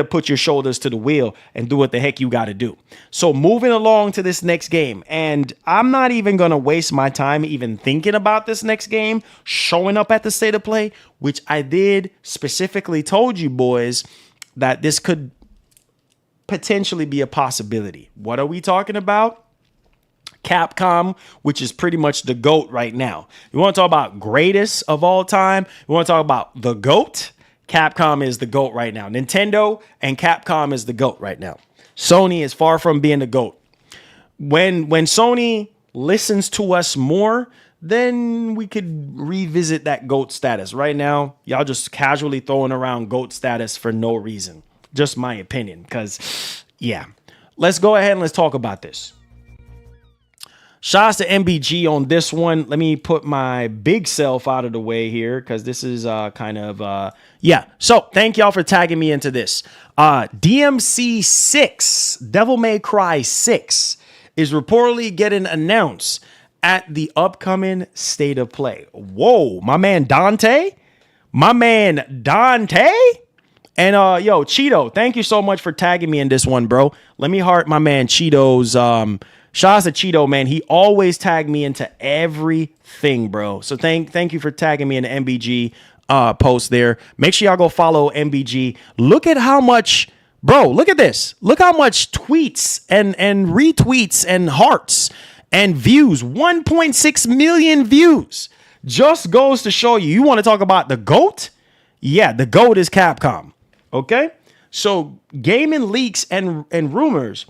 put your shoulders to the wheel and do what the heck you got to do. So moving along to this next game, and I'm not even going to waste my time even thinking about this next game showing up at the state of play, which I did specifically told you boys that this could potentially be a possibility. What are we talking about? Capcom, which is pretty much the GOAT right now. You want to talk about greatest of all time? You want to talk about the GOAT? Capcom is the GOAT right now. Nintendo and Capcom is the GOAT right now. Sony is far from being the GOAT. When Sony listens to us more, then we could revisit that GOAT status. Right now, y'all just casually throwing around GOAT status for no reason. Just my opinion, because, yeah. Let's go ahead and let's talk about this. Shouts to MBG on this one. Let me put my big self out of the way here, because this is yeah. So thank y'all for tagging me into this. DMC 6, Devil May Cry 6, is reportedly getting announced at the upcoming State of Play. Whoa, my man Dante? And yo, Cheeto, thank you so much for tagging me in this one, bro. Let me heart my man Cheeto's shout out to Cheeto, man. He always tagged me into everything, bro. So thank you for tagging me in the MBG post there. Make sure y'all go follow MBG. Look at how much, bro, look at this. Look how much tweets and retweets and hearts and views. 1.6 million views. Just goes to show you. You want to talk about the GOAT? Yeah, the GOAT is Capcom. Okay? So gaming leaks and rumors.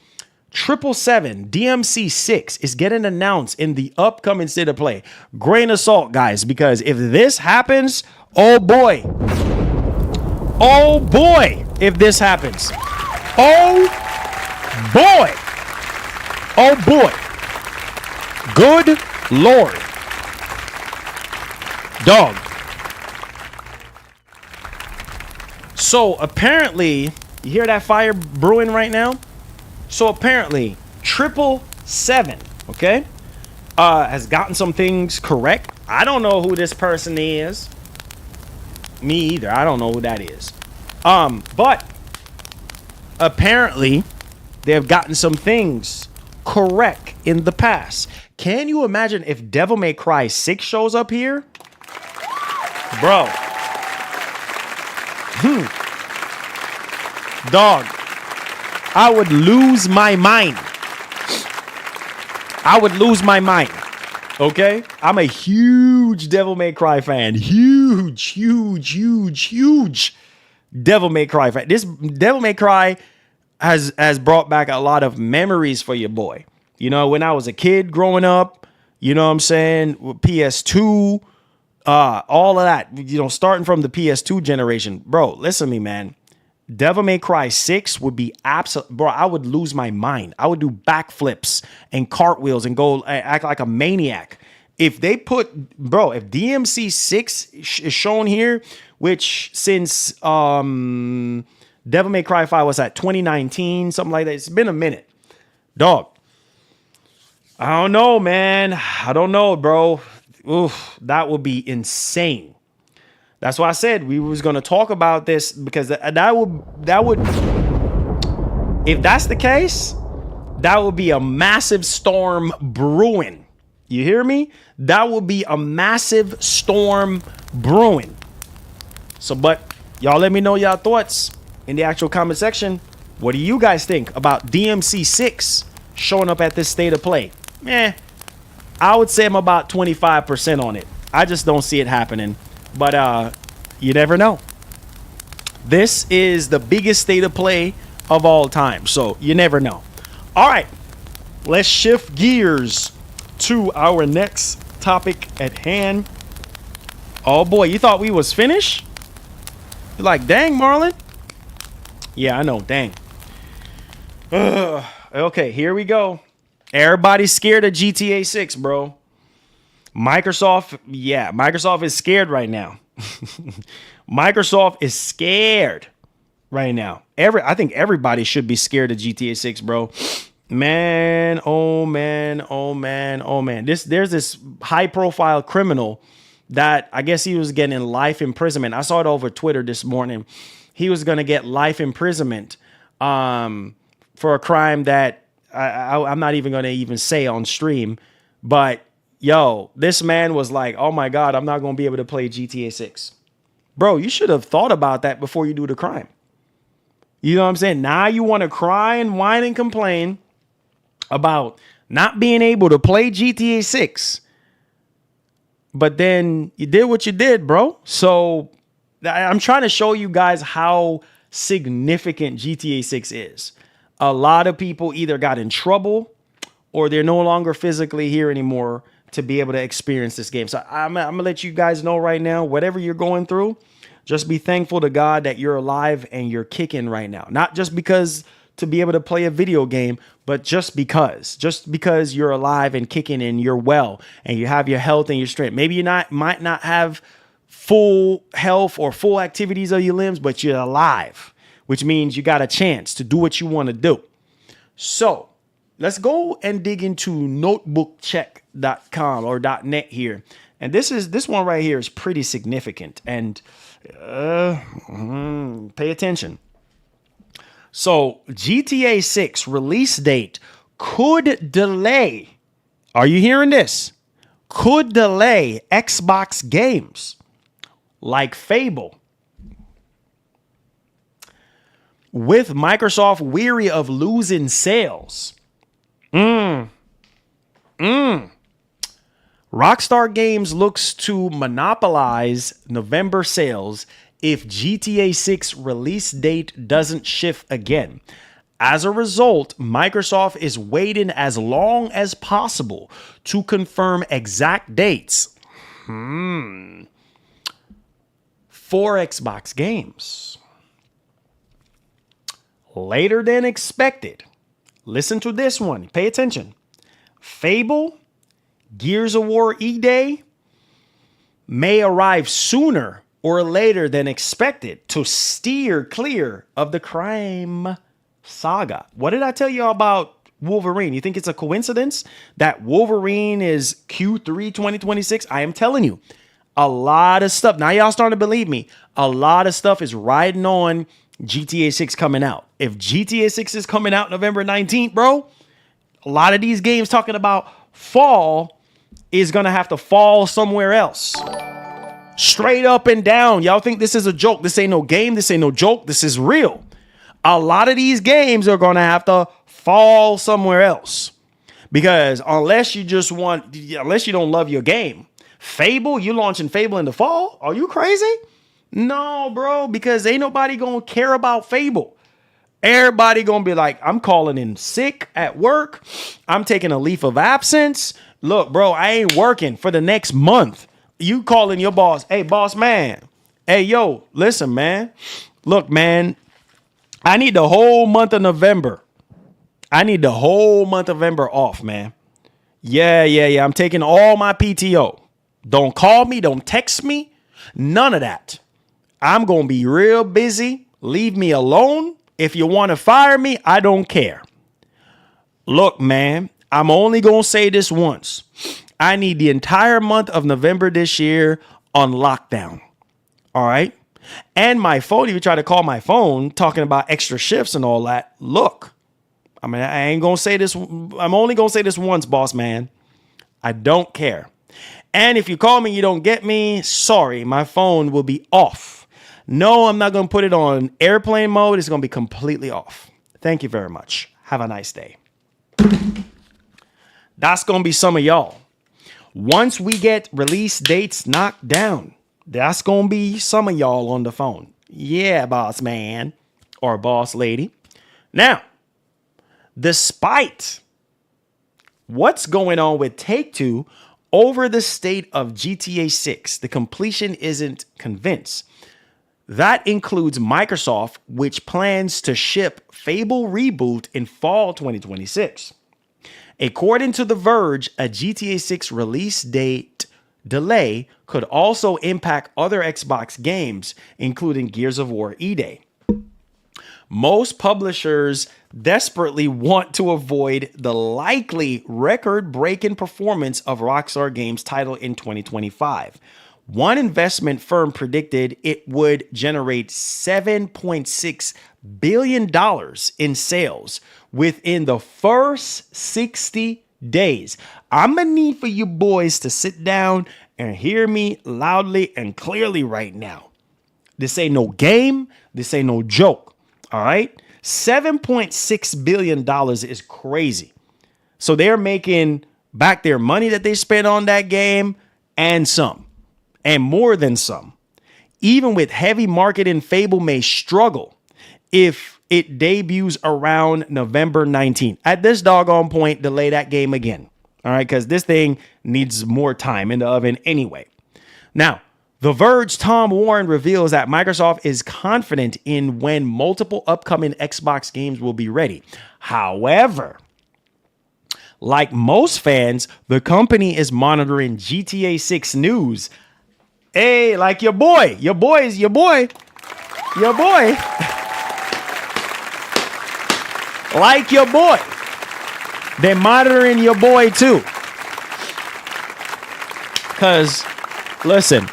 777 DMC 6 is getting announced in the upcoming State of Play. Grain of salt, guys, because if this happens, oh boy, if this happens, oh boy, good Lord, dog. So apparently, you hear that fire brewing right now? So apparently, 777, okay, has gotten some things correct. I don't know who this person is. Me either. I don't know who that is. But apparently, they have gotten some things correct in the past. Can you imagine if Devil May Cry 6 shows up here? Bro, Dog, I would lose my mind. I would lose my mind. Okay? I'm a huge Devil May Cry fan. Huge Devil May Cry fan. This Devil May Cry has brought back a lot of memories for your boy. You know, when I was a kid growing up, you know what I'm saying? PS2, all of that, you know, starting from the PS2 generation. Bro, listen to me, man. Devil May Cry 6 would be absolute, bro. I would lose my mind. I would do backflips and cartwheels and go act like a maniac. If they put, bro, if DMC 6 is shown here, which since Devil May Cry 5 was at 2019, something like that. It's been a minute. Dog. I don't know, man. I don't know, bro. Oof, that would be insane. That's why I said we was going to talk about this, because that would, if that's the case, that would be a massive storm brewing. You hear me? That would be a massive storm brewing. So, but y'all let me know y'all thoughts in the actual comment section. What do you guys think about DMC 6 showing up at this state of play? I would say I'm about 25% on it. I just don't see it happening. But you never know. This is the biggest state of play of all time. So you never know. All right. Let's shift gears to our next topic at hand. Oh boy, you thought we was finished? You're like, dang, Marlon. Yeah, I know, dang. Okay, here we go. Everybody's scared of GTA 6, bro. Microsoft is scared right now. Microsoft is scared right now. I think everybody should be scared of GTA 6, bro. Man, oh man. There's this high profile criminal that I guess he was getting life imprisonment. I saw it over Twitter this morning. He was going to get life imprisonment for a crime that I'm not even going to even say on stream. But yo, this man was like, oh my God, I'm not going to be able to play GTA 6. Bro, you should have thought about that before you do the crime. You know what I'm saying? Now you want to cry and whine and complain about not being able to play GTA 6. But then you did what you did, bro. So I'm trying to show you guys how significant GTA 6 is. A lot of people either got in trouble or they're no longer physically here anymore to be able to experience this game. So I'm going to let you guys know right now, whatever you're going through, just be thankful to God that you're alive and you're kicking right now. Not just because to be able to play a video game, but just because you're alive and kicking and you're well and you have your health and your strength. Maybe you might not have full health or full activities of your limbs, but you're alive, which means you got a chance to do what you want to do. So let's go and dig into notebookcheck.com or .net here. And this one right here is pretty significant, and pay attention. So GTA 6 release date could delay. Are you hearing this? Could delay Xbox games like Fable. With Microsoft weary of losing sales. Rockstar Games looks to monopolize November sales if GTA 6 release date doesn't shift again. As a result, Microsoft is waiting as long as possible to confirm exact dates for Xbox games. Later than expected. Listen to this one. Pay attention. Fable, Gears of War E-Day may arrive sooner or later than expected to steer clear of the crime saga. What did I tell you about Wolverine? You think it's a coincidence that Wolverine is Q3 2026? I am telling you, a lot of stuff. Now y'all starting to believe me. A lot of stuff is riding on GTA 6 coming out. If GTA 6 is coming out November 19th, bro, a lot of these games talking about fall is going to have to fall somewhere else. Straight up and down. Y'all think this is a joke. This ain't no game. This ain't no joke. This is real. A lot of these games are going to have to fall somewhere else. Because unless you don't love your game. Fable, you launching Fable in the fall? Are you crazy? No, bro, because ain't nobody going to care about Fable. Everybody going to be like, I'm calling in sick at work. I'm taking a leave of absence. Look, bro, I ain't working for the next month. You calling your boss. Hey, boss man. Hey, yo, listen, man. Look, man, I need the whole month of November. I need the whole month of November off, man. Yeah. I'm taking all my PTO. Don't call me. Don't text me. None of that. I'm going to be real busy. Leave me alone. If you want to fire me, I don't care. Look, man, I'm only going to say this once. I need the entire month of November this year on lockdown. All right. And my phone, if you try to call my phone talking about extra shifts and all that, look, I mean, I ain't going to say this. I'm only going to say this once, boss man. I don't care. And if you call me, you don't get me. Sorry, my phone will be off. No, I'm not going to put it on airplane mode. It's going to be completely off. Thank you very much. Have a nice day. That's going to be some of y'all. Once we get release dates knocked down, that's going to be some of y'all on the phone. Yeah, boss man or boss lady. Now, despite what's going on with Take-Two over the state of GTA 6, the completion isn't convinced. That includes Microsoft, which plans to ship Fable Reboot in fall 2026. According to The Verge, a GTA 6 release date delay could also impact other Xbox games, including Gears of War E-Day. Most publishers desperately want to avoid the likely record-breaking performance of Rockstar Games' title in 2025. One investment firm predicted it would generate $7.6 billion in sales within the first 60 days. I'm going to need for you boys to sit down and hear me loudly and clearly right now. This ain't no game. This ain't no joke. All right. $7.6 billion is crazy. So they're making back their money that they spent on that game and some. And more than some. Even with heavy marketing, Fable may struggle if it debuts around November 19th. At this doggone point, delay that game again. All right, because this thing needs more time in the oven anyway. Now, The Verge's Tom Warren reveals that Microsoft is confident in when multiple upcoming Xbox games will be ready. However, like most fans, the company is monitoring GTA 6 news. Hey, like your boy. Like your boy. They're monitoring your boy too. Because, listen,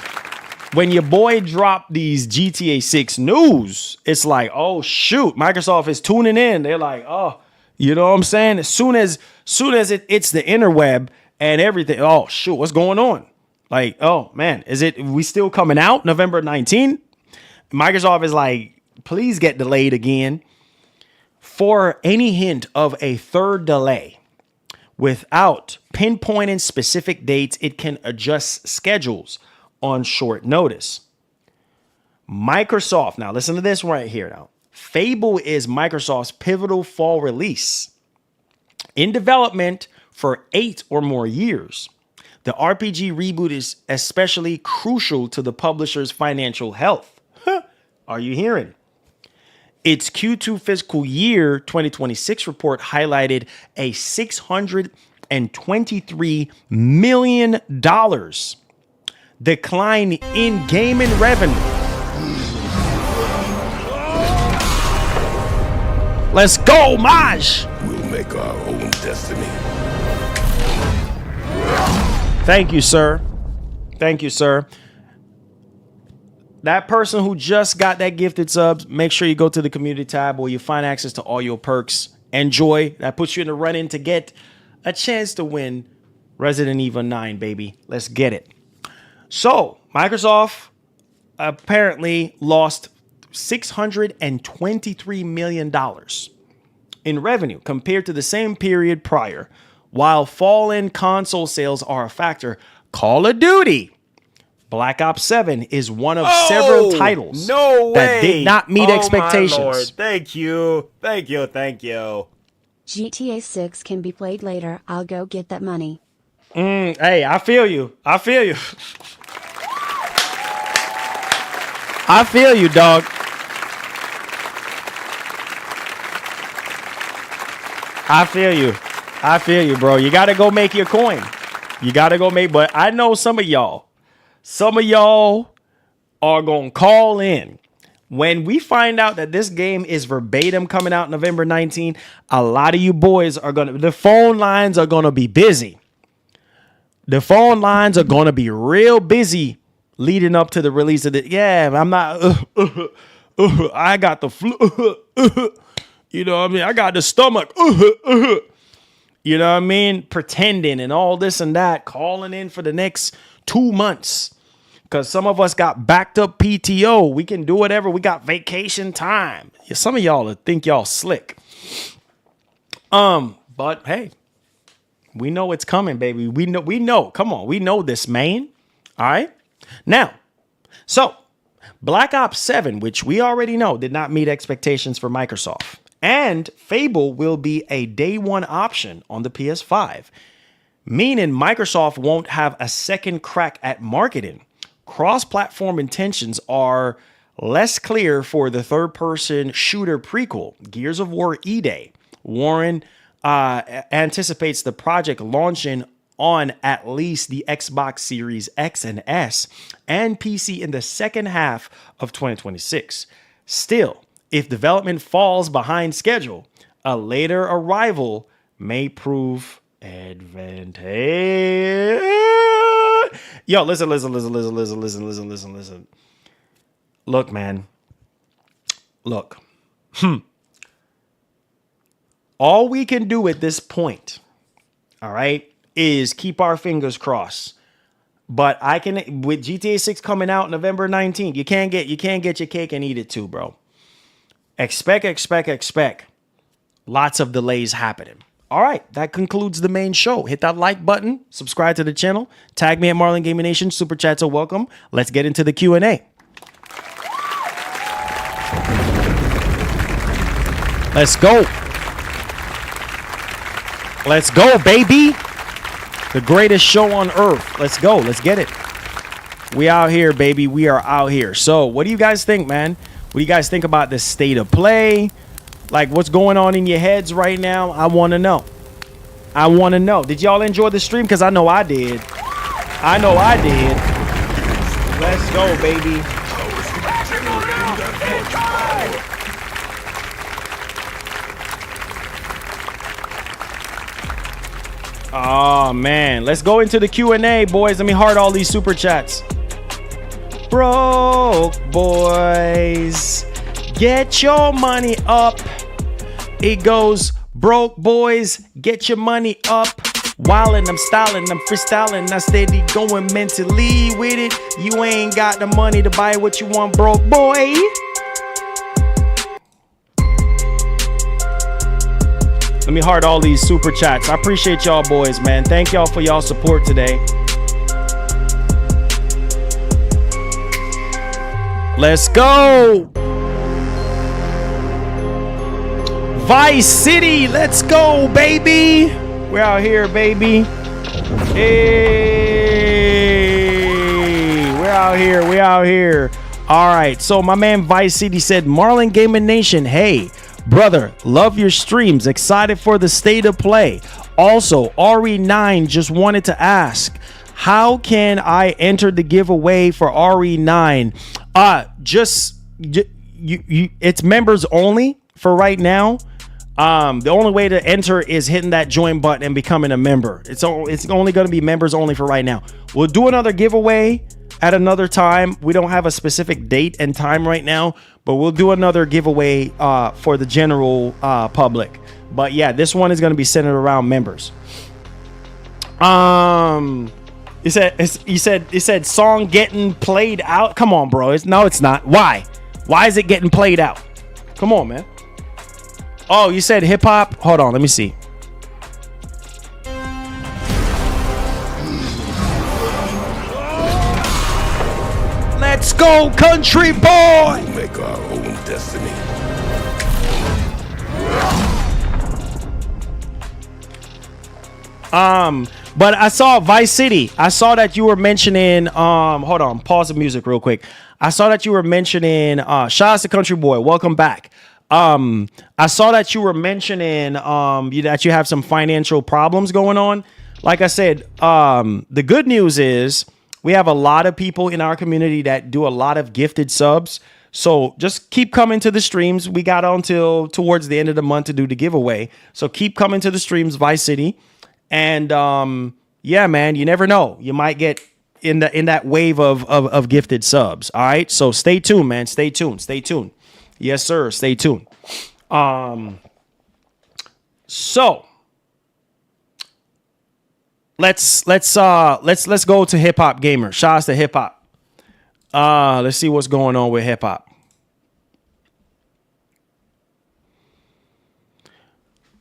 when your boy dropped these GTA 6 news, it's like, oh, shoot, Microsoft is tuning in. They're like, oh, you know what I'm saying? As soon as it's the interweb and everything, oh, shoot, what's going on? Like, oh, man, we still coming out November 19th? Microsoft is like, please get delayed again. For any hint of a third delay, without pinpointing specific dates, it can adjust schedules on short notice. Microsoft, now listen to this right here now. Fable is Microsoft's pivotal fall release. In development for 8 or more years. The RPG reboot is especially crucial to the publisher's financial health. Are you hearing? Its Q2 fiscal year 2026 report highlighted a $623 million decline in gaming revenue. Let's go, Maj! We'll make our own destiny. Thank you, sir. Thank you, sir. That person who just got that gifted subs, make sure you go to the community tab where you find access to all your perks. Enjoy. That puts you in the run-in to get a chance to win Resident Evil 9, baby. Let's get it. So, Microsoft apparently lost $623 million in revenue compared to the same period prior. While fall-in console sales are a factor, Call of Duty Black Ops 7 is one of several titles that did not meet expectations. My Lord. Thank you. GTA 6 can be played later. I'll go get that money. Hey, I feel you. I feel you, dog. I feel you, bro. You got to go make your coin. But I know some of y'all are going to call in. When we find out that this game is verbatim coming out November 19, a lot of you boys the phone lines are going to be busy. The phone lines are going to be real busy leading up to the release of it. Yeah, I'm not, I got the flu, you know what I mean? I got the stomach, you know what I mean? Pretending and all this and that, calling in for the next 2 months. Because some of us got backed up PTO. We can do whatever. We got vacation time. Yeah, some of y'all think y'all slick. But hey, we know it's coming, baby. We know. Come on. We know this, man. All right. Now, so Black Ops 7, which we already know did not meet expectations for Microsoft. And Fable will be a day one option on the PS5, meaning Microsoft won't have a second crack at marketing. Cross-platform intentions are less clear for the third-person shooter prequel, Gears of War E-Day. Warren anticipates the project launching on at least the Xbox Series X and S and PC in the second half of 2026. Still, if development falls behind schedule, a later arrival may prove advantageous. Yo, listen. Look, man. Look. All we can do at this point, all right, is keep our fingers crossed. But I can, with GTA 6 coming out November 19th, you can't get your cake and eat it too, bro. Expect lots of delays happening. All right, that concludes the main show. Hit that like button, subscribe to the channel, tag me at Marlon Gaming Nation. Super chats are welcome. Let's get into the Q&A. Let's go. Let's go, baby. The greatest show on earth. Let's go. Let's get it. We out here, baby. We are out here. So what do you guys think, man? What do you guys think about this state of play? Like, what's going on in your heads right now? I want to know. Did y'all enjoy the stream? Because I know I did. Let's go, baby. Oh, man. Let's go into the Q&A, boys. Let me heart all these super chats. Broke boys, get your money up. It goes, broke boys, get your money up. Wildin', I'm styling, I'm freestyling, I steady going mentally with it. You ain't got the money to buy what you want, broke boy. Let me heart all these super chats. I appreciate y'all boys, man. Thank y'all for y'all support today. Let's go. Vice City, let's go, baby. We're out here, baby. Hey, we're out here. All right, so my man Vice City said, Marlon Gaming Nation, hey, brother, love your streams. Excited for the state of play. Also, RE9 just wanted to ask, how can I enter the giveaway for RE9? It's members only for right now. The only way to enter is hitting that join button and becoming a member. It's only going to be members only for right now. We'll do another giveaway at another time. We don't have a specific date and time right now, but we'll do another giveaway for the general public. But yeah, this one is going to be centered around members. It said song getting played out. Come on, bro. No, it's not. Why? Why is it getting played out? Come on, man. Oh, you said hip hop? Hold on, let me see. Let's go, country boy. We make our own destiny. But I saw Vice City. I saw that you were mentioning, hold on, pause the music real quick. I saw that you were mentioning, shout out to Country Boy, welcome back. I saw that you were mentioning, that you have some financial problems going on. Like I said, the good news is we have a lot of people in our community that do a lot of gifted subs. So just keep coming to the streams. We got until towards the end of the month to do the giveaway. So keep coming to the streams, Vice City. And yeah, man, you never know. You might get in that wave of gifted subs. All right. So stay tuned, man. Stay tuned. Stay tuned. Yes, sir. Stay tuned. So let's go to Hip Hop Gamer. Shout out to Hip Hop. Let's see what's going on with hip hop.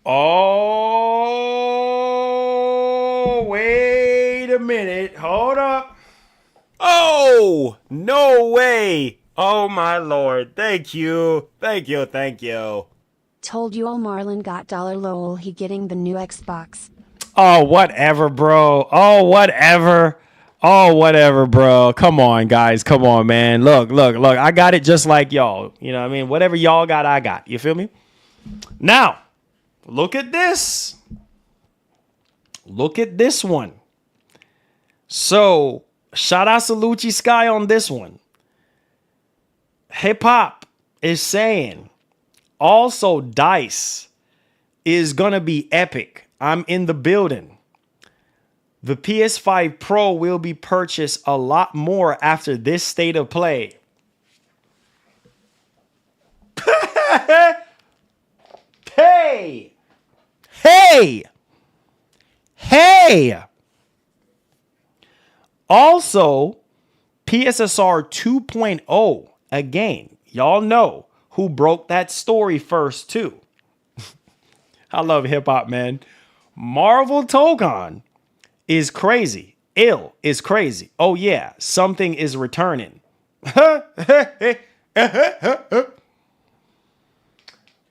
Oh, wait a minute. Hold up. Oh, no way. Oh, my Lord. Thank you. Thank you. Thank you. Told you all Marlon got $lol he getting the new Xbox. Oh, whatever, bro. Oh, whatever. Oh, whatever, bro. Come on, guys. Come on, man. Look. I got it just like y'all. You know what I mean? Whatever y'all got, I got. You feel me? Now, look at this. Look at this one. So, shout out to Lucci Sky on this one. Hip hop is saying also Dice is going to be epic. I'm in the building. The PS5 Pro will be purchased a lot more after this state of play. Hey! Also, PSSR 2.0. Again, y'all know who broke that story first, too. I love hip hop, man. Marvel Togon is crazy. Ill is crazy. Oh, yeah. Something is returning.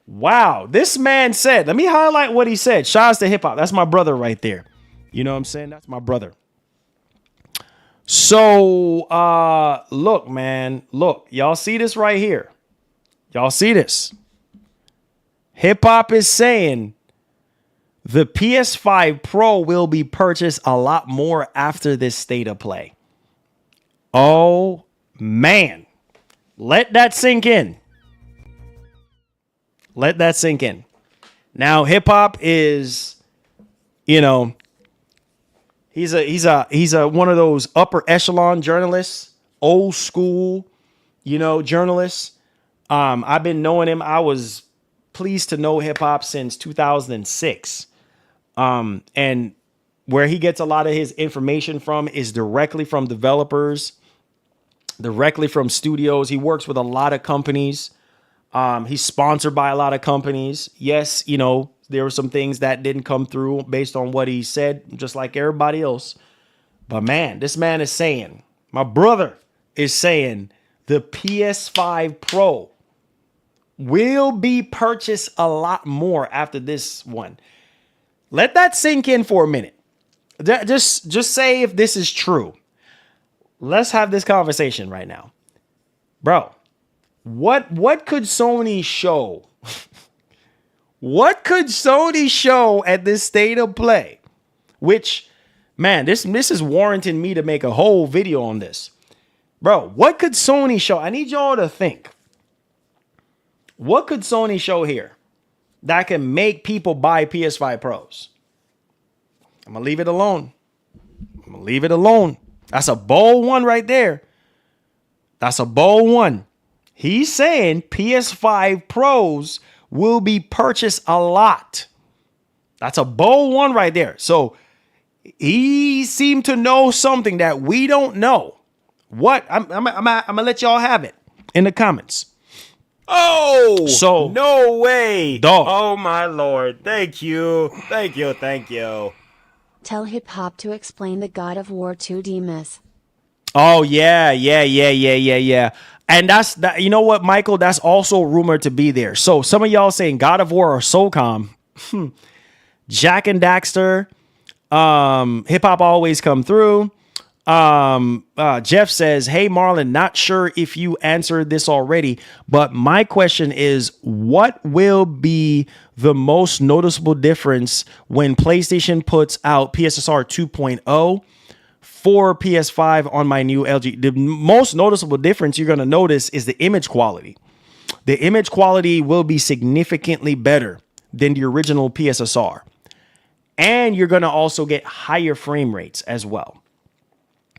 Wow. This man said, let me highlight what he said. Shouts to hip hop. That's my brother right there. You know what I'm saying? That's my brother. So, look, man. Look, y'all see this right here. Y'all see this. Hip hop is saying the PS5 Pro will be purchased a lot more after this state of play. Oh, man. Let that sink in. Let that sink in. Now, hip hop is, you know, he's a one of those upper echelon journalists, old school, you know, journalists. I've been knowing him. I was pleased to know hip hop since 2006. And where he gets a lot of his information from is directly from developers, directly from studios. He works with a lot of companies. He's sponsored by a lot of companies. Yes, you know, there were some things that didn't come through based on what he said, just like everybody else. But man, this man is saying, my brother is saying the PS5 Pro will be purchased a lot more after this one. Let that sink in for a minute. Just say if this is true. Let's have this conversation right now. Bro, what could Sony show? What could Sony show at this state of play? Which, man, this is warranting me to make a whole video on this. Bro, what could Sony show? I need y'all to think. What could Sony show here that can make people buy PS5 Pros? I'm going to leave it alone. I'm going to leave it alone. That's a bold one right there. That's a bold one. He's saying PS5 Pros will be purchased a lot. That's a bold one right there. So he seemed to know something that we don't know. What? I'm gonna let y'all have it in the comments. Oh, So no way. Dog. Oh my Lord. Thank you. Thank you. Thank you. Tell Hip Hop to explain the God of War 2D myth. Oh yeah. And that's that. You know what, Michael? That's also rumored to be there. So some of y'all saying God of War or SOCOM. Jack and Daxter. Hip Hop always come through. Jeff says, "Hey Marlon, not sure if you answered this already, but my question is, what will be the most noticeable difference when PlayStation puts out PSSR 2.0 for PS5 on my new LG? The most noticeable difference you're going to notice is the image quality. The image quality will be significantly better than the original PSSR. And you're going to also get higher frame rates as well.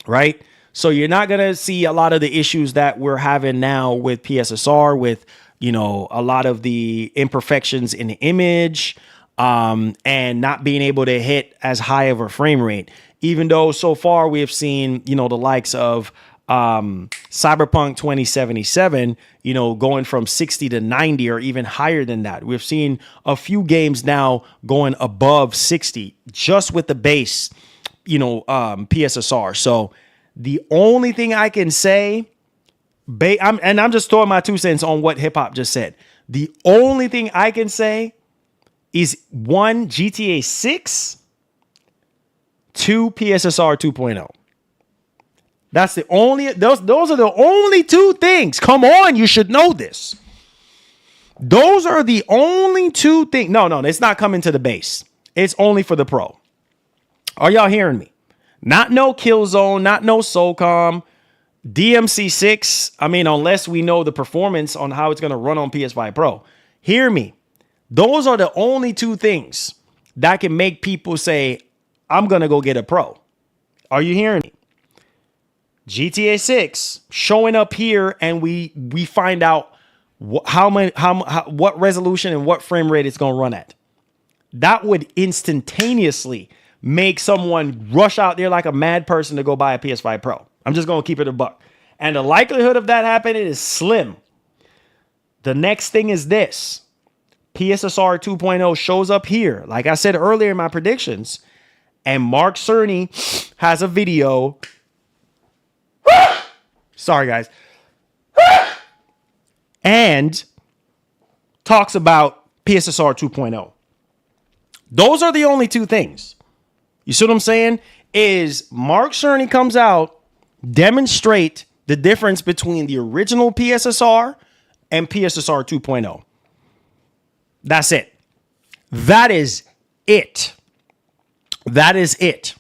Right? So you're not going to see a lot of the issues that we're having now with PSSR, with, you know, a lot of the imperfections in the image, and not being able to hit as high of a frame rate. Even though so far we have seen, you know, the likes of Cyberpunk 2077, you know, going from 60 to 90 or even higher than that. We've seen a few games now going above 60 just with the base, you know, PSSR. So the only thing I can say, I'm just throwing my 2 cents on what Hip Hop just said. The only thing I can say is 1, GTA 6, 2, PSSR 2.0. That's the only, those are the only 2 things. Come on, you should know this. Those are the only 2 things. No, it's not coming to the base. It's only for the Pro. Are y'all hearing me? Not no Killzone, not no SOCOM, DMC 6. I mean, unless we know the performance on how it's going to run on PS5 Pro. Hear me. Those are the only 2 things that can make people say, I'm going to go get a Pro. Are you hearing me? GTA 6 showing up here, and we find out what resolution and what frame rate it's going to run at. That would instantaneously make someone rush out there like a mad person to go buy a PS5 Pro. I'm just going to keep it a buck. And the likelihood of that happening is slim. The next thing is this. PSSR 2.0 shows up here, like I said earlier in my predictions, and Mark Cerny has a video. Sorry, guys. And talks about PSSR 2.0. Those are the only 2 things. You see what I'm saying? Is Mark Cerny comes out, demonstrate the difference between the original PSSR and PSSR 2.0. That's it. That is it. That is it.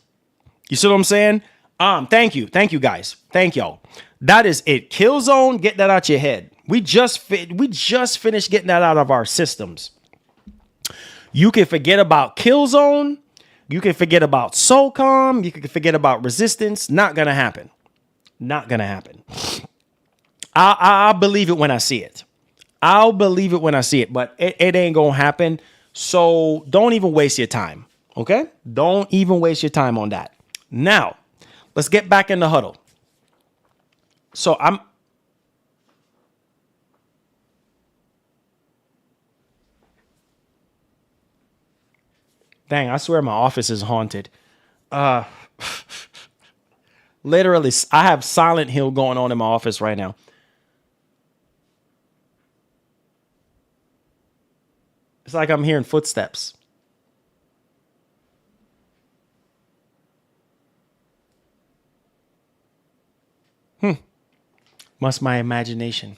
You see what I'm saying? Thank you. Thank you, guys. Thank y'all. That is it. Killzone, get that out your head. We just finished getting that out of our systems. You can forget about Killzone. You can forget about SOCOM. You can forget about Resistance. Not gonna happen. Not gonna happen. I'll believe it when I see it. I'll believe it when I see it, but it ain't gonna happen. So don't even waste your time. Okay? Don't even waste your time on that. Now, let's get back in the huddle. So dang, I swear my office is haunted. Literally, I have Silent Hill going on in my office right now. It's like I'm hearing footsteps. Must my imagination.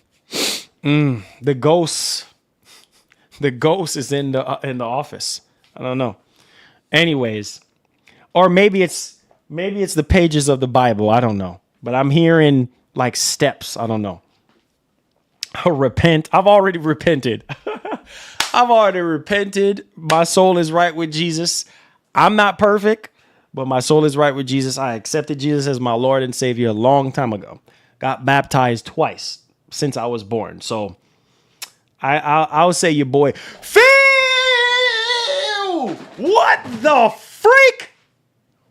The ghost is in the office. I don't know. Anyways, or maybe it's the pages of the Bible. I don't know. But I'm hearing like steps. I don't know. Repent. I've already repented. I've already repented. My soul is right with Jesus. I'm not perfect, but my soul is right with Jesus. I accepted Jesus as my Lord and Savior a long time ago. Got baptized twice since I was born. So I'll say your boy, Phil! What the freak?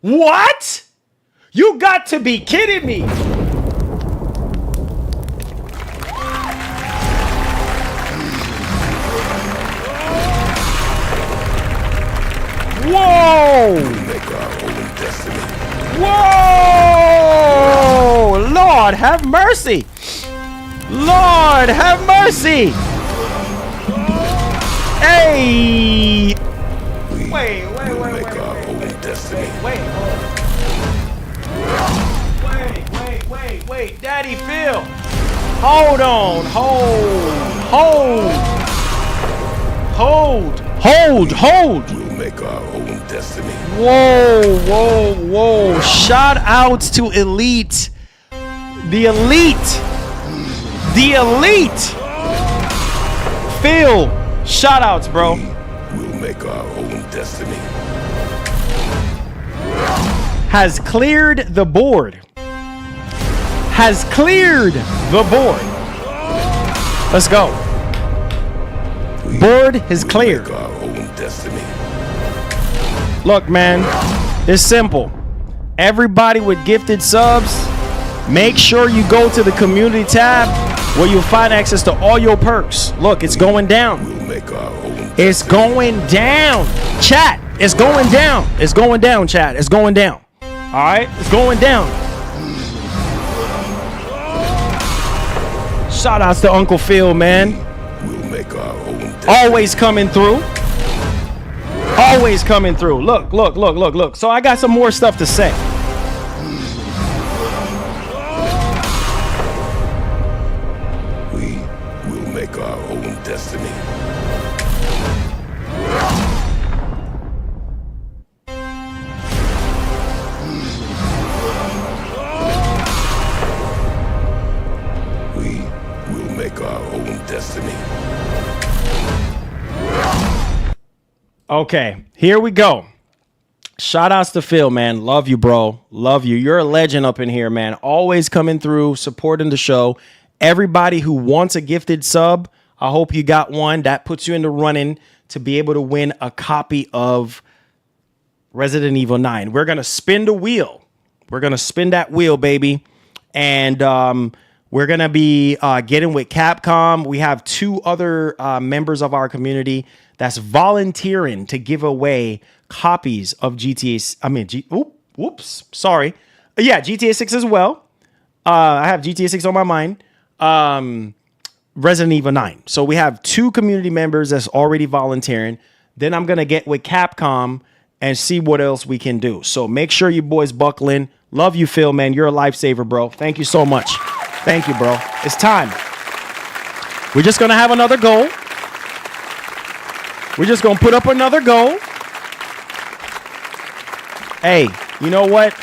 What? You got to be kidding me. Whoa! Make our own destiny. Whoa! Lord, have mercy. Lord, have mercy. Hey! Wait. Make our own destiny. Wait, Daddy Phil. Hold on. Hold. We'll make our own destiny. Whoa. Shout outs to Elite. The Elite. Phil, shout outs, bro. We'll make our own destiny. Has cleared the board. Let's go. Board is cleared. Make our own destiny. Look, man, it's simple. Everybody with gifted subs, make sure you go to the community tab where you'll find access to all your perks. Look, it's going down. We'll make our own. It's going down. Chat, it's going down. It's going down, chat. It's going down. All right, it's going down. Shout outs to Uncle Phil, man. We'll make our own destiny. Always coming through. Look. So I got some more stuff to say. We will make our own destiny. We will make our own destiny. Okay, here we go. Shout outs to Phil, man. Love you, bro. Love you. You're a legend up in here, man. Always coming through, supporting the show. Everybody who wants a gifted sub, I hope you got one. That puts you in the running to be able to win a copy of Resident Evil 9. We're going to spin the wheel. We're going to spin that wheel, baby. And we're going to be getting with Capcom. We have two other members of our community that's volunteering to give away copies of GTA. GTA 6 as well. I have GTA 6 on my mind. Resident Evil 9. So we have two community members that's already volunteering. Then I'm going to get with Capcom and see what else we can do. So make sure you boys buckle in. Love you, Phil, man. You're a lifesaver, bro. Thank you so much. Thank you, bro. It's time. We're just going to have another goal. We're just going to put up another goal. Hey, you know what?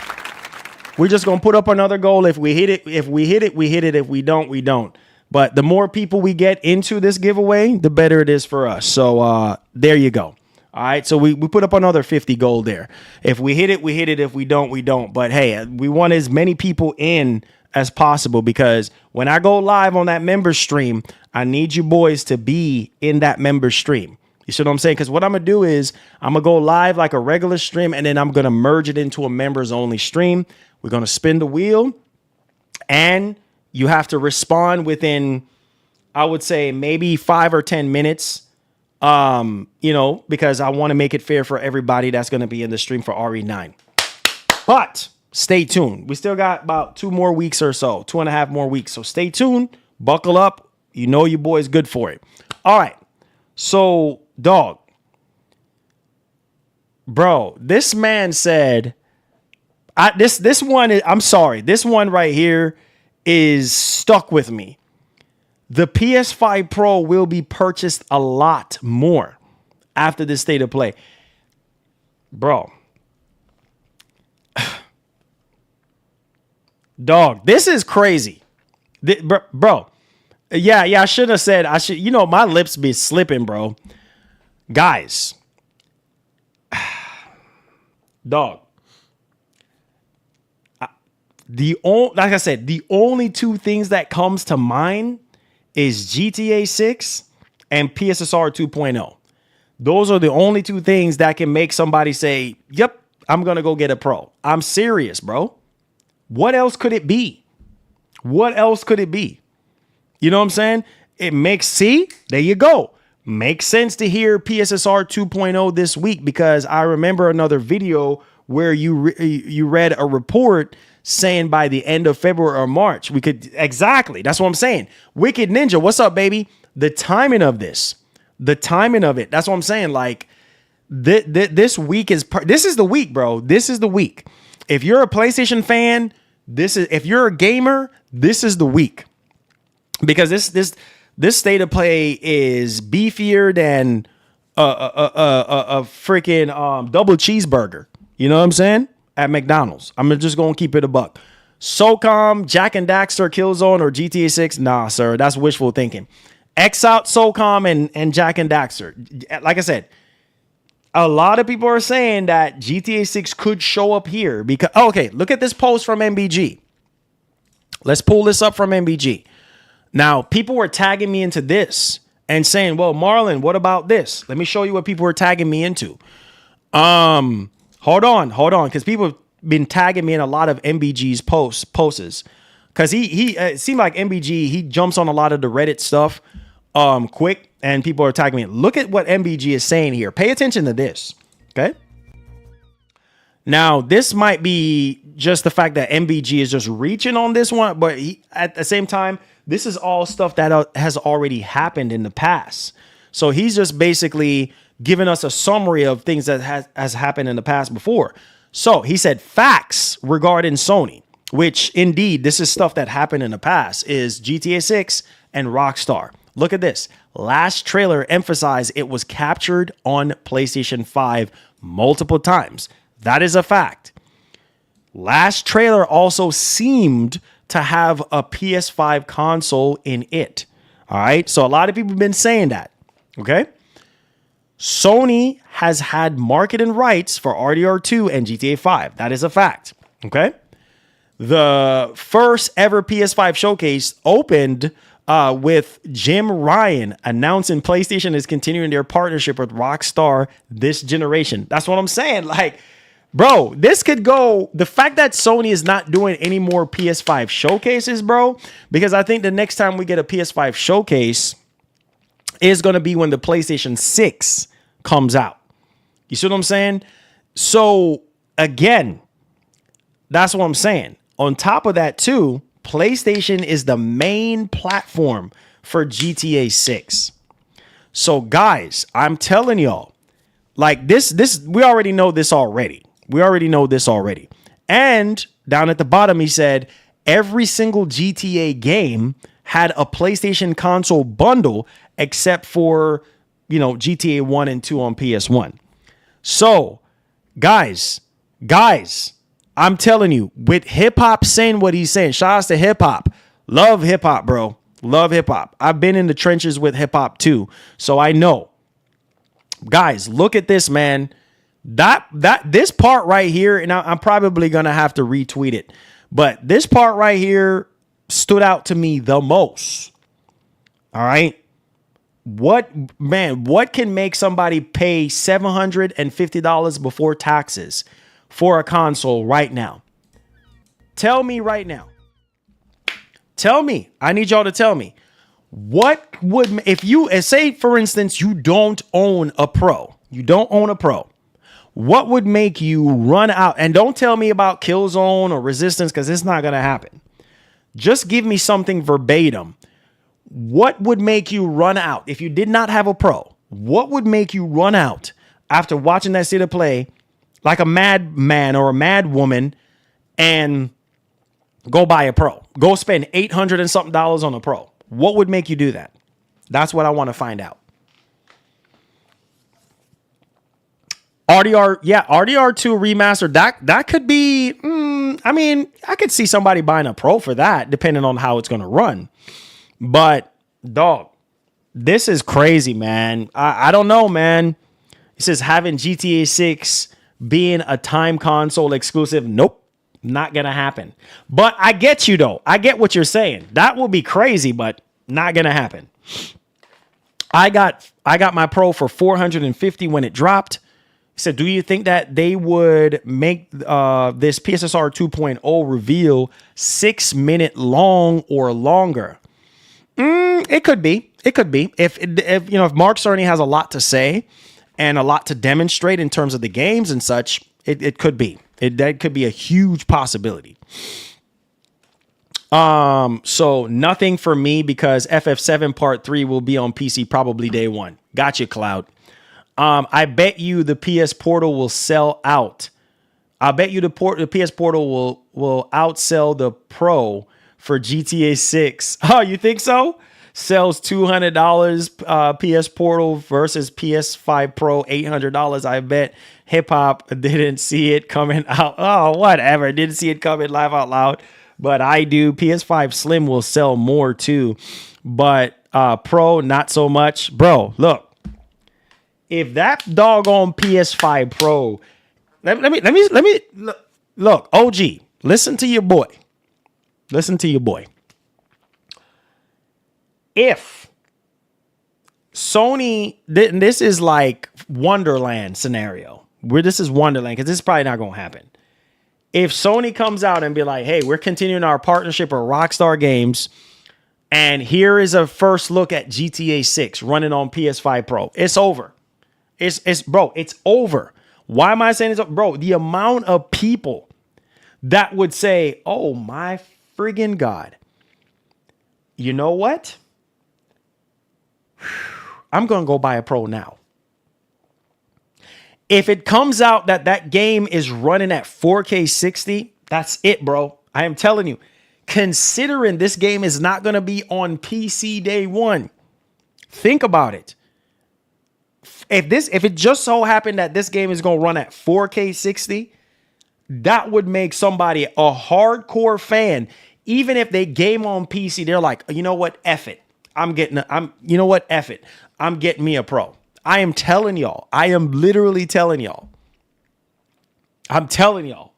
We're just going to put up another goal. If we hit it, we hit it. If we don't, we don't. But the more people we get into this giveaway, the better it is for us. So there you go. All right. So we put up another 50 gold there. If we hit it, we hit it. If we don't, we don't. But hey, we want as many people in as possible, because when I go live on that member stream, I need you boys to be in that member stream. You see what I'm saying? Because what I'm going to do is I'm going to go live like a regular stream, and then I'm going to merge it into a members only stream. We're going to spin the wheel, and you have to respond within, I would say, maybe 5 or 10 minutes. Because I want to make it fair for everybody that's going to be in the stream for RE9. But stay tuned. We still got about 2 more weeks or so, 2.5 more weeks. So stay tuned, buckle up. You know your boy's good for it. All right. So, dog, bro, this man said, this one is, I'm sorry, this one right here is stuck with me. The PS5 Pro will be purchased a lot more after this state of play. Bro. Dog, this is crazy. Bro. Yeah, I should have said, my lips be slipping, bro. Guys. Dog. Like I said, the only two things that comes to mind is GTA 6 and PSSR 2.0. Those are the only two things that can make somebody say, yep, I'm going to go get a Pro. I'm serious, bro. What else could it be? What else could it be? You know what I'm saying? It makes, see, there you go. Makes sense to hear PSSR 2.0 this week, because I remember another video where you read a report saying by the end of February or March, we could, exactly. That's what I'm saying. Wicked Ninja, what's up, baby? The timing of this, the timing of it. That's what I'm saying. Like this week this is the week, bro. This is the week. If you're a PlayStation fan, if you're a gamer, this is the week, because this state of play is beefier than a freaking double cheeseburger. You know what I'm saying? At McDonald's. I'm just going to keep it a buck. SOCOM, Jack and Daxter, Killzone, or GTA 6? Nah, sir. That's wishful thinking. X out SOCOM and Jack and Daxter. Like I said, a lot of people are saying that GTA 6 could show up here because, okay, look at this post from MBG. Let's pull this up from MBG. Now, people were tagging me into this and saying, well, Marlon, what about this? Let me show you what people were tagging me into. Hold on. Because people have been tagging me in a lot of MBG's posts. Because he it seemed like MBG, he jumps on a lot of the Reddit stuff quick, and people are tagging me. Look at what MBG is saying here. Pay attention to this. Okay. Now, this might be just the fact that MBG is just reaching on this one, but at the same time, this is all stuff that has already happened in the past. So he's just basically giving us a summary of things that has happened in the past before. So he said facts regarding Sony, which indeed, this is stuff that happened in the past, is GTA 6 and Rockstar. Look at this. Last trailer emphasized it was captured on PlayStation 5 multiple times. That is a fact. Last trailer also seemed to have a PS5 console in it. All right. So a lot of people have been saying that. Okay. Sony has had marketing rights for RDR2 and GTA 5. That is a fact. Okay. The first ever PS5 showcase opened with Jim Ryan announcing PlayStation is continuing their partnership with Rockstar this generation. That's what I'm saying. Like, bro, this could go. The fact that Sony is not doing any more PS5 showcases, bro, because I think the next time we get a PS5 showcase is going to be when the PlayStation 6 comes out. You see what I'm saying? So, again, that's what I'm saying. On top of that, too, PlayStation is the main platform for GTA 6. So, guys, I'm telling y'all, like this, we already know this already. And down at the bottom, he said every single GTA game had a PlayStation console bundle except for, GTA 1 and 2 on PS1. So, guys, I'm telling you, with hip hop saying what he's saying, shout outs to hip hop. Love hip hop, bro. Love hip hop. I've been in the trenches with hip hop too. So I know. Guys, look at this, man. This part right here, and I'm probably going to have to retweet it, but this part right here stood out to me the most. All right. What can make somebody pay $750 before taxes for a console right now? Tell me right now. Tell me. I need y'all to tell me. What would, if you, say for instance, you don't own a Pro. What would make you run out? And don't tell me about Killzone or Resistance, because it's not going to happen. Just give me something verbatim. What would make you run out if you did not have a Pro? What would make you run out after watching that state of play like a madman or a mad woman and go buy a Pro? Go spend $800 and something on a Pro. What would make you do that? That's what I want to find out. RDR2 remastered, that could be, I could see somebody buying a Pro for that, depending on how it's going to run. But, dog, this is crazy, man. I don't know, man. It says having GTA 6 being a time console exclusive. Nope, not going to happen. But I get you, though. I get what you're saying. That will be crazy, but not going to happen. I got my Pro for $450 when it dropped. He said, do you think that they would make this PSSR 2.0 reveal 6 minute long or longer? It could be. It could be. If Mark Cerny has a lot to say and a lot to demonstrate in terms of the games and such, it could be. That could be a huge possibility. So nothing for me because FF7 Part 3 will be on PC probably day one. Gotcha, Cloud. I bet you the PS Portal will sell out. I bet you the PS Portal will outsell the Pro for GTA 6. Oh, you think so? Sells $200 PS Portal versus PS5 Pro $800. I bet hip hop didn't see it coming out. Oh, whatever. Didn't see it coming, laugh out loud. But I do. PS5 Slim will sell more too. But Pro, not so much. Bro, look. If that doggone PS5 Pro, let me look, OG, listen to your boy. Listen to your boy. If Sony, this is like Wonderland scenario, where this is Wonderland, because this is probably not going to happen. If Sony comes out and be like, hey, we're continuing our partnership with Rockstar Games, and here is a first look at GTA 6 running on PS5 Pro, it's over. It's over. Why am I saying this? Bro, the amount of people that would say, oh my friggin' God, you know what? I'm going to go buy a Pro now. If it comes out that game is running at 4K 60, that's it, bro. I am telling you, considering this game is not going to be on PC day one, think about it. If it just so happened that this game is going to run at 4K 60, that would make somebody a hardcore fan. Even if they game on PC, they're like, you know what? F it. F it. I'm getting me a Pro. I am telling y'all. I am literally telling y'all. I'm telling y'all.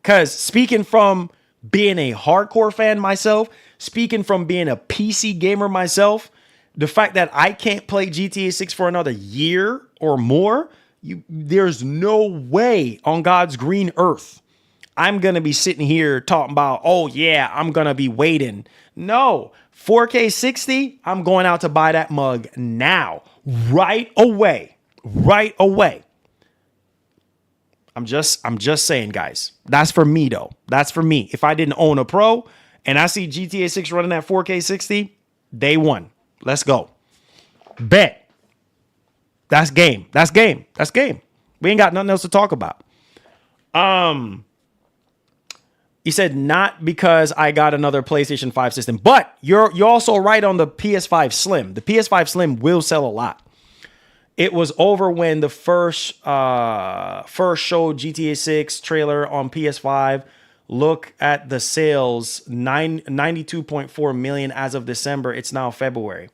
Because speaking from being a hardcore fan myself, speaking from being a PC gamer myself, the fact that I can't play GTA 6 for another year or more, there's no way on God's green earth I'm going to be sitting here talking about, oh yeah, I'm going to be waiting. No, 4K 60, I'm going out to buy that mug now, right away. I'm just saying, guys, that's for me though. That's for me. If I didn't own a Pro and I see GTA 6 running at 4K 60, day one. Let's go. Bet. That's game. We ain't got nothing else to talk about. He said, not because I got another PlayStation 5 system, but you're also right on the PS5 Slim. The PS5 Slim will sell a lot. It was over when the first showed GTA 6 trailer on PS5. Look at the sales, 92.4 million as of December. It's now February.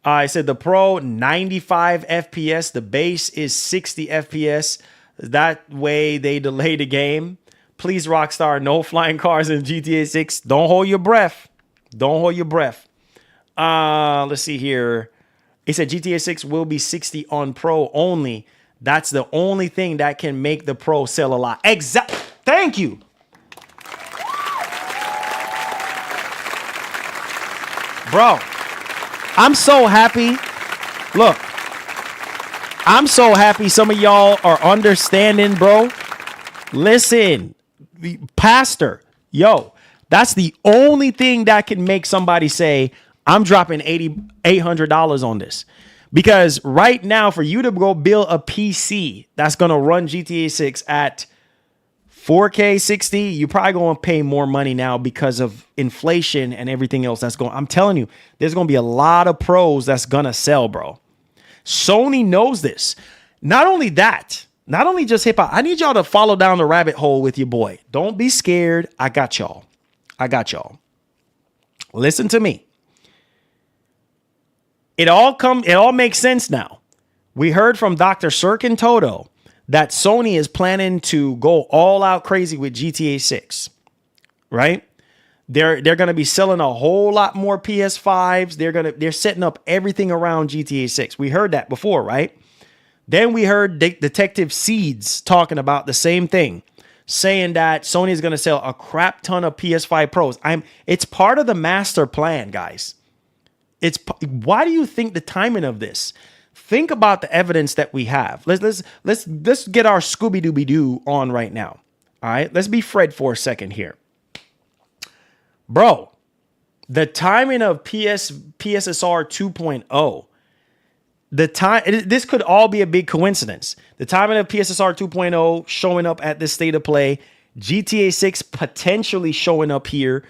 I said the Pro 95 FPS. The base is 60 FPS. That way they delay the game. Please, Rockstar, no flying cars in GTA 6. Don't hold your breath. Let's see here. He said GTA 6 will be 60 on Pro only. That's the only thing that can make the Pro sell a lot. Thank you. Bro, I'm so happy. Look, I'm so happy some of y'all are understanding, bro. Listen, pastor, yo, that's the only thing that can make somebody say, I'm dropping $800 on this. Because right now, for you to go build a PC that's going to run GTA 6 at 4K 60, you're probably going to pay more money now because of inflation and everything else that's going. I'm telling you, there's going to be a lot of pros that's going to sell, bro. Sony knows this. Not only that, not only just hip hop, I need y'all to follow down the rabbit hole with your boy. Don't be scared. I got y'all. Listen to me. It all makes sense now. We heard from Dr. Sirkin Toto that Sony is planning to go all out crazy with GTA 6, right? They're going to be selling a whole lot more PS5s. They're setting up everything around GTA 6. We heard that before, right? Then we heard Detective Seeds talking about the same thing, saying that Sony is going to sell a crap ton of PS5 Pros. It's part of the master plan, guys. Why do you think the timing of this? Think about the evidence that we have. Let's get our Scooby-Dooby-Doo on right now. All right, let's be Fred for a second here. Bro, the timing of PSSR 2.0, this could all be a big coincidence. The timing of PSSR 2.0 showing up at this state of play, GTA 6 potentially showing up here,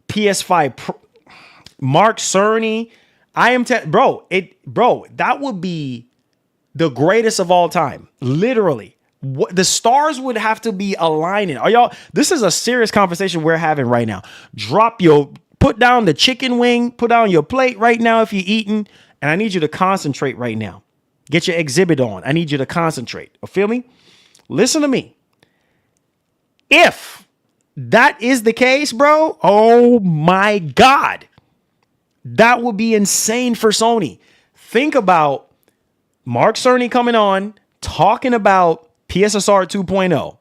PS5 Mark Cerny, bro, that would be the greatest of all time. Literally. The stars would have to be aligning. This is a serious conversation we're having right now. Put down the chicken wing, put down your plate right now if you're eating, and I need you to concentrate right now. Get your exhibit on. I need you to concentrate. You feel me? Listen to me. If that is the case, bro, oh my God, that would be insane for Sony. Think about Mark Cerny coming on, talking about PSSR 2.0.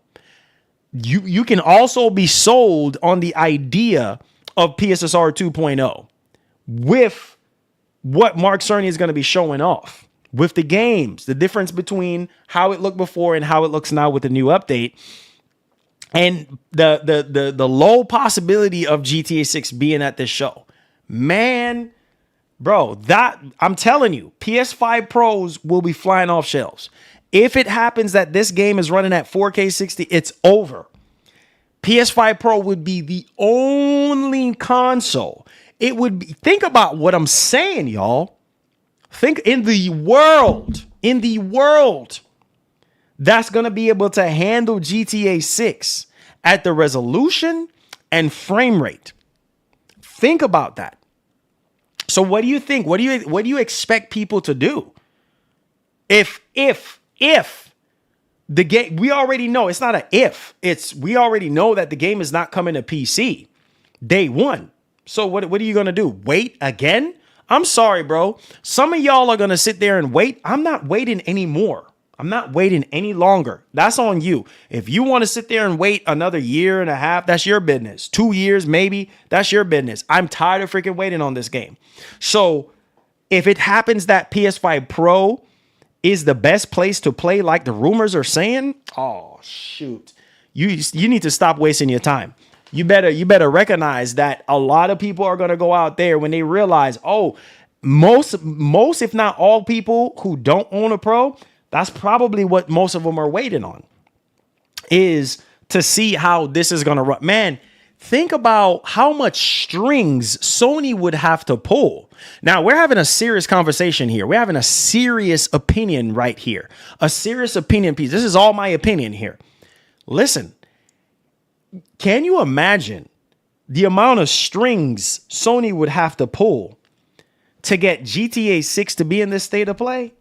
You can also be sold on the idea of PSSR 2.0 with what Mark Cerny is going to be showing off with the games, the difference between how it looked before and how it looks now with the new update, and the low possibility of GTA 6 being at this show. Man, bro, that I'm telling you, PS5 Pros will be flying off shelves. If it happens that this game is running at 4K 60, it's over. PS5 Pro would be the only console. It would be, think about what I'm saying, y'all. Think in the world that's going to be able to handle GTA 6 at the resolution and frame rate. Think about that. So what do you think? What do you expect people to do? If the game, we already know it's not an if, we already know that the game is not coming to PC day one. So what are you going to do? Wait again? I'm sorry, bro. Some of y'all are going to sit there and wait. I'm not waiting anymore. I'm not waiting any longer. That's on you. If you want to sit there and wait another year and a half, that's your business. 2 years, maybe, that's your business. I'm tired of freaking waiting on this game. So if it happens that PS5 Pro is the best place to play like the rumors are saying, oh, shoot. You need to stop wasting your time. You better recognize that a lot of people are going to go out there when they realize, oh, most, if not all people who don't own a Pro, that's probably what most of them are waiting on, is to see how this is going to run. Man, think about how much strings Sony would have to pull. Now, we're having a serious conversation here. We're having a serious opinion right here. A serious opinion piece. This is all my opinion here. Listen, can you imagine the amount of strings Sony would have to pull to get GTA 6 to be in this state of play?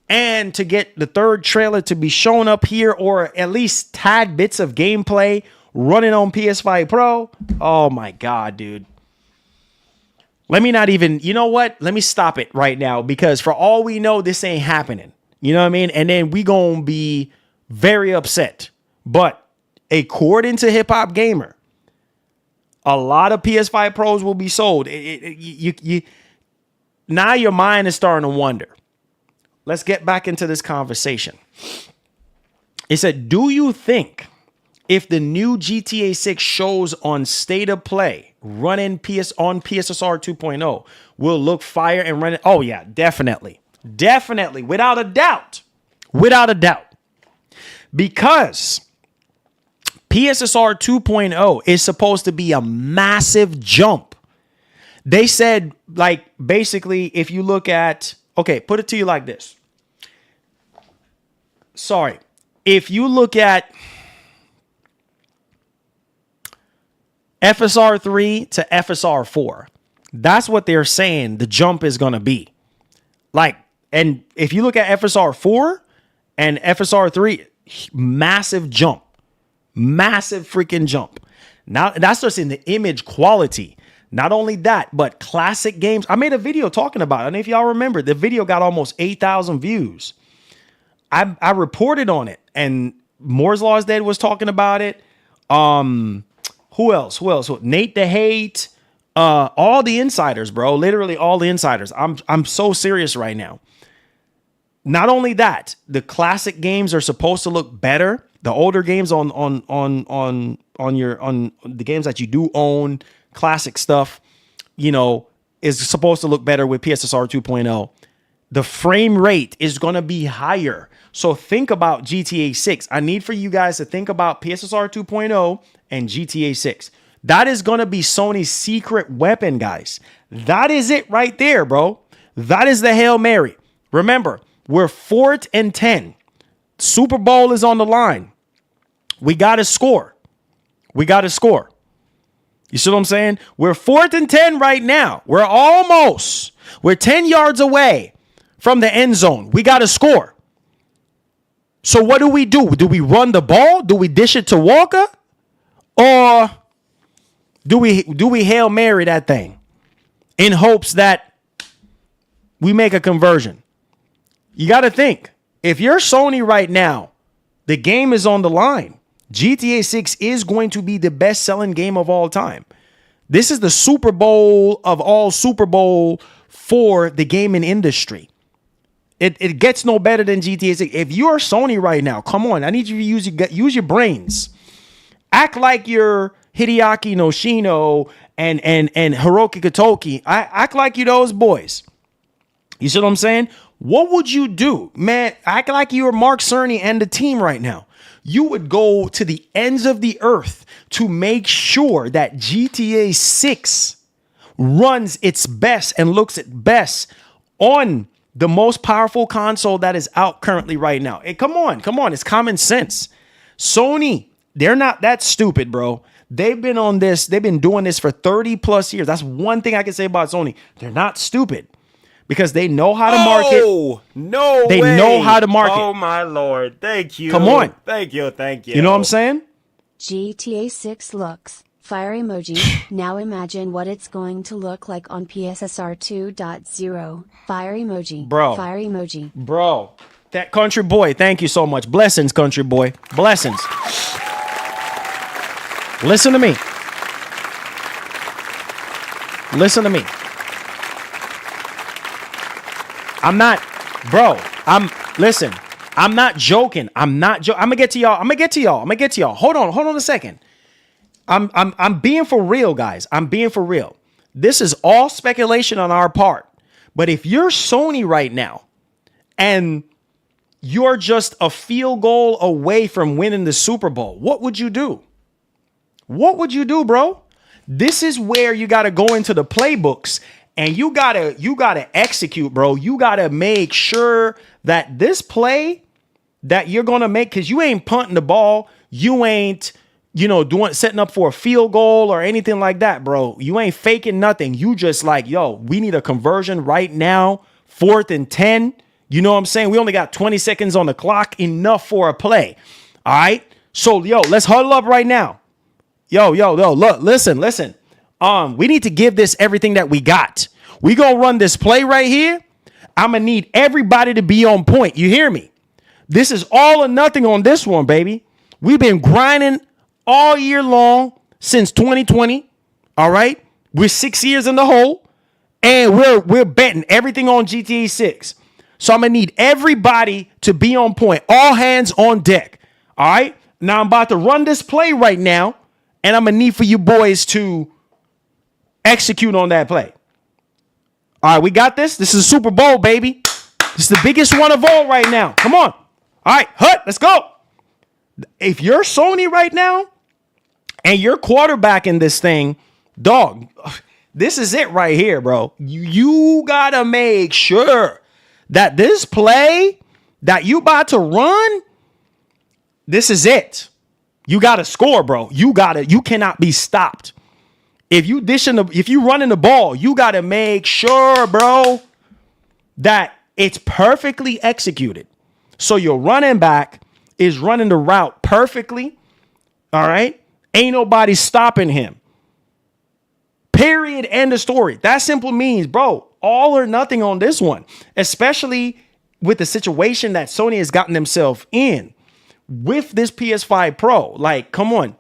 And to get the third trailer to be shown up here, or at least tad bits of gameplay running on PS5 Pro. Oh my God, dude. Let me not even, you know what? Let me stop it right now, because for all we know, this ain't happening. You know what I mean? And then we gonna be very upset. But according to Hip Hop Gamer, a lot of PS5 Pros will be sold. Now your mind is starting to wonder. Let's get back into this conversation. It said, do you think if the new GTA 6 shows on State of Play running on PSSR 2.0 will look fire and run it? Oh yeah, definitely. Definitely. Without a doubt. Without a doubt. Because PSSR 2.0 is supposed to be a massive jump. They said, like, basically, if you look at, okay, put it to you like this. Sorry. If you look at FSR 3 to FSR 4, that's what they're saying the jump is going to be. Like, and if you look at FSR 4 and FSR 3, massive jump. Massive freaking jump. Now, that's just in the image quality. Not only that, but classic games. I made a video talking about it. I don't know if y'all remember. The video got almost 8,000 views. I reported on it, and Moore's Law is Dead was talking about it. Who else? Nate the Hate. All the insiders, bro. Literally all the insiders. I'm so serious right now. Not only that, the classic games are supposed to look better. The older games on the games that you do own, classic stuff, is supposed to look better with PSSR 2.0. The frame rate is going to be higher. So think about GTA 6. I need for you guys to think about PSSR 2.0 and GTA 6. That is going to be Sony's secret weapon, guys. That is it right there, bro. That is the Hail Mary. Remember, we're 4th and 10. Super Bowl is on the line. We got to score. You see what I'm saying? We're 4th and 10 right now. We're 10 yards away from the end zone. We got to score. So what do? Do we run the ball? Do we dish it to Walker? Or do we Hail Mary that thing in hopes that we make a conversion? You got to think. If you're Sony right now, the game is on the line. GTA 6 is going to be the best-selling game of all time. This is the Super Bowl of all Super Bowl for the gaming industry. It gets no better than GTA 6. If you're Sony right now, come on. I need you to use your brains. Act like you're Hideaki Noshino and Hiroki Katoki. Act like you those boys. You see what I'm saying? What would you do? Man, act like you're Mark Cerny and the team right now. You would go to the ends of the earth to make sure that GTA 6 runs its best and looks its best on the most powerful console that is out currently right now. Hey, come on. It's common sense. Sony, they're not that stupid, bro. They've been on this. They've been doing this for 30 plus years. That's one thing I can say about Sony. They're not stupid. Because they know how to market. Oh, no They way. know how to market. Oh, my Lord. Thank you. Come on. Thank you. You know what I'm saying? GTA 6 looks. Fire emoji. Now imagine what it's going to look like on PSSR 2.0. Fire emoji. Bro. Fire emoji. Bro. That country boy. Thank you so much. Blessings, country boy. Blessings. Listen to me. I'm not joking. I'm gonna get to y'all. Hold on a second. I'm being for real, guys. I'm being for real. This is all speculation on our part. But if you're Sony right now and you're just a field goal away from winning the Super Bowl, what would you do? Bro? This is where you got to go into the playbooks. And you gotta execute, bro. You gotta make sure that this play that you're gonna make, because you ain't punting the ball, you ain't, setting up for a field goal or anything like that, bro. You ain't faking nothing. You just like, we need a conversion right now, 4th and 10. You know what I'm saying? We only got 20 seconds on the clock, enough for a play. All right. So, let's huddle up right now. Look, listen. We need to give this everything that we got. We gonna run this play right here. I'm gonna need everybody to be on point. You hear me? This is all or nothing on this one, baby. We've been grinding all year long since 2020. All right, we're 6 years in the hole, and we're betting everything on GTA 6. So I'm gonna need everybody to be on point. All hands on deck. All right. Now I'm about to run this play right now, and I'm gonna need for you boys to execute on that play. All right, we got this. This is a Super Bowl, baby. This is the biggest one of all right now. Come on. All right, let's go. If you're Sony right now and you're quarterbacking this thing, dog, this is it right here, bro. You got to make sure that this play that you about to run, this is it. You got to score, bro. You cannot be stopped. If you running the ball, you got to make sure, bro, that it's perfectly executed. So your running back is running the route perfectly. All right. Ain't nobody stopping him. Period. End of story. That simply means, bro, all or nothing on this one, especially with the situation that Sony has gotten themselves in with this PS5 Pro, like, come on.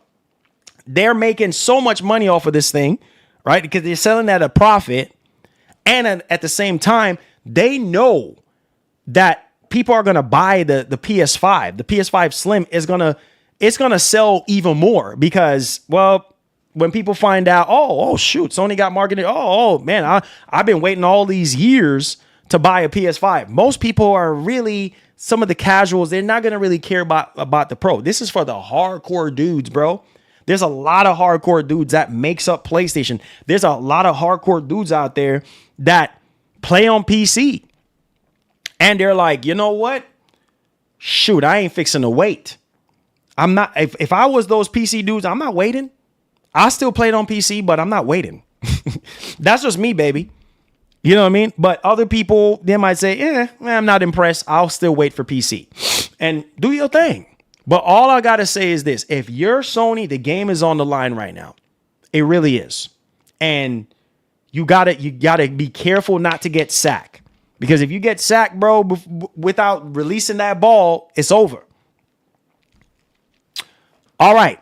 They're making so much money off of this thing, right? Because they're selling at a profit. And at the same time, they know that people are going to buy the PS5. The PS5 Slim is going to sell even more because, well, when people find out, oh shoot, Sony got marketed. Oh man, I've been waiting all these years to buy a PS5. Most people are really, some of the casuals, they're not going to really care about the Pro. This is for the hardcore dudes, bro. There's a lot of hardcore dudes that makes up PlayStation. There's a lot of hardcore dudes out there that play on PC. And they're like, you know what? Shoot, I ain't fixing to wait. I'm not, if I was those PC dudes, I'm not waiting. I still play it on PC, but I'm not waiting. That's just me, baby. You know what I mean? But other people, they might say, I'm not impressed. I'll still wait for PC. And do your thing. But all I got to say is this. If you're Sony, the game is on the line right now. It really is. And you got to be careful not to get sacked. Because if you get sacked, bro, without releasing that ball, it's over. All right.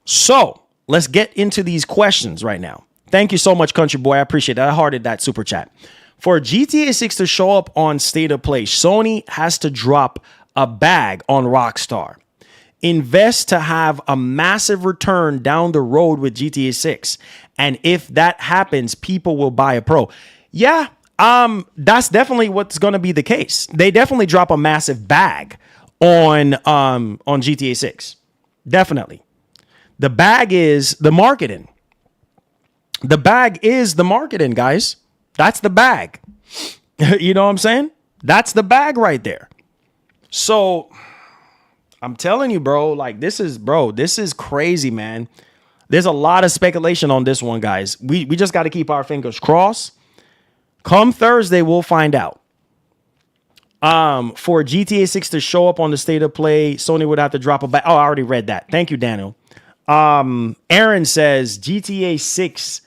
So let's get into these questions right now. Thank you so much, Country Boy. I appreciate that. I hearted that super chat. For GTA 6 to show up on State of Play, Sony has to drop a bag on Rockstar. Invest to have a massive return down the road with GTA 6. And if that happens, people will buy a Pro. Yeah, that's definitely what's going to be the case. They definitely drop a massive bag on GTA 6. Definitely. The bag is the marketing. The bag is the marketing, guys. That's the bag. You know what I'm saying? That's the bag right there. So I'm telling you, bro, like this is crazy, man. There's a lot of speculation on this one, guys. We just got to keep our fingers crossed. Come Thursday, we'll find out. For GTA 6 to show up on the State of Play, Sony would have to drop a bag. Oh, I already read that. Thank you, Daniel. Aaron says GTA 6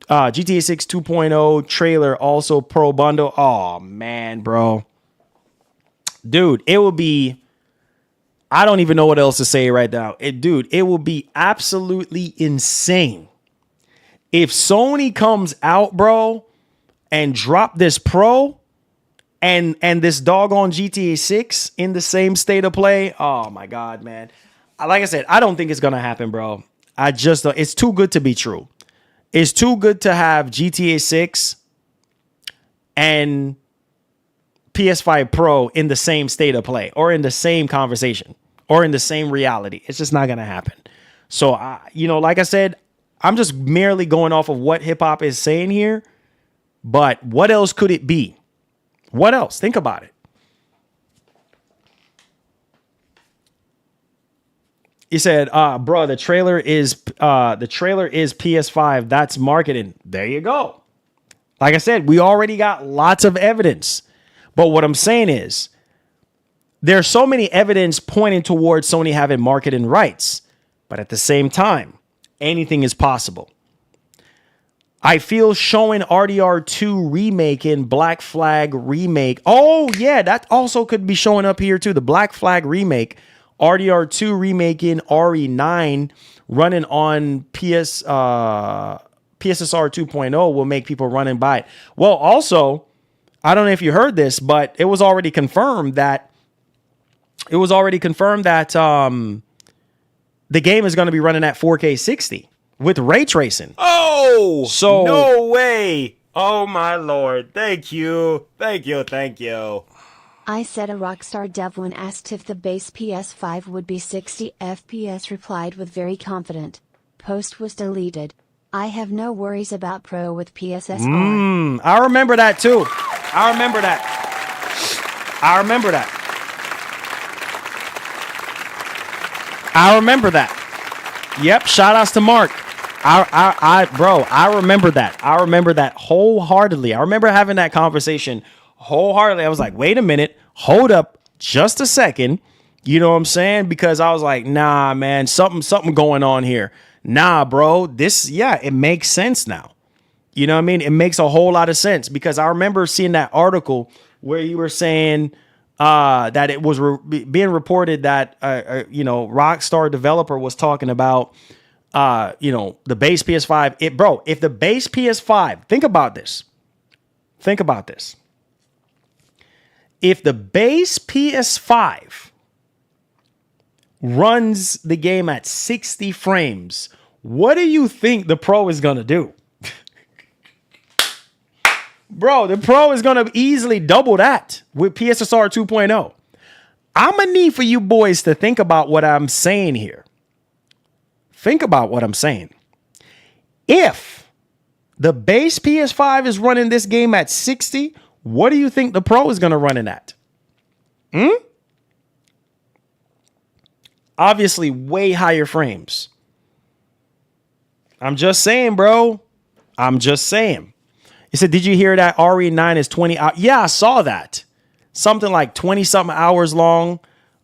2.0 trailer also Pro bundle. Oh man, bro. Dude, it will be, I don't even know what else to say right now. It will be absolutely insane if Sony comes out, bro, and drop this Pro and this doggone GTA 6 in the same State of Play. Oh my God, man. Like I said, I don't think it's going to happen, bro. It's too good to be true. It's too good to have GTA 6 and PS5 Pro in the same State of Play or in the same conversation or in the same reality. It's just not going to happen. So, like I said, I'm just merely going off of what hip hop is saying here. But what else could it be? What else? Think about it. He said, bro, the trailer is PS5. That's marketing. There you go. Like I said, we already got lots of evidence. But what I'm saying is there's so many evidence pointing towards Sony having marketing rights. But at the same time, anything is possible. I feel showing RDR2 remake in Black Flag remake. Oh, yeah, that also could be showing up here, too. The Black Flag remake. RDR2 remake in RE9 running on PSSR 2.0 will make people run and buy it. Well, also, I don't know if you heard this, but it was already confirmed that the game is going to be running at 4K 60 with ray tracing. Oh, so no way. Oh my Lord. Thank you. Thank you. I said a Rockstar dev when asked if the base PS5 would be 60 FPS replied with very confident. Post was deleted. I have no worries about Pro with PSSR. I remember that too. I remember that. Yep, shout outs to Mark. I remember that. I remember that wholeheartedly. I remember having that conversation wholeheartedly. I was like, wait a minute, hold up just a second. You know what I'm saying? Because I was like, nah, man, something going on here. Nah, bro, it makes sense now. You know what I mean? It makes a whole lot of sense because I remember seeing that article where you were saying that it was being reported that, Rockstar developer was talking about, the base PS5. If the base PS5, think about this. If the base PS5 runs the game at 60 frames, what do you think the Pro is going to do? Bro, the Pro is going to easily double that with PSSR 2.0. I'm going to need for you boys to think about what I'm saying here. Think about what I'm saying. If the base PS5 is running this game at 60, what do you think the Pro is going to run it at? Obviously, way higher frames. I'm just saying, bro. I'm just saying. He said, did you hear that RE9 is 20 hours? Yeah, I saw that. Something like 20-something hours long.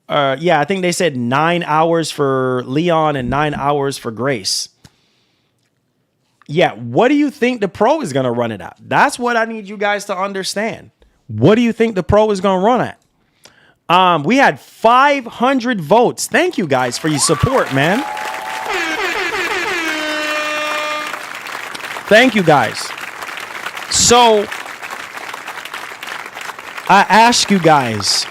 I think they said 9 hours for Leon and 9 hours for Grace. Yeah, what do you think the Pro is going to run it at? That's what I need you guys to understand. What do you think the Pro is going to run at? We had 500 votes. Thank you guys for your support, man. Thank you guys. So I ask you guys,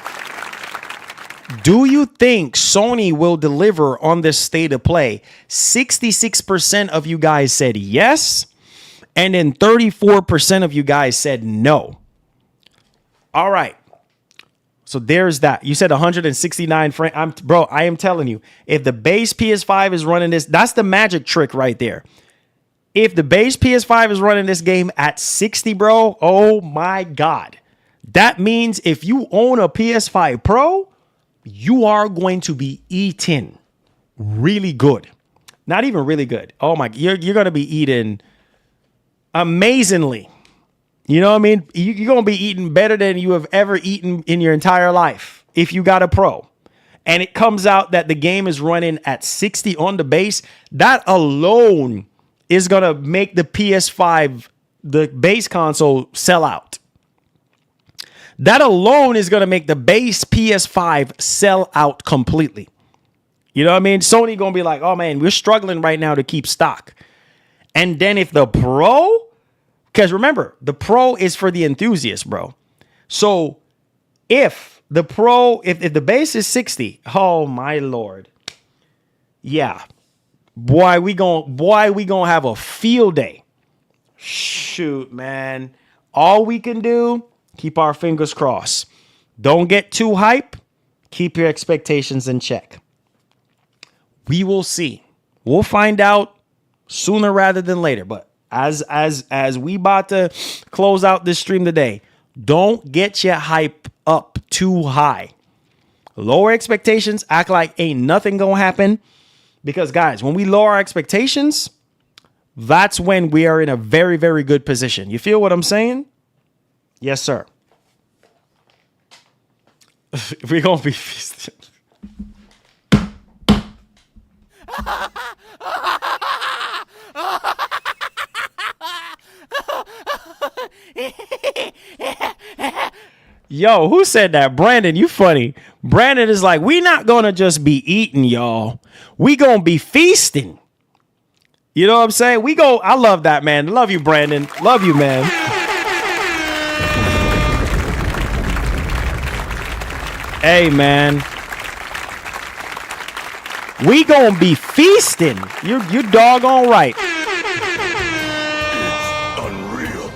do you think Sony will deliver on this state of play? 66% of you guys said yes, and then 34% of you guys said no. All right. So there's that. You said 169 frames. Bro, I am telling you, if the base PS5 is running this, that's the magic trick right there. If the base PS5 is running this game at 60, bro, oh my God. That means if you own a PS5 Pro, you are going to be eating really good. Not even really good. Oh my, you're going to be eating amazingly. You know what I mean? You're going to be eating better than you have ever eaten in your entire life if you got a Pro. And it comes out that the game is running at 60 on the base. That alone is going to make the PS5, the base console, sell out. That alone is going to make the base PS5 sell out completely. You know what I mean? Sony going to be like, oh man, we're struggling right now to keep stock. And then if the Pro, because remember, the Pro is for the enthusiast, bro. So if the Pro, if the base is 60, oh my Lord. Yeah. Boy, we gonna have a field day. Shoot, man. All we can do, keep our fingers crossed. Don't get too hype. Keep your expectations in check. We will see. We'll find out sooner rather than later. But as we about to close out this stream today, don't get your hype up too high. Lower expectations, act like ain't nothing gonna happen. Because guys, when we lower our expectations, that's when we are in a very, very good position. You feel what I'm saying? Yes, sir. We're gonna be feasting. Yo, who said that? Brandon, you funny. Brandon is like, we not gonna just be eating, y'all. We gonna be feasting. You know what I'm saying? I love that, man. Love you, Brandon. Love you, man. Hey, man. We gonna be feasting. You doggone right. It's unreal.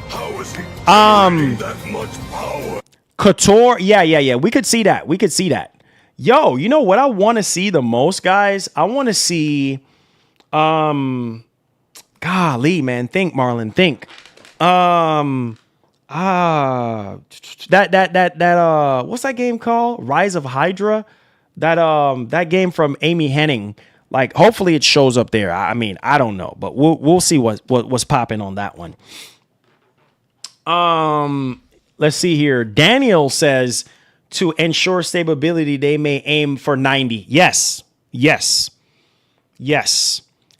How is he generating that much power? Couture, yeah. We could see that. Yo, you know what I want to see the most, guys? I want to see, golly, man, think, Marlon, think. What's that game called? Rise of Hydra. That game from Amy Hennig. Like, hopefully it shows up there. I mean, I don't know, but we'll see what's popping on that one. Let's see here. Daniel says to ensure stability, they may aim for 90. Yes.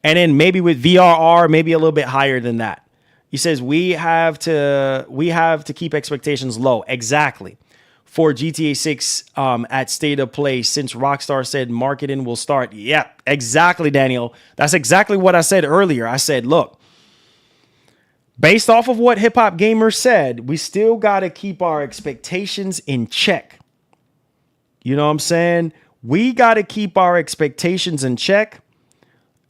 And then maybe with VRR, maybe a little bit higher than that. He says we have to keep expectations low. Exactly. For GTA 6 at State of Play, since Rockstar said marketing will start. Yeah, exactly, Daniel. That's exactly what I said earlier. I said, look, based off of what Hip Hop Gamer said, we still got to keep our expectations in check. You know what I'm saying? We got to keep our expectations in check,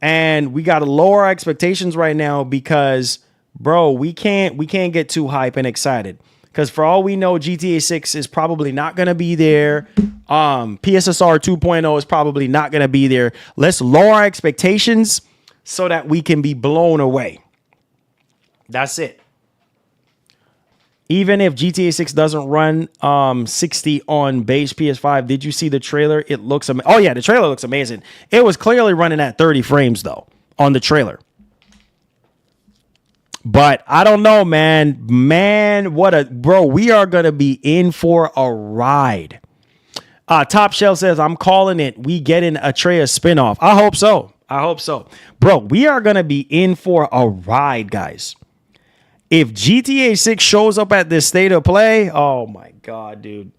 and we got to lower our expectations right now because, bro, we can't get too hype and excited. Because for all we know, GTA 6 is probably not going to be there. PSSR 2.0 is probably not going to be there. Let's lower our expectations so that we can be blown away. That's it. Even if GTA 6 doesn't run 60 on base PS5, did you see the trailer? It looks amazing. Oh, yeah, the trailer looks amazing. It was clearly running at 30 frames, though, on the trailer. But I don't know, man. Bro, we are going to be in for a ride. Top Shell says, I'm calling it. We get an Atreus spinoff. I hope so. Bro, we are going to be in for a ride, guys. If GTA 6 shows up at this State of Play, oh my God, dude.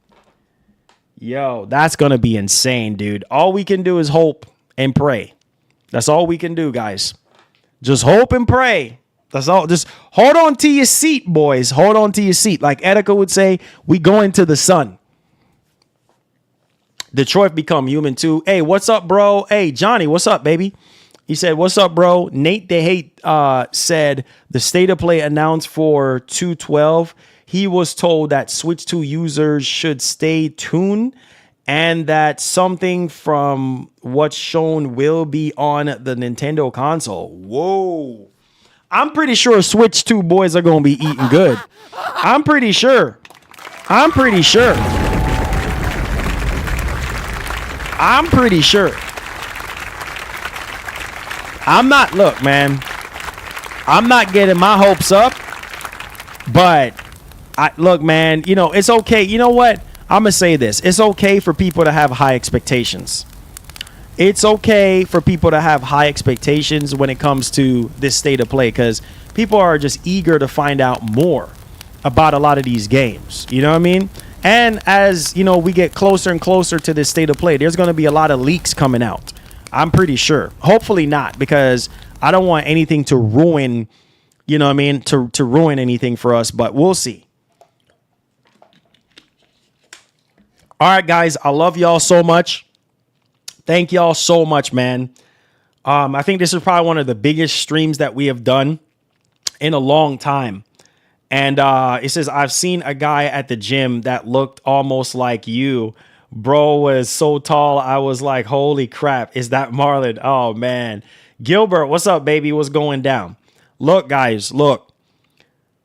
Yo, that's going to be insane, dude. All we can do is hope and pray. That's all we can do, guys. Just hope and pray. That's all. Just hold on to your seat, boys. Hold on to your seat. Like Etika would say, we going to the sun. Detroit become human too. Hey, what's up, bro? Hey, Johnny, what's up, baby? He said, what's up, bro? Nate the Hate said the State of Play announced for 2/12. He was told that Switch 2 users should stay tuned and that something from what's shown will be on the Nintendo console. Whoa. I'm pretty sure Switch 2 boys are going to be eating good. I'm pretty sure. I'm not, look, man, I'm not getting my hopes up, but look, man, you know, it's okay. You know what? I'm going to say this. It's okay for people to have high expectations. It's okay for people to have high expectations when it comes to this State of Play because people are just eager to find out more about a lot of these games. You know what I mean? And as, you know, we get closer and closer to this State of Play, there's going to be a lot of leaks coming out. I'm pretty sure. Hopefully not, because I don't want anything to ruin, you know what I mean, to ruin anything for us, but we'll see. All right, guys, I love y'all so much. Thank y'all so much, man. I think this is probably one of the biggest streams that we have done in a long time. And it says, I've seen a guy at the gym that looked almost like you. Bro was so tall. I was like, holy crap. Is that Marlon? Oh, man. Gilbert, what's up, baby? What's going down? Look, guys, look.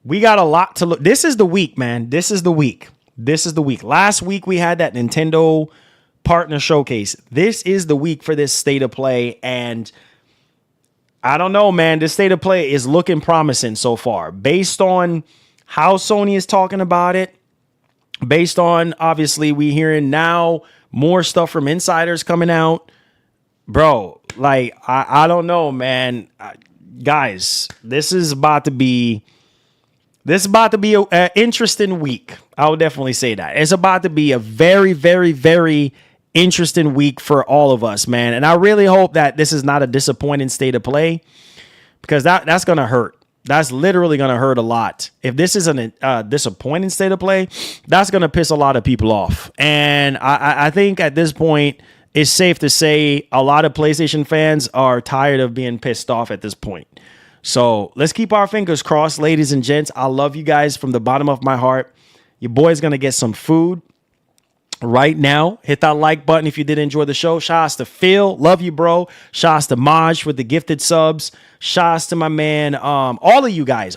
We got a lot to look. This is the week, man. This is the week. Last week, we had that Nintendo partner showcase. This is the week for this State of Play. And I don't know, man. This State of Play is looking promising so far. Based on how Sony is talking about it, based on, obviously, we hearing now more stuff from insiders coming out. Bro, like, I don't know, man. Guys, this is about to be an interesting week. I would definitely say that. It's about to be a very, very, very interesting week for all of us, man. And I really hope that this is not a disappointing State of Play, because that's going to hurt. That's literally going to hurt a lot. If this is a disappointing State of Play, that's going to piss a lot of people off. And I think at this point, it's safe to say a lot of PlayStation fans are tired of being pissed off at this point. So let's keep our fingers crossed, ladies and gents. I love you guys from the bottom of my heart. Your boy's going to get some food right now. Hit that like button if you did enjoy the show. Shouts to Phil. Love you, bro. Shouts to Maj with the gifted subs. Shouts to my man. All of you guys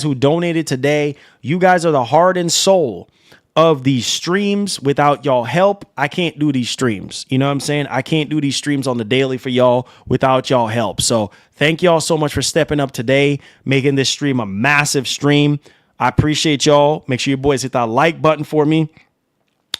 who donated today. You guys are the heart and soul of these streams. Without y'all help, I can't do these streams. You know what I'm saying? I can't do these streams on the daily for y'all without y'all help. So thank y'all so much for stepping up today, making this stream a massive stream. I appreciate y'all. Make sure your boys hit that like button for me.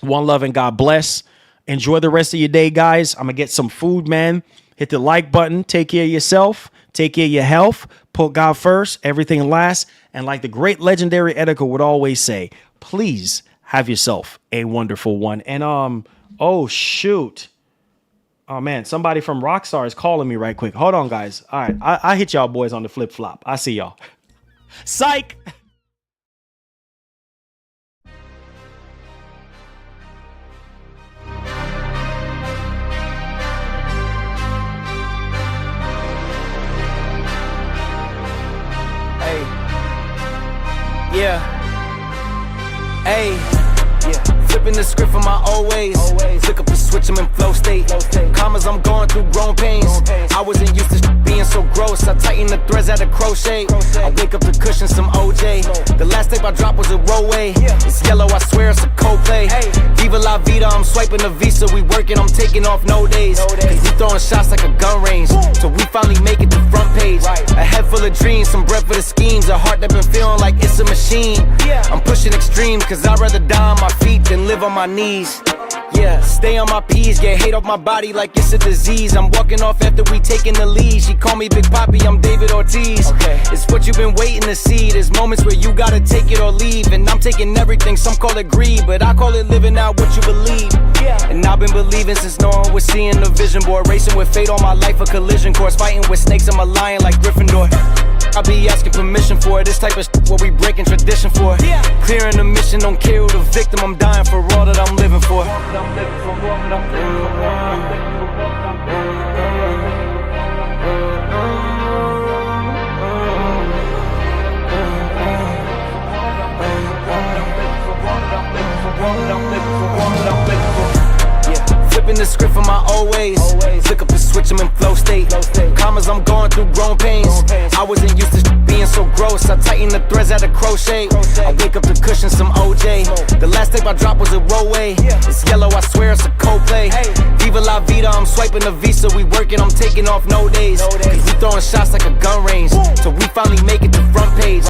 One love and God bless. Enjoy the rest of your day, guys. I'm going to get some food, man. Hit the like button. Take care of yourself. Take care of your health. Put God first. Everything last. And like the great legendary Edica would always say, please have yourself a wonderful one. And oh shoot. Oh man, somebody from Rockstar is calling me right quick. Hold on, guys. All right, I hit y'all boys on the flip flop. I see y'all. Psych. Yeah. Hey. Yeah. Flipping the script from my old ways. Flick up the switch, I'm in flow state. Commas, I'm going through grown pains. I wasn't used to being so gross. I tighten the threads at a crochet. I wake up to cushion some OJ. The last tape I dropped was a rollway. It's yellow, I swear it's a Coldplay. Viva la vida, I'm swiping the visa. We working, I'm taking off no days. Cause we throwing shots like a gun range. So we finally make it to front page. A head full of dreams, some breath for the schemes. A heart that been feeling like it's a machine. I'm pushing extremes, cause I'd rather die on my feet than live on my knees. Yeah, stay on my P's, get hate off my body like it's a disease. I'm walking off after we taking the lead. She call me Big Papi, I'm David Ortiz. It's what you've been waiting to see. There's moments where you gotta take it or leave. And I'm taking everything, some call it greed, but I call it living out what you believe. And I've been believing since no one was seeing the vision board. Racing with fate all my life, a collision course. Fighting with snakes, I'm a lion like Gryffindor. I be asking permission for it. This type of shit what we breaking tradition for. Clearing the mission, don't care who the victim. I'm dying for all that I'm living for. Flipping the script from my old ways. Flick up the switch, I'm in flow state. Commas, I'm going through grown pains. I wasn't used to being so gross. I tighten the threads at a crochet. I wake up to cushion some OJ. The last tape I dropped was a rollway. It's yellow, I swear it's a Coldplay. Viva la vida, I'm swiping the visa. We working, I'm taking off no days. Cause we throwing shots like a gun range. So we finally make it to front page.